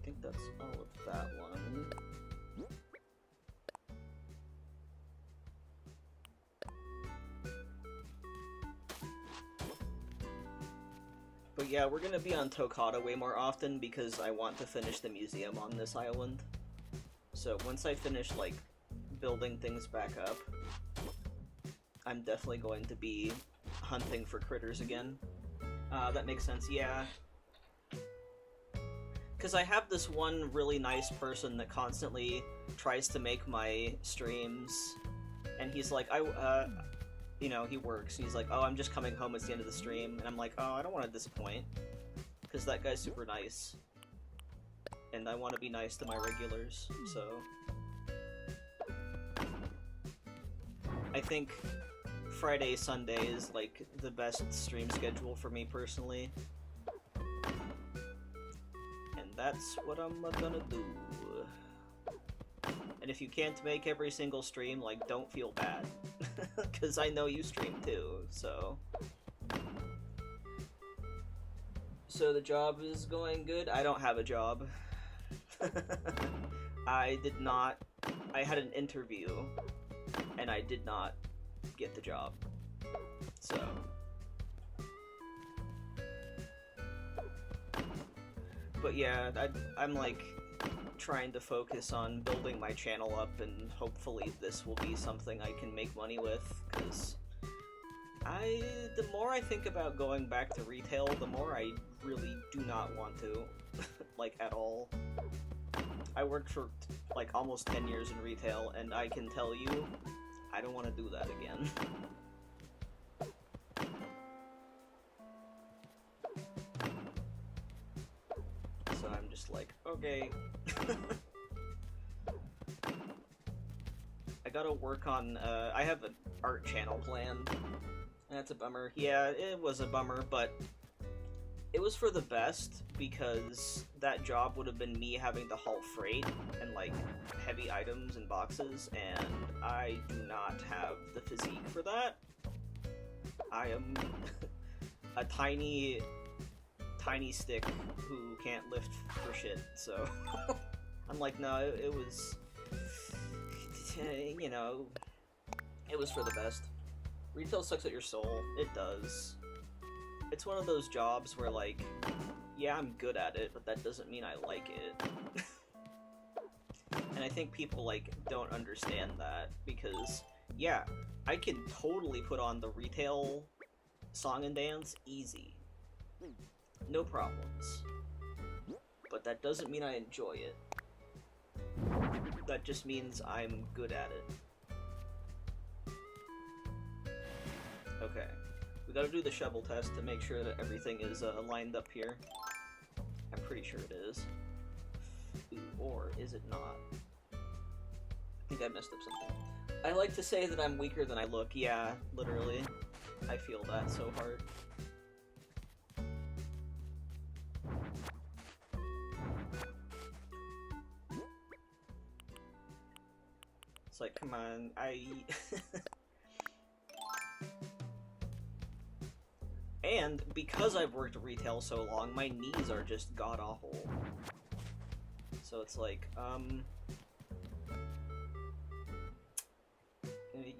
think that's all of that one. But yeah, we're gonna be on Toccata way more often because I want to finish the museum on this island. So once I finish, like, building things back up, I'm definitely going to be hunting for critters again. That makes sense, yeah. Because I have this one really nice person that constantly tries to make my streams, and he's like, you know, he works. He's like, oh, I'm just coming home, it's the end of the stream. And I'm like, oh, I don't want to disappoint. Because that guy's super nice. And I want to be nice to my regulars, so... I think Friday, Sunday is, like, the best stream schedule for me personally. And that's what I'm gonna do. And if you can't make every single stream, like, don't feel bad. Because I know you stream too, so... So the job is going good? I don't have a job. I had an interview, and I did not get the job. So... But yeah, I'm like... trying to focus on building my channel up, and hopefully this will be something I can make money with, because the more I think about going back to retail, the more I really do not want to, like, at all. I worked for, like, almost 10 years in retail, and I can tell you, I don't want to do that again. So I'm just like, okay. I gotta work on, I have an art channel planned. That's a bummer. Yeah, it was a bummer, but it was for the best, because that job would have been me having to haul freight and, like, heavy items and boxes, and I do not have the physique for that. I am a tiny stick who can't lift for shit, so I'm like, no, it was, you know, it was for the best. Retail sucks at your soul. It does. It's one of those jobs where, like, yeah, I'm good at it, but that doesn't mean I like it. And I think people, like, don't understand that, because, yeah, I can totally put on the retail song and dance easy. No problems. But that doesn't mean I enjoy it. That just means I'm good at it. Okay. We gotta do the shovel test to make sure that everything is lined up here. I'm pretty sure it is. Ooh, or is it not? I think I messed up something. I like to say that I'm weaker than I look. Yeah, literally. I feel that so hard. It's like, come on, And because I've worked retail so long, my knees are just god-awful. So it's like,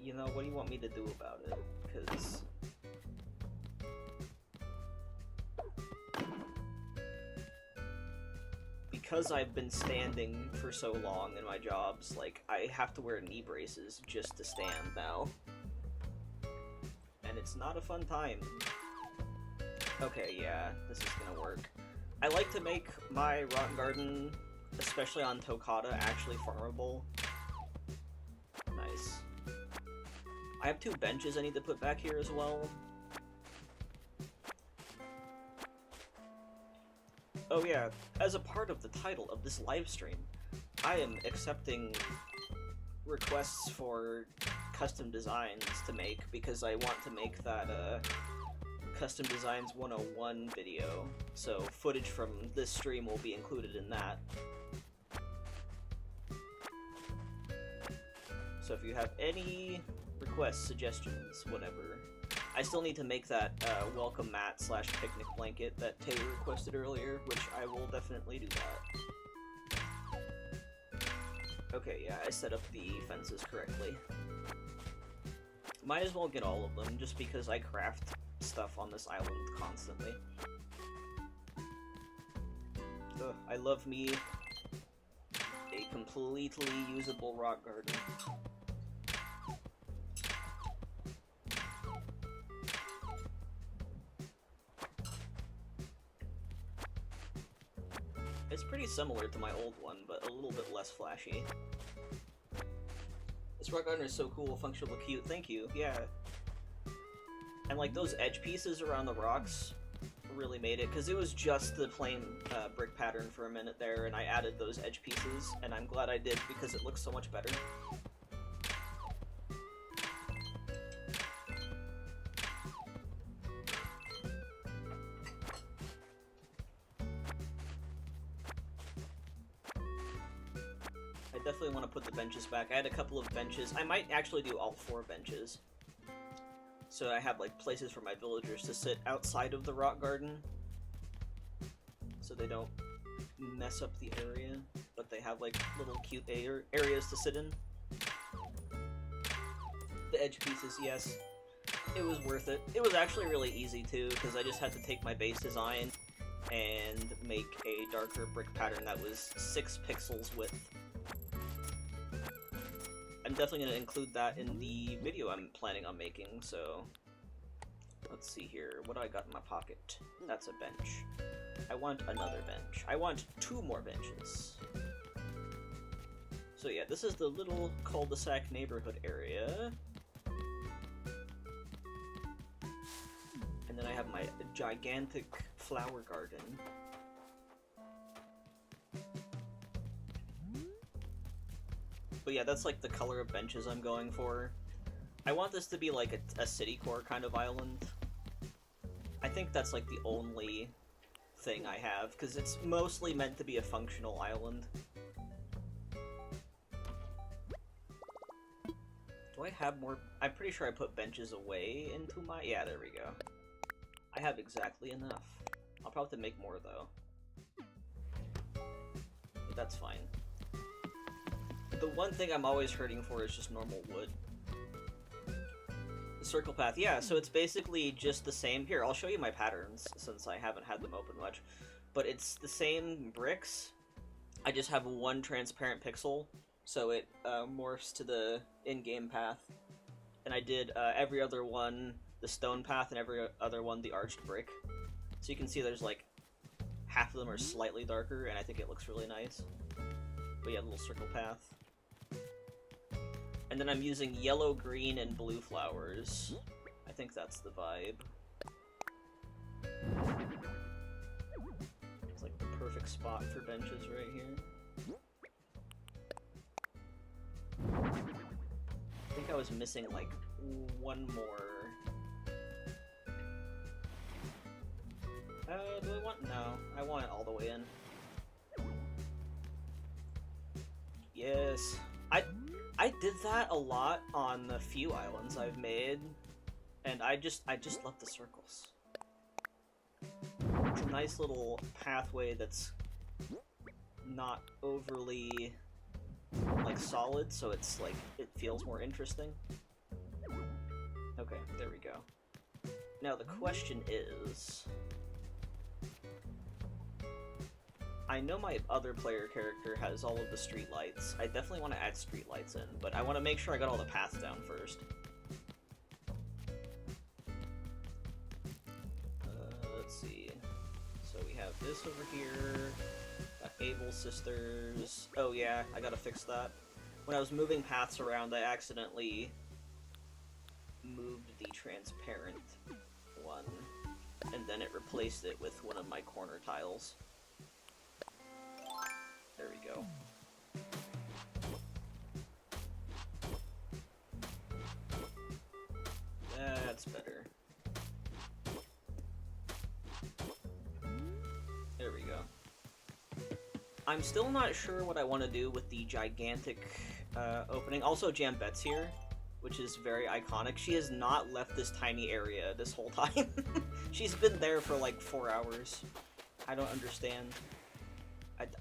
you know, what do you want me to do about it? Because I've been standing for so long in my jobs, like, I have to wear knee braces just to stand now. And it's not a fun time. Okay, yeah, this is gonna work. I like to make my rock garden, especially on Toccata, actually farmable. Nice. I have 2 benches I need to put back here as well. Oh yeah, as a part of the title of this live stream, I am accepting requests for custom designs to make, because I want to make that, Custom Designs 101 video, so footage from this stream will be included in that. So if you have any requests, suggestions, whatever. I still need to make that welcome mat / picnic blanket that Tay requested earlier, which I will definitely do that. Okay, yeah, I set up the fences correctly. Might as well get all of them, just because I craft stuff on this island constantly. Ugh, I love me a completely usable rock garden. It's pretty similar to my old one, but a little bit less flashy. This rock garden is so cool, functional, cute. Thank you, yeah. And like those edge pieces around the rocks really made it, because it was just the plain brick pattern for a minute there, and I added those edge pieces, and I'm glad I did because it looks so much better. I definitely want to put the benches back. I had a couple of benches. I might actually do all 4 benches. So I have like places for my villagers to sit outside of the rock garden, so they don't mess up the area, but they have like little cute areas to sit in. The edge pieces, yes, it was worth it. It was actually really easy too, because I just had to take my base design and make a darker brick pattern that was 6 pixels width. I'm definitely going to include that in the video I'm planning on making, so let's see here. What do I got in my pocket? That's a bench. I want another bench. I want 2 more benches. So yeah, this is the little cul-de-sac neighborhood area. And then I have my gigantic flower garden. But yeah, that's like the color of benches I'm going for. I want this to be like a city core kind of island. I think that's like the only thing I have, because it's mostly meant to be a functional island. Do I have more? I'm pretty sure I put benches away into my... Yeah, there we go. I have exactly enough. I'll probably have to make more, though. But that's fine. The one thing I'm always hurting for is just normal wood. The circle path, yeah, so it's basically just the same. Here, I'll show you my patterns, since I haven't had them open much. But it's the same bricks. I just have 1 transparent pixel, so it morphs to the in-game path. And I did every other one the stone path, and every other one the arched brick. So you can see there's like half of them are slightly darker, and I think it looks really nice. But yeah, little circle path. And then I'm using yellow, green, and blue flowers. I think that's the vibe. It's like the perfect spot for benches right here. I think I was missing like one more. Do I want? No, I want it all the way in. Yes, I did that a lot on the few islands I've made, and I just love the circles. It's a nice little pathway that's not overly like solid, so it's like it feels more interesting. Okay, there we go. Now the question is, I know my other player character has all of the street lights. I definitely want to add street lights in, but I want to make sure I got all the paths down first. Let's see. So we have this over here. Got Able Sisters. Oh yeah, I gotta fix that. When I was moving paths around, I accidentally moved the transparent one, and then it replaced it with one of my corner tiles. There we go. That's better. There we go. I'm still not sure what I want to do with the gigantic opening. Also, Jambette's here, which is very iconic. She has not left this tiny area this whole time. She's been there for like 4 hours. I don't understand.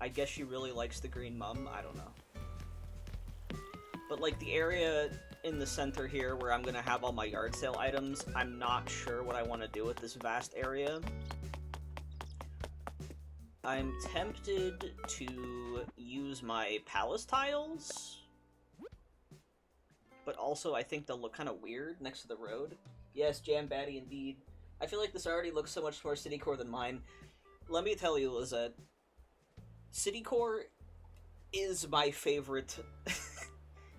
I guess she really likes the green mum, I don't know. But like the area in the center here where I'm gonna have all my yard sale items, I'm not sure what I want to do with this vast area. I'm tempted to use my palace tiles, but also I think they'll look kind of weird next to the road. Yes, Jam Batty indeed. I feel like this already looks so much more citycore than mine. Let me tell you, Lizette, citycore is my favorite.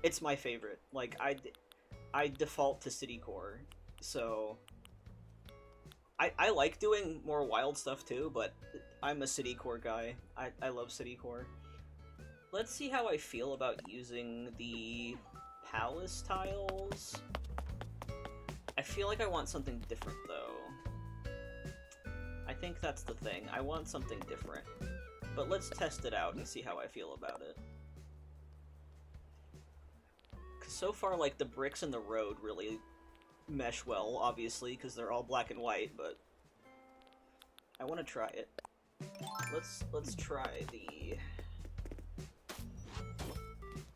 It's my favorite. Like, I default to citycore, so I like doing more wild stuff too, but I'm a citycore guy. I love citycore. Let's see how I feel about using the palace tiles. I feel like I want something different though. I think that's the thing. I want something different. But let's test it out and see how I feel about it. Cause so far, like, the bricks in the road really mesh well, obviously, because they're all black and white, but I want to try it. Let's try the...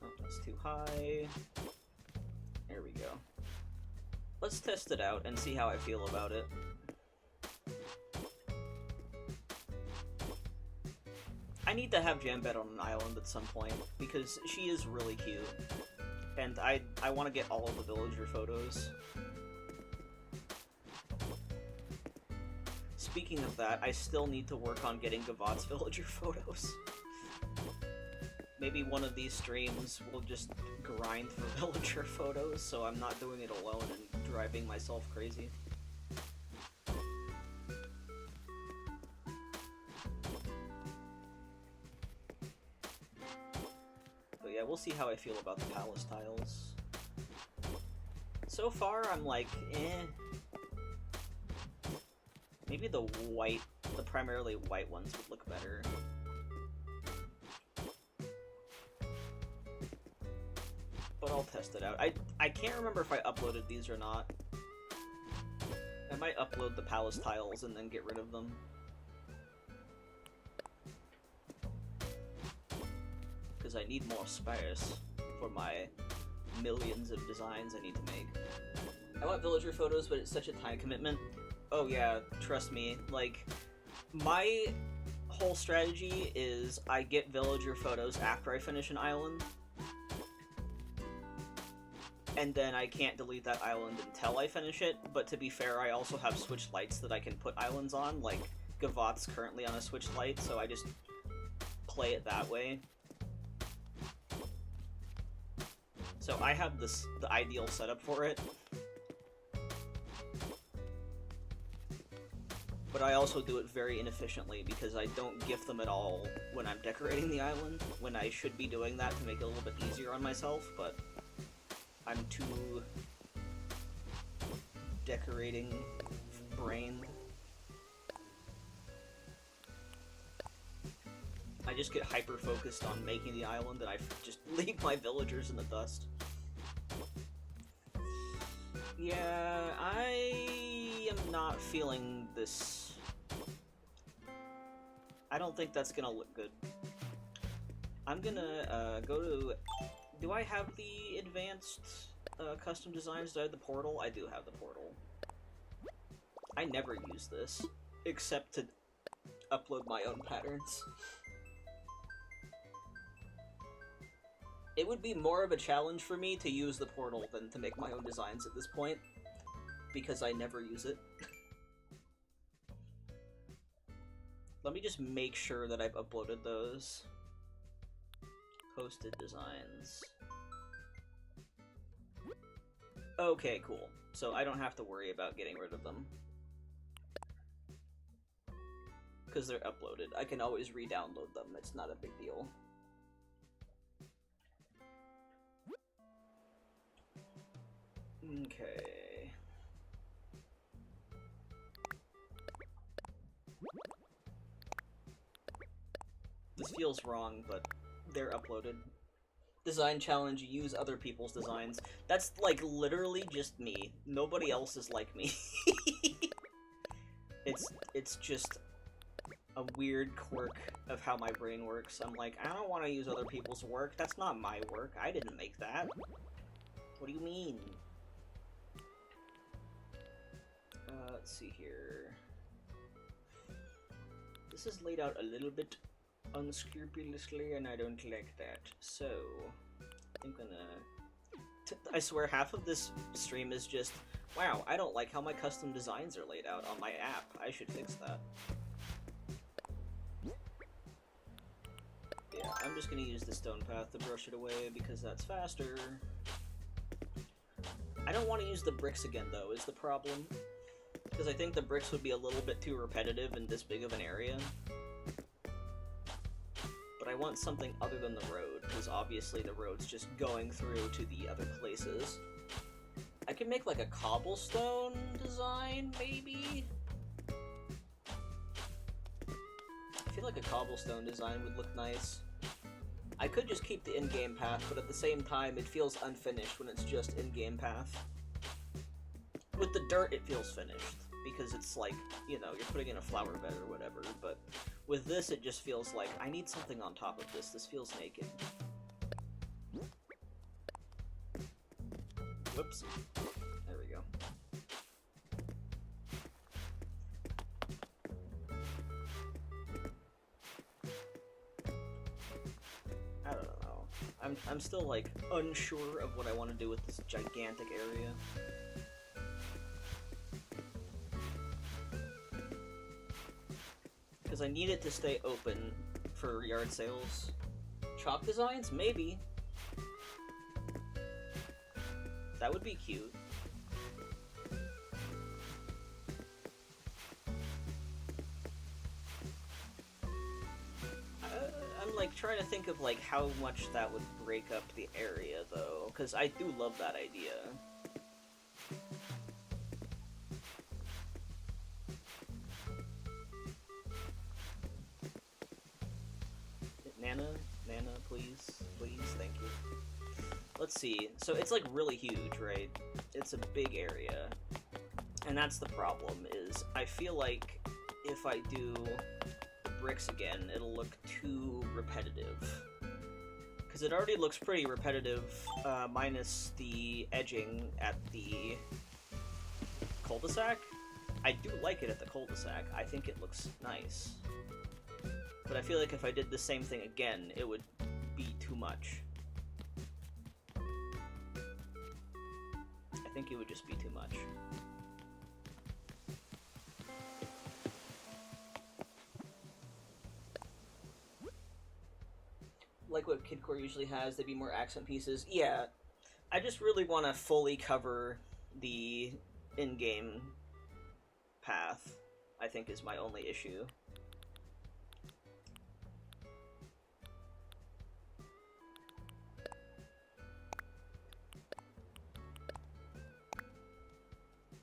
Oh, that's too high. There we go. Let's test it out and see how I feel about it. I need to have Jambette on an island at some point, because she is really cute. And I want to get all of the villager photos. Speaking of that, I still need to work on getting Gavat's villager photos. Maybe one of these streams will just grind for villager photos, so I'm not doing it alone and driving myself crazy. But yeah, we'll see how I feel about the palace tiles. So far, I'm like, eh. Maybe the primarily white ones would look better. But I'll test it out. I can't remember if I uploaded these or not. I might upload the palace tiles and then get rid of them. Because I need more space for my millions of designs I need to make. I want villager photos, but it's such a time commitment. Oh yeah, trust me, like, my whole strategy is I get villager photos after I finish an island, and then I can't delete that island until I finish it, but to be fair, I also have switch lights that I can put islands on, like, Gavat's currently on a switch light, so I just play it that way. So I have the ideal setup for it. but I also do it very inefficiently because I don't gift them at all when I'm decorating the island, when I should be doing that to make it a little bit easier on myself, but I'm too decorating brain. I just get hyper-focused on making the island and I just leave my villagers in the dust. Yeah, I am not feeling this. I don't think that's gonna look good. I'm gonna go to... Do I have the advanced custom designs? Do I have the portal? I do have the portal. I never use this, except to upload my own patterns. It would be more of a challenge for me to use the portal than to make my own designs at this point, because I never use it. Let me just make sure that I've uploaded those. Posted designs. Okay, cool. So I don't have to worry about getting rid of them. Because they're uploaded. I can always re-download them, it's not a big deal. Okay. This feels wrong, but they're uploaded. Design challenge, use other people's designs. That's, like, literally just me. Nobody else is like me. It's just a weird quirk of how my brain works. I'm like, I don't want to use other people's work. That's not my work. I didn't make that. What do you mean? Let's see here. This is laid out a little bit unscrupulously, and I don't like that. So, I'm gonna... I swear, half of this stream is just, wow, I don't like how my custom designs are laid out on my app. I should fix that. Yeah, I'm just gonna use the stone path to brush it away, because that's faster. I don't want to use the bricks again, though, is the problem. Because I think the bricks would be a little bit too repetitive in this big of an area. But I want something other than the road, because obviously the road's just going through to the other places. I could make like a cobblestone design, maybe? I feel like a cobblestone design would look nice. I could just keep the in-game path, but at the same time it feels unfinished when it's just in-game path. With the dirt, it feels finished, because it's like, you know, you're putting in a flower bed or whatever, but with this, it just feels like, I need something on top of this. This feels naked. Whoops. There we go. I don't know. I'm still, like, unsure of what I want to do with this gigantic area. Because I need it to stay open for yard sales. Chalk designs? Maybe. That would be cute. I'm like trying to think of like how much that would break up the area though, because I do love that idea. Nana, please, thank you. Let's see, so it's like really huge, right? It's a big area, and that's the problem, is I feel like if I do bricks again, it'll look too repetitive. Because it already looks pretty repetitive, minus the edging at the cul-de-sac. I do like it at the cul-de-sac, I think it looks nice. But I feel like if I did the same thing again, it would be too much. I think it would just be too much. Like what Kidcore usually has, they'd be more accent pieces. Yeah, I just really want to fully cover the in-game path. I think, is my only issue.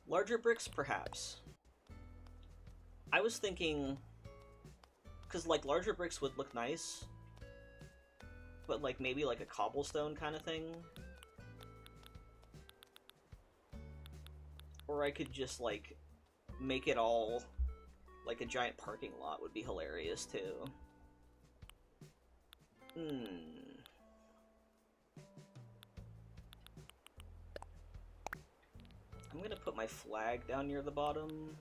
Larger bricks, perhaps. I was thinking, because like larger bricks would look nice, but like maybe like a cobblestone kind of thing. Or I could just like make it all like a giant parking lot would be hilarious too. I'm gonna put my flag down near the bottom.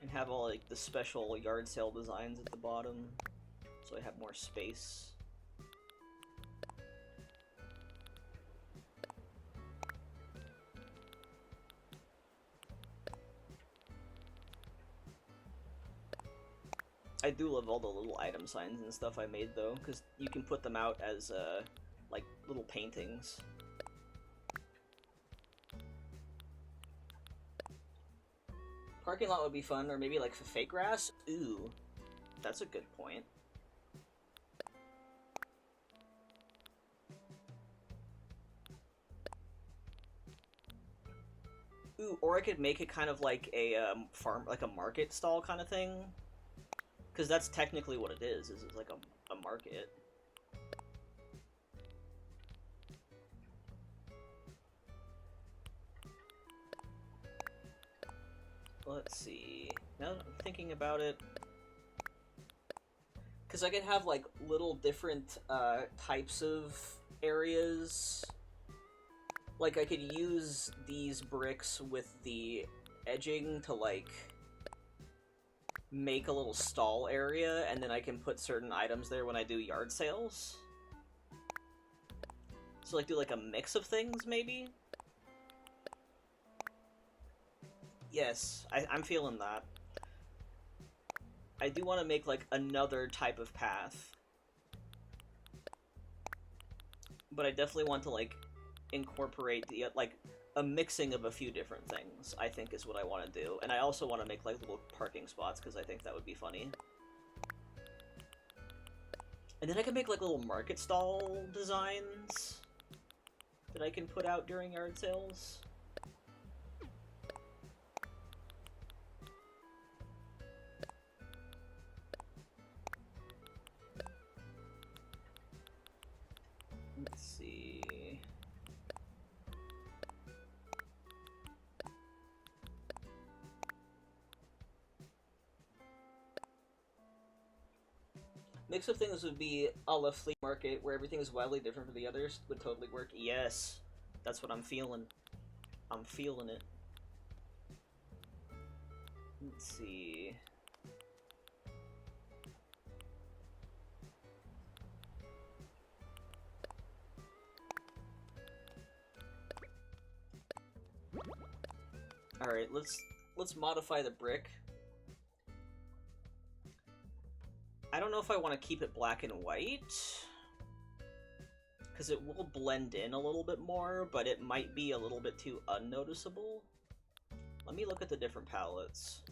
And have all like the special yard sale designs at the bottom, so I have more space. I do love all the little item signs and stuff I made though, because you can put them out as like little paintings. Parking lot would be fun, or maybe like fake grass? Ooh, that's a good point. Ooh, or I could make it kind of like a farm, like a market stall kind of thing. Because that's technically what it is it's like a market. Let's see. Now that I'm thinking about it, because I could have like little different types of areas. Like I could use these bricks with the edging to like make a little stall area, and then I can put certain items there when I do yard sales. So like do like a mix of things maybe? Yes, I'm feeling that. I do want to make, like, another type of path. But I definitely want to, like, incorporate, the like, a mixing of a few different things, I think is what I want to do. And I also want to make, like, little parking spots, because I think that would be funny. And then I can make, like, little market stall designs that I can put out during yard sales. Let's see. Mix of things would be a la flea market, where everything is wildly different from the others. Would totally work. Yes, that's what I'm feeling. I'm feeling it. Let's see. All right, let's modify the brick. I don't know if I want to keep it black and white, because it will blend in a little bit more, but it might be a little bit too unnoticeable. Let me look at the different palettes.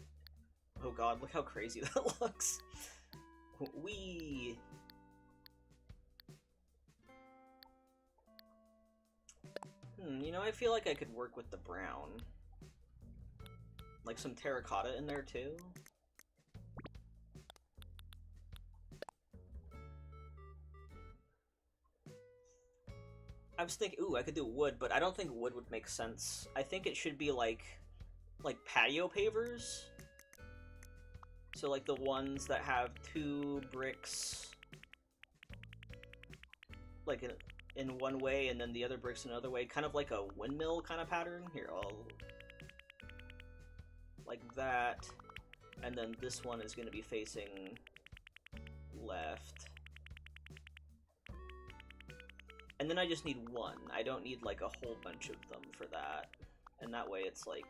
Oh god, look how crazy that looks. Wee. You know, I feel like I could work with the brown. Like some terracotta in there too. I was thinking, ooh, I could do wood, but I don't think wood would make sense. I think it should be like patio pavers. So like the ones that have two bricks like in one way and then the other bricks another way, kind of like a windmill kind of pattern. Here, I'll like that, and then this one is going to be facing left. And then I just need one. I don't need like a whole bunch of them for that. And that way it's like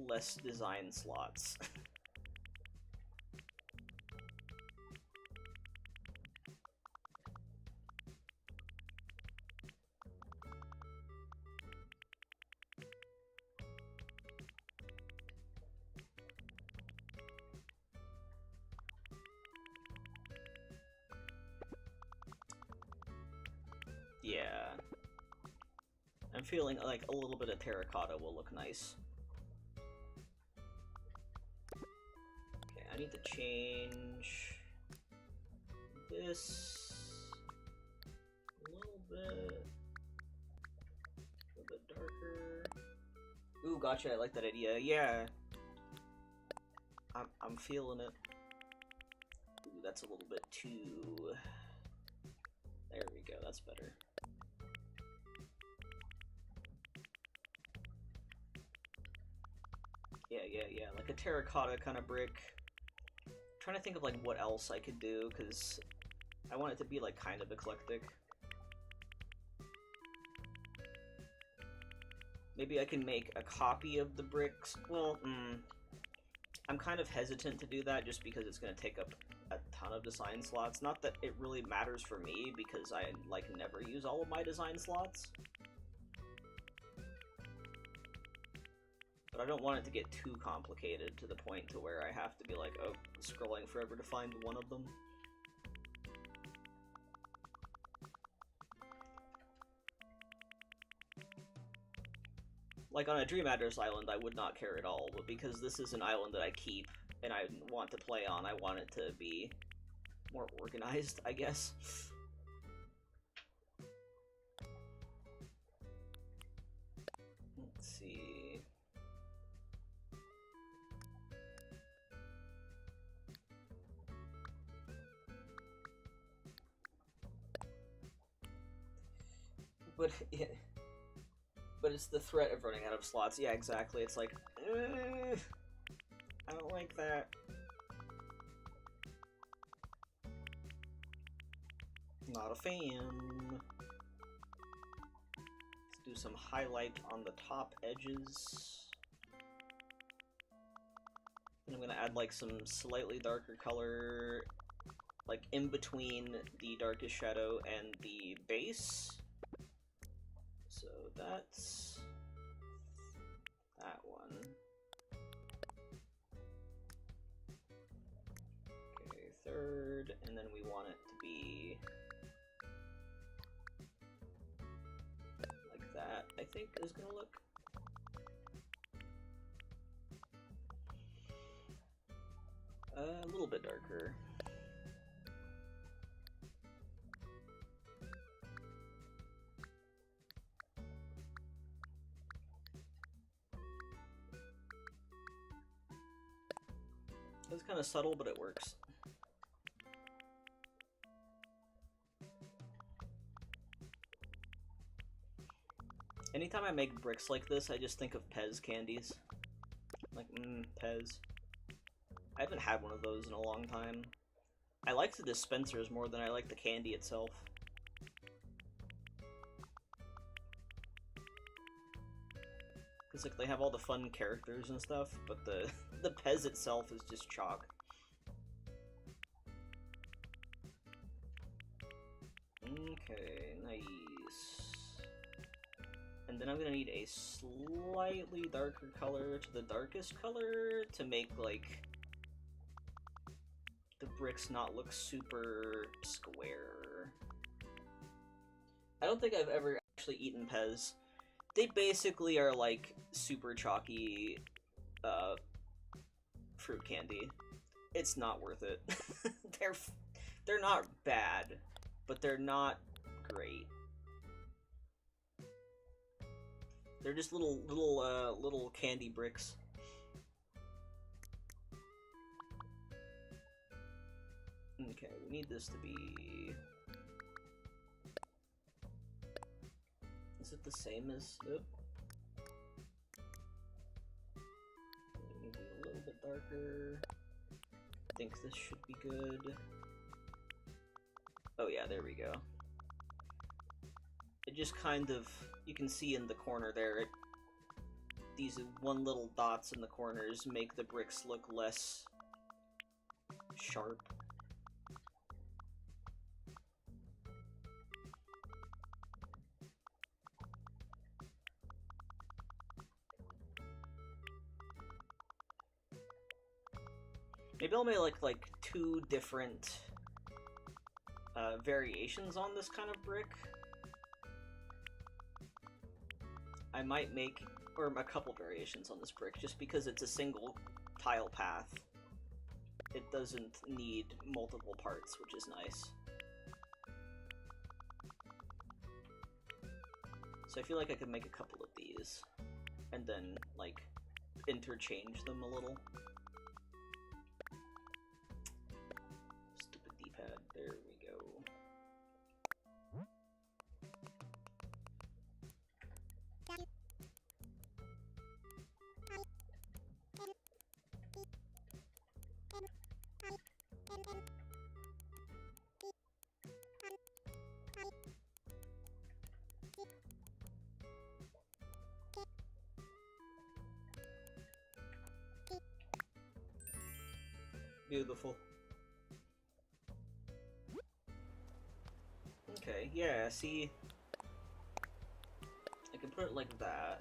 less design slots. Yeah. I'm feeling like a little bit of terracotta will look nice. Okay, I need to change this a little bit darker. Ooh, gotcha, I like that idea. Yeah. I'm feeling it. Ooh, that's a little bit too... There we go, that's better. Yeah, like a terracotta kind of brick. I'm trying to think of like what else I could do, because I want it to be like kind of eclectic. Maybe I can make a copy of the bricks. Well, I'm kind of hesitant to do that just because it's going to take up a ton of design slots. Not that it really matters for me, because I like never use all of my design slots. But I don't want it to get too complicated to the point to where I have to be like, oh, scrolling forever to find one of them. Like on a Dream Address Island, I would not care at all, but because this is an island that I keep and I want to play on, I want it to be more organized, I guess. Let's see. But yeah. But it's the threat of running out of slots. Yeah, exactly. It's like, I don't like that. Not a fan. Let's do some highlight on the top edges. And I'm gonna add like some slightly darker color, like in between the darkest shadow and the base. So that's that one. Okay, third, and then we want it to be like that, I think is gonna look. A little bit darker. It's kind of subtle, but it works. Anytime I make bricks like this, I just think of Pez candies. Like, Pez. I haven't had one of those in a long time. I like the dispensers more than I like the candy itself. Because like they have all the fun characters and stuff, but the Pez itself is just chalk. Okay, nice. And then I'm gonna need a slightly darker color to the darkest color to make like the bricks not look super square. I don't think I've ever actually eaten Pez. They basically are like super chalky fruit candy. It's not worth it. They're not bad, but they're not great. They're just little candy bricks. Okay, we need this to be... Is it the same as... Oop. Maybe a little bit darker. I think this should be good. Oh yeah, there we go. It just kind of... You can see in the corner there, these one little dots in the corners make the bricks look less sharp. Maybe I'll make like two different variations on this kind of brick. I might make, or a couple variations on this brick, just because it's a single tile path. It doesn't need multiple parts, which is nice. So I feel like I could make a couple of these, and then, like, interchange them a little. Stupid D-pad, there we go. Beautiful. Okay, yeah, see, I can put it like that.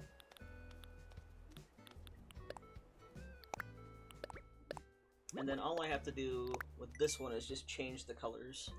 And then all I have to do with this one is just change the colors.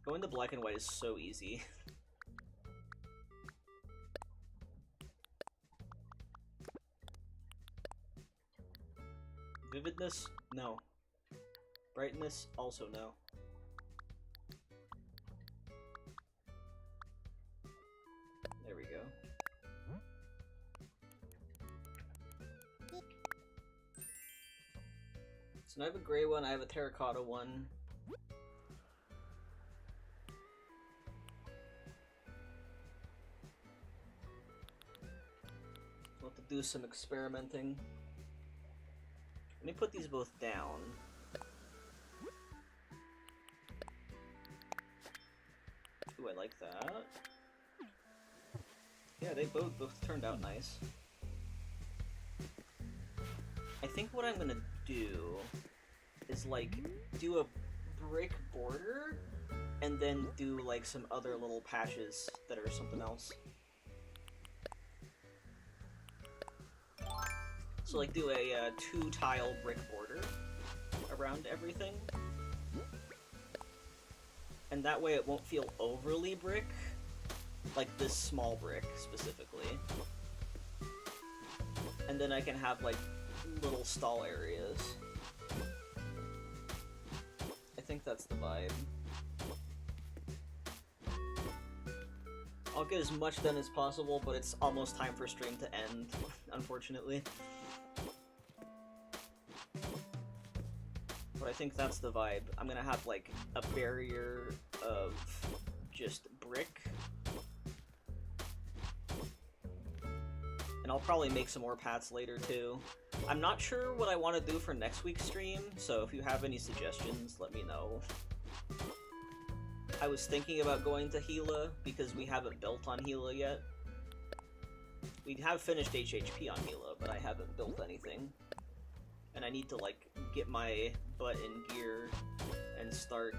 Going to black and white is so easy. Vividness? No. Brightness? Also no. There we go. So I have a gray one, I have a terracotta one. We'll have to do some experimenting. Let me put these both down. Ooh, I like that. Yeah, they both turned out nice. I think what I'm gonna do is, like, do a brick border, and then do, like, some other little patches that are something else. So, like, do a 2-tile brick border around everything. And that way it won't feel overly brick, like this small brick, specifically. And then I can have, like, little stall areas. I think that's the vibe. I'll get as much done as possible, but it's almost time for stream to end, unfortunately. But I think that's the vibe. I'm gonna have, like, a barrier of just brick. And I'll probably make some more paths later, too. I'm not sure what I want to do for next week's stream, so if you have any suggestions, let me know. I was thinking about going to Gila, because we haven't built on Gila yet. We have finished HHP on Gila, but I haven't built anything. And I need to, like, get my butt in gear and start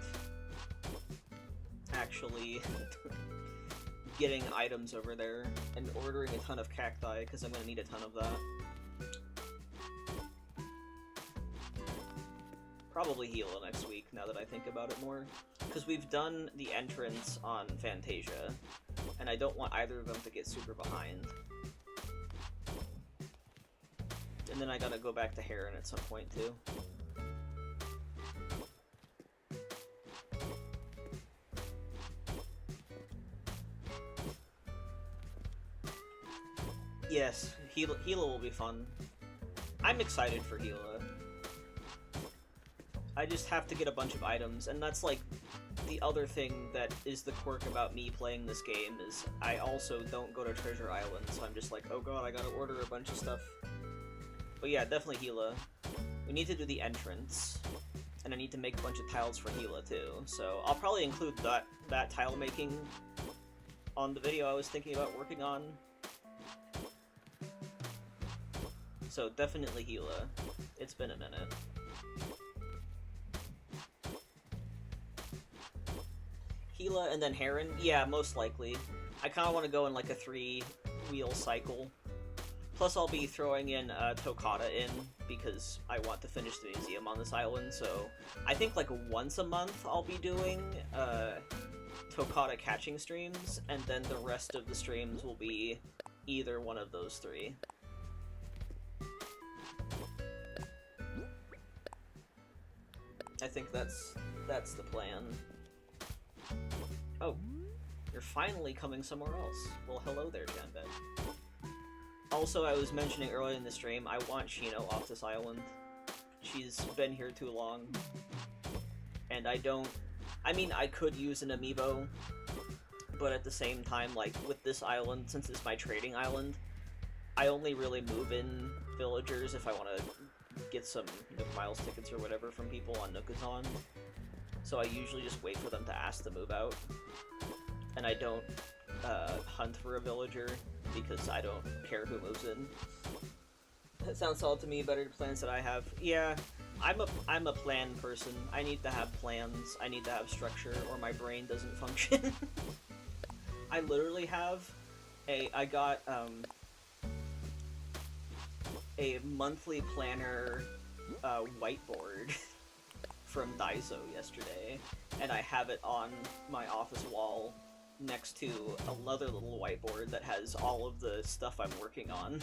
actually getting items over there and ordering a ton of cacti, because I'm going to need a ton of that. Probably Gila next week, now that I think about it more. Because we've done the entrance on Fantasia, and I don't want either of them to get super behind. And then I gotta go back to Heron at some point, too. Yes, Gila will be fun. I'm excited for Gila. I just have to get a bunch of items, and that's like the other thing that is the quirk about me playing this game is I also don't go to Treasure Island, so I'm just like, oh god, I gotta order a bunch of stuff. But yeah, definitely Gila. We need to do the entrance, and I need to make a bunch of tiles for Gila too, so I'll probably include that tile making on the video I was thinking about working on. So definitely Gila. It's been a minute. Gila and then Heron? Yeah, most likely. I kind of want to go in like a 3-wheel cycle. Plus I'll be throwing in Toccata in, because I want to finish the museum on this island, so I think like once a month I'll be doing Toccata catching streams, and then the rest of the streams will be either one of those 3. I think that's the plan. Oh, you're finally coming somewhere else. Well, hello there, Janbet. Also, I was mentioning earlier in the stream, I want Shino off this island. She's been here too long. And I mean, I could use an amiibo, but at the same time, like, with this island, since it's my trading island, I only really move in villagers if I want to get some Nook Miles tickets or whatever from people on Nookazon. So I usually just wait for them to ask to move out. And I don't hunt for a villager, because I don't care who moves in. That sounds solid to me, better plans that I have. Yeah, I'm a plan person. I need to have plans, I need to have structure, or my brain doesn't function. I literally have I got a monthly planner whiteboard from Daiso yesterday, and I have it on my office wall next to another little whiteboard that has all of the stuff I'm working on.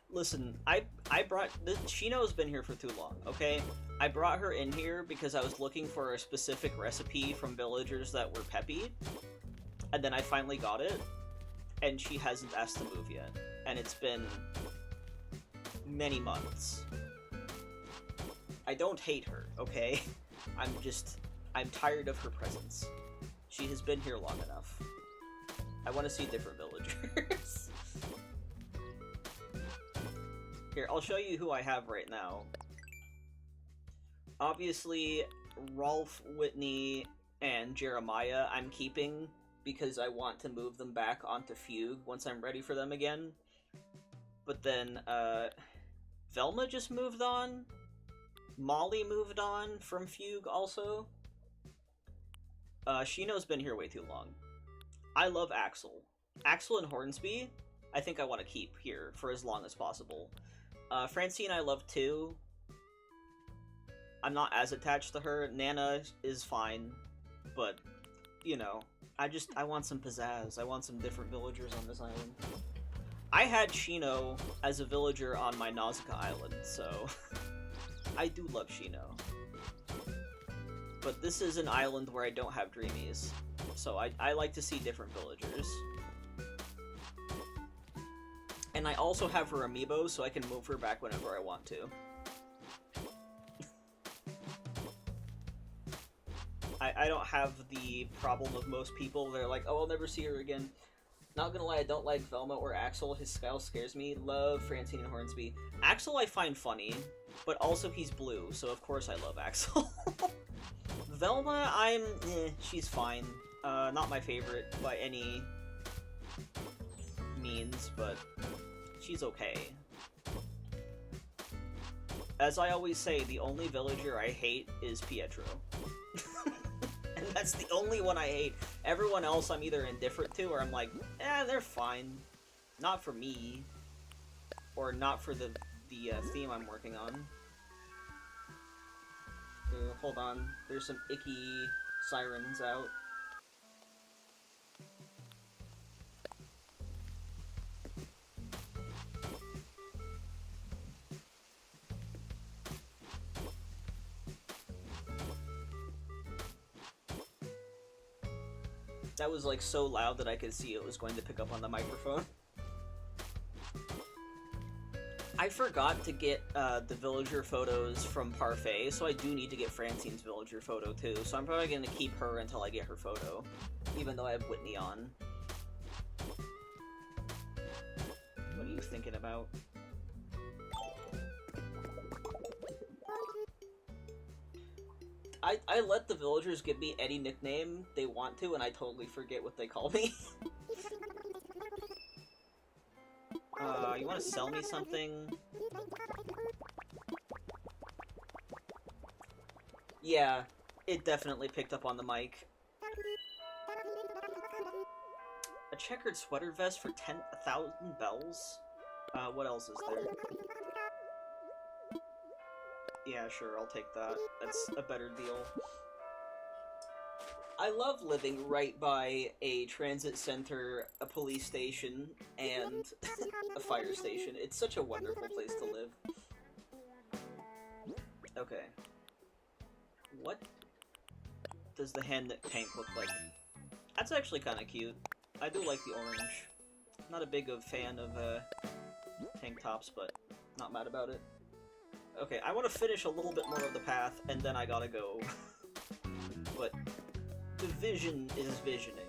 Listen, I brought... Shino's been here for too long, okay? I brought her in here because I was looking for a specific recipe from villagers that were peppy, and then I finally got it, and she hasn't asked to move yet. And it's been many months. I don't hate her, okay? I'm tired of her presence. She has been here long enough. I want to see different villagers. Here, I'll show you who I have right now. Obviously, Rolf, Whitney, and Jeremiah I'm keeping because I want to move them back onto Fugue once I'm ready for them again. But then, Velma just moved on. Molly moved on from Fugue also. Shino's been here way too long. I love Axel. Axel and Hornsby, I think I want to keep here for as long as possible. Francine I love too. I'm not as attached to her. Nana is fine, but, you know, I want some pizzazz. I want some different villagers on this island. I had Shino as a villager on my Nausicaa island, so I do love Shino. But this is an island where I don't have Dreamies, so I like to see different villagers. And I also have her amiibo, so I can move her back whenever I want to. I don't have the problem of most people. They're like, oh, I'll never see her again. Not gonna lie, I don't like Velma or Axel. His style scares me. Love Francine and Hornsby. Axel I find funny, but also he's blue, so of course I love Axel. Velma, she's fine. Not my favorite by any means, but she's okay. As I always say, the only villager I hate is Pietro. And that's the only one I hate. Everyone else I'm either indifferent to, or I'm like, they're fine. Not for me. Or not for the theme I'm working on. Hold on, there's some icky sirens out. That was like so loud that I could see it was going to pick up on the microphone. I forgot to get the villager photos from Parfait, so I do need to get Francine's villager photo too, so I'm probably going to keep her until I get her photo, even though I have Whitney on. What are you thinking about? I let the villagers give me any nickname they want to, and I totally forget what they call me. You want to sell me something? Yeah, it definitely picked up on the mic. A checkered sweater vest for 10,000 bells? What else is there? Yeah, sure, I'll take that. That's a better deal. I love living right by a transit center, a police station, and a fire station. It's such a wonderful place to live. Okay. What does the hand knit tank look like? That's actually kind of cute. I do like the orange. Not a big fan of tank tops, but not mad about it. Okay, I want to finish a little bit more of the path, and then I gotta go. But the vision is visioning.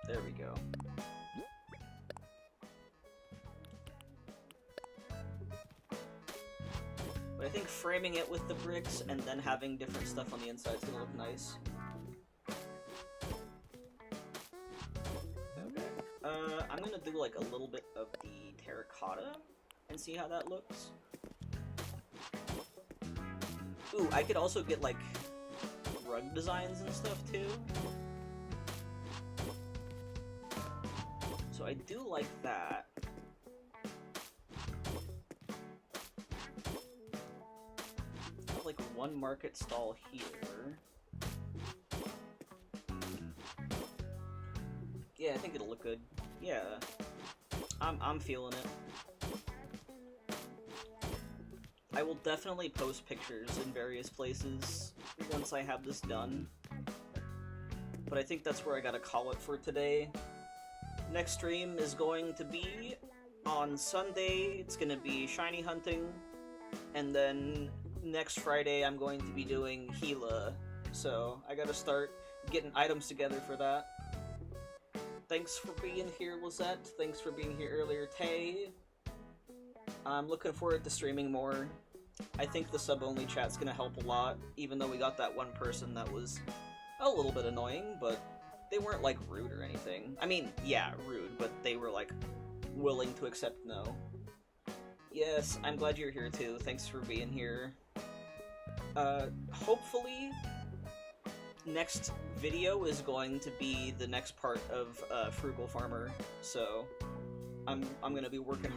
There we go. But I think framing it with the bricks and then having different stuff on the inside is gonna look nice. Okay. I'm gonna do like a little bit of the terracotta and see how that looks. Ooh, I could also get like rug designs and stuff too. So I do like that. Have like one market stall here. Yeah, I think it'll look good. Yeah, I'm feeling it. I will definitely post pictures in various places once I have this done. But I think that's where I gotta call it for today. Next stream is going to be on Sunday. It's going to be shiny hunting. And then next Friday I'm going to be doing Gila. So I gotta start getting items together for that. Thanks for being here, Lizette. Thanks for being here earlier, Tay. I'm looking forward to streaming more. I think the sub-only chat's going to help a lot, even though we got that one person that was a little bit annoying, but they weren't, like, rude or anything. I mean, yeah, rude, but they were, like, willing to accept no. Yes, I'm glad you're here, too. Thanks for being here. Hopefully, next video is going to be the next part of Frugal Farmer, so I'm gonna be working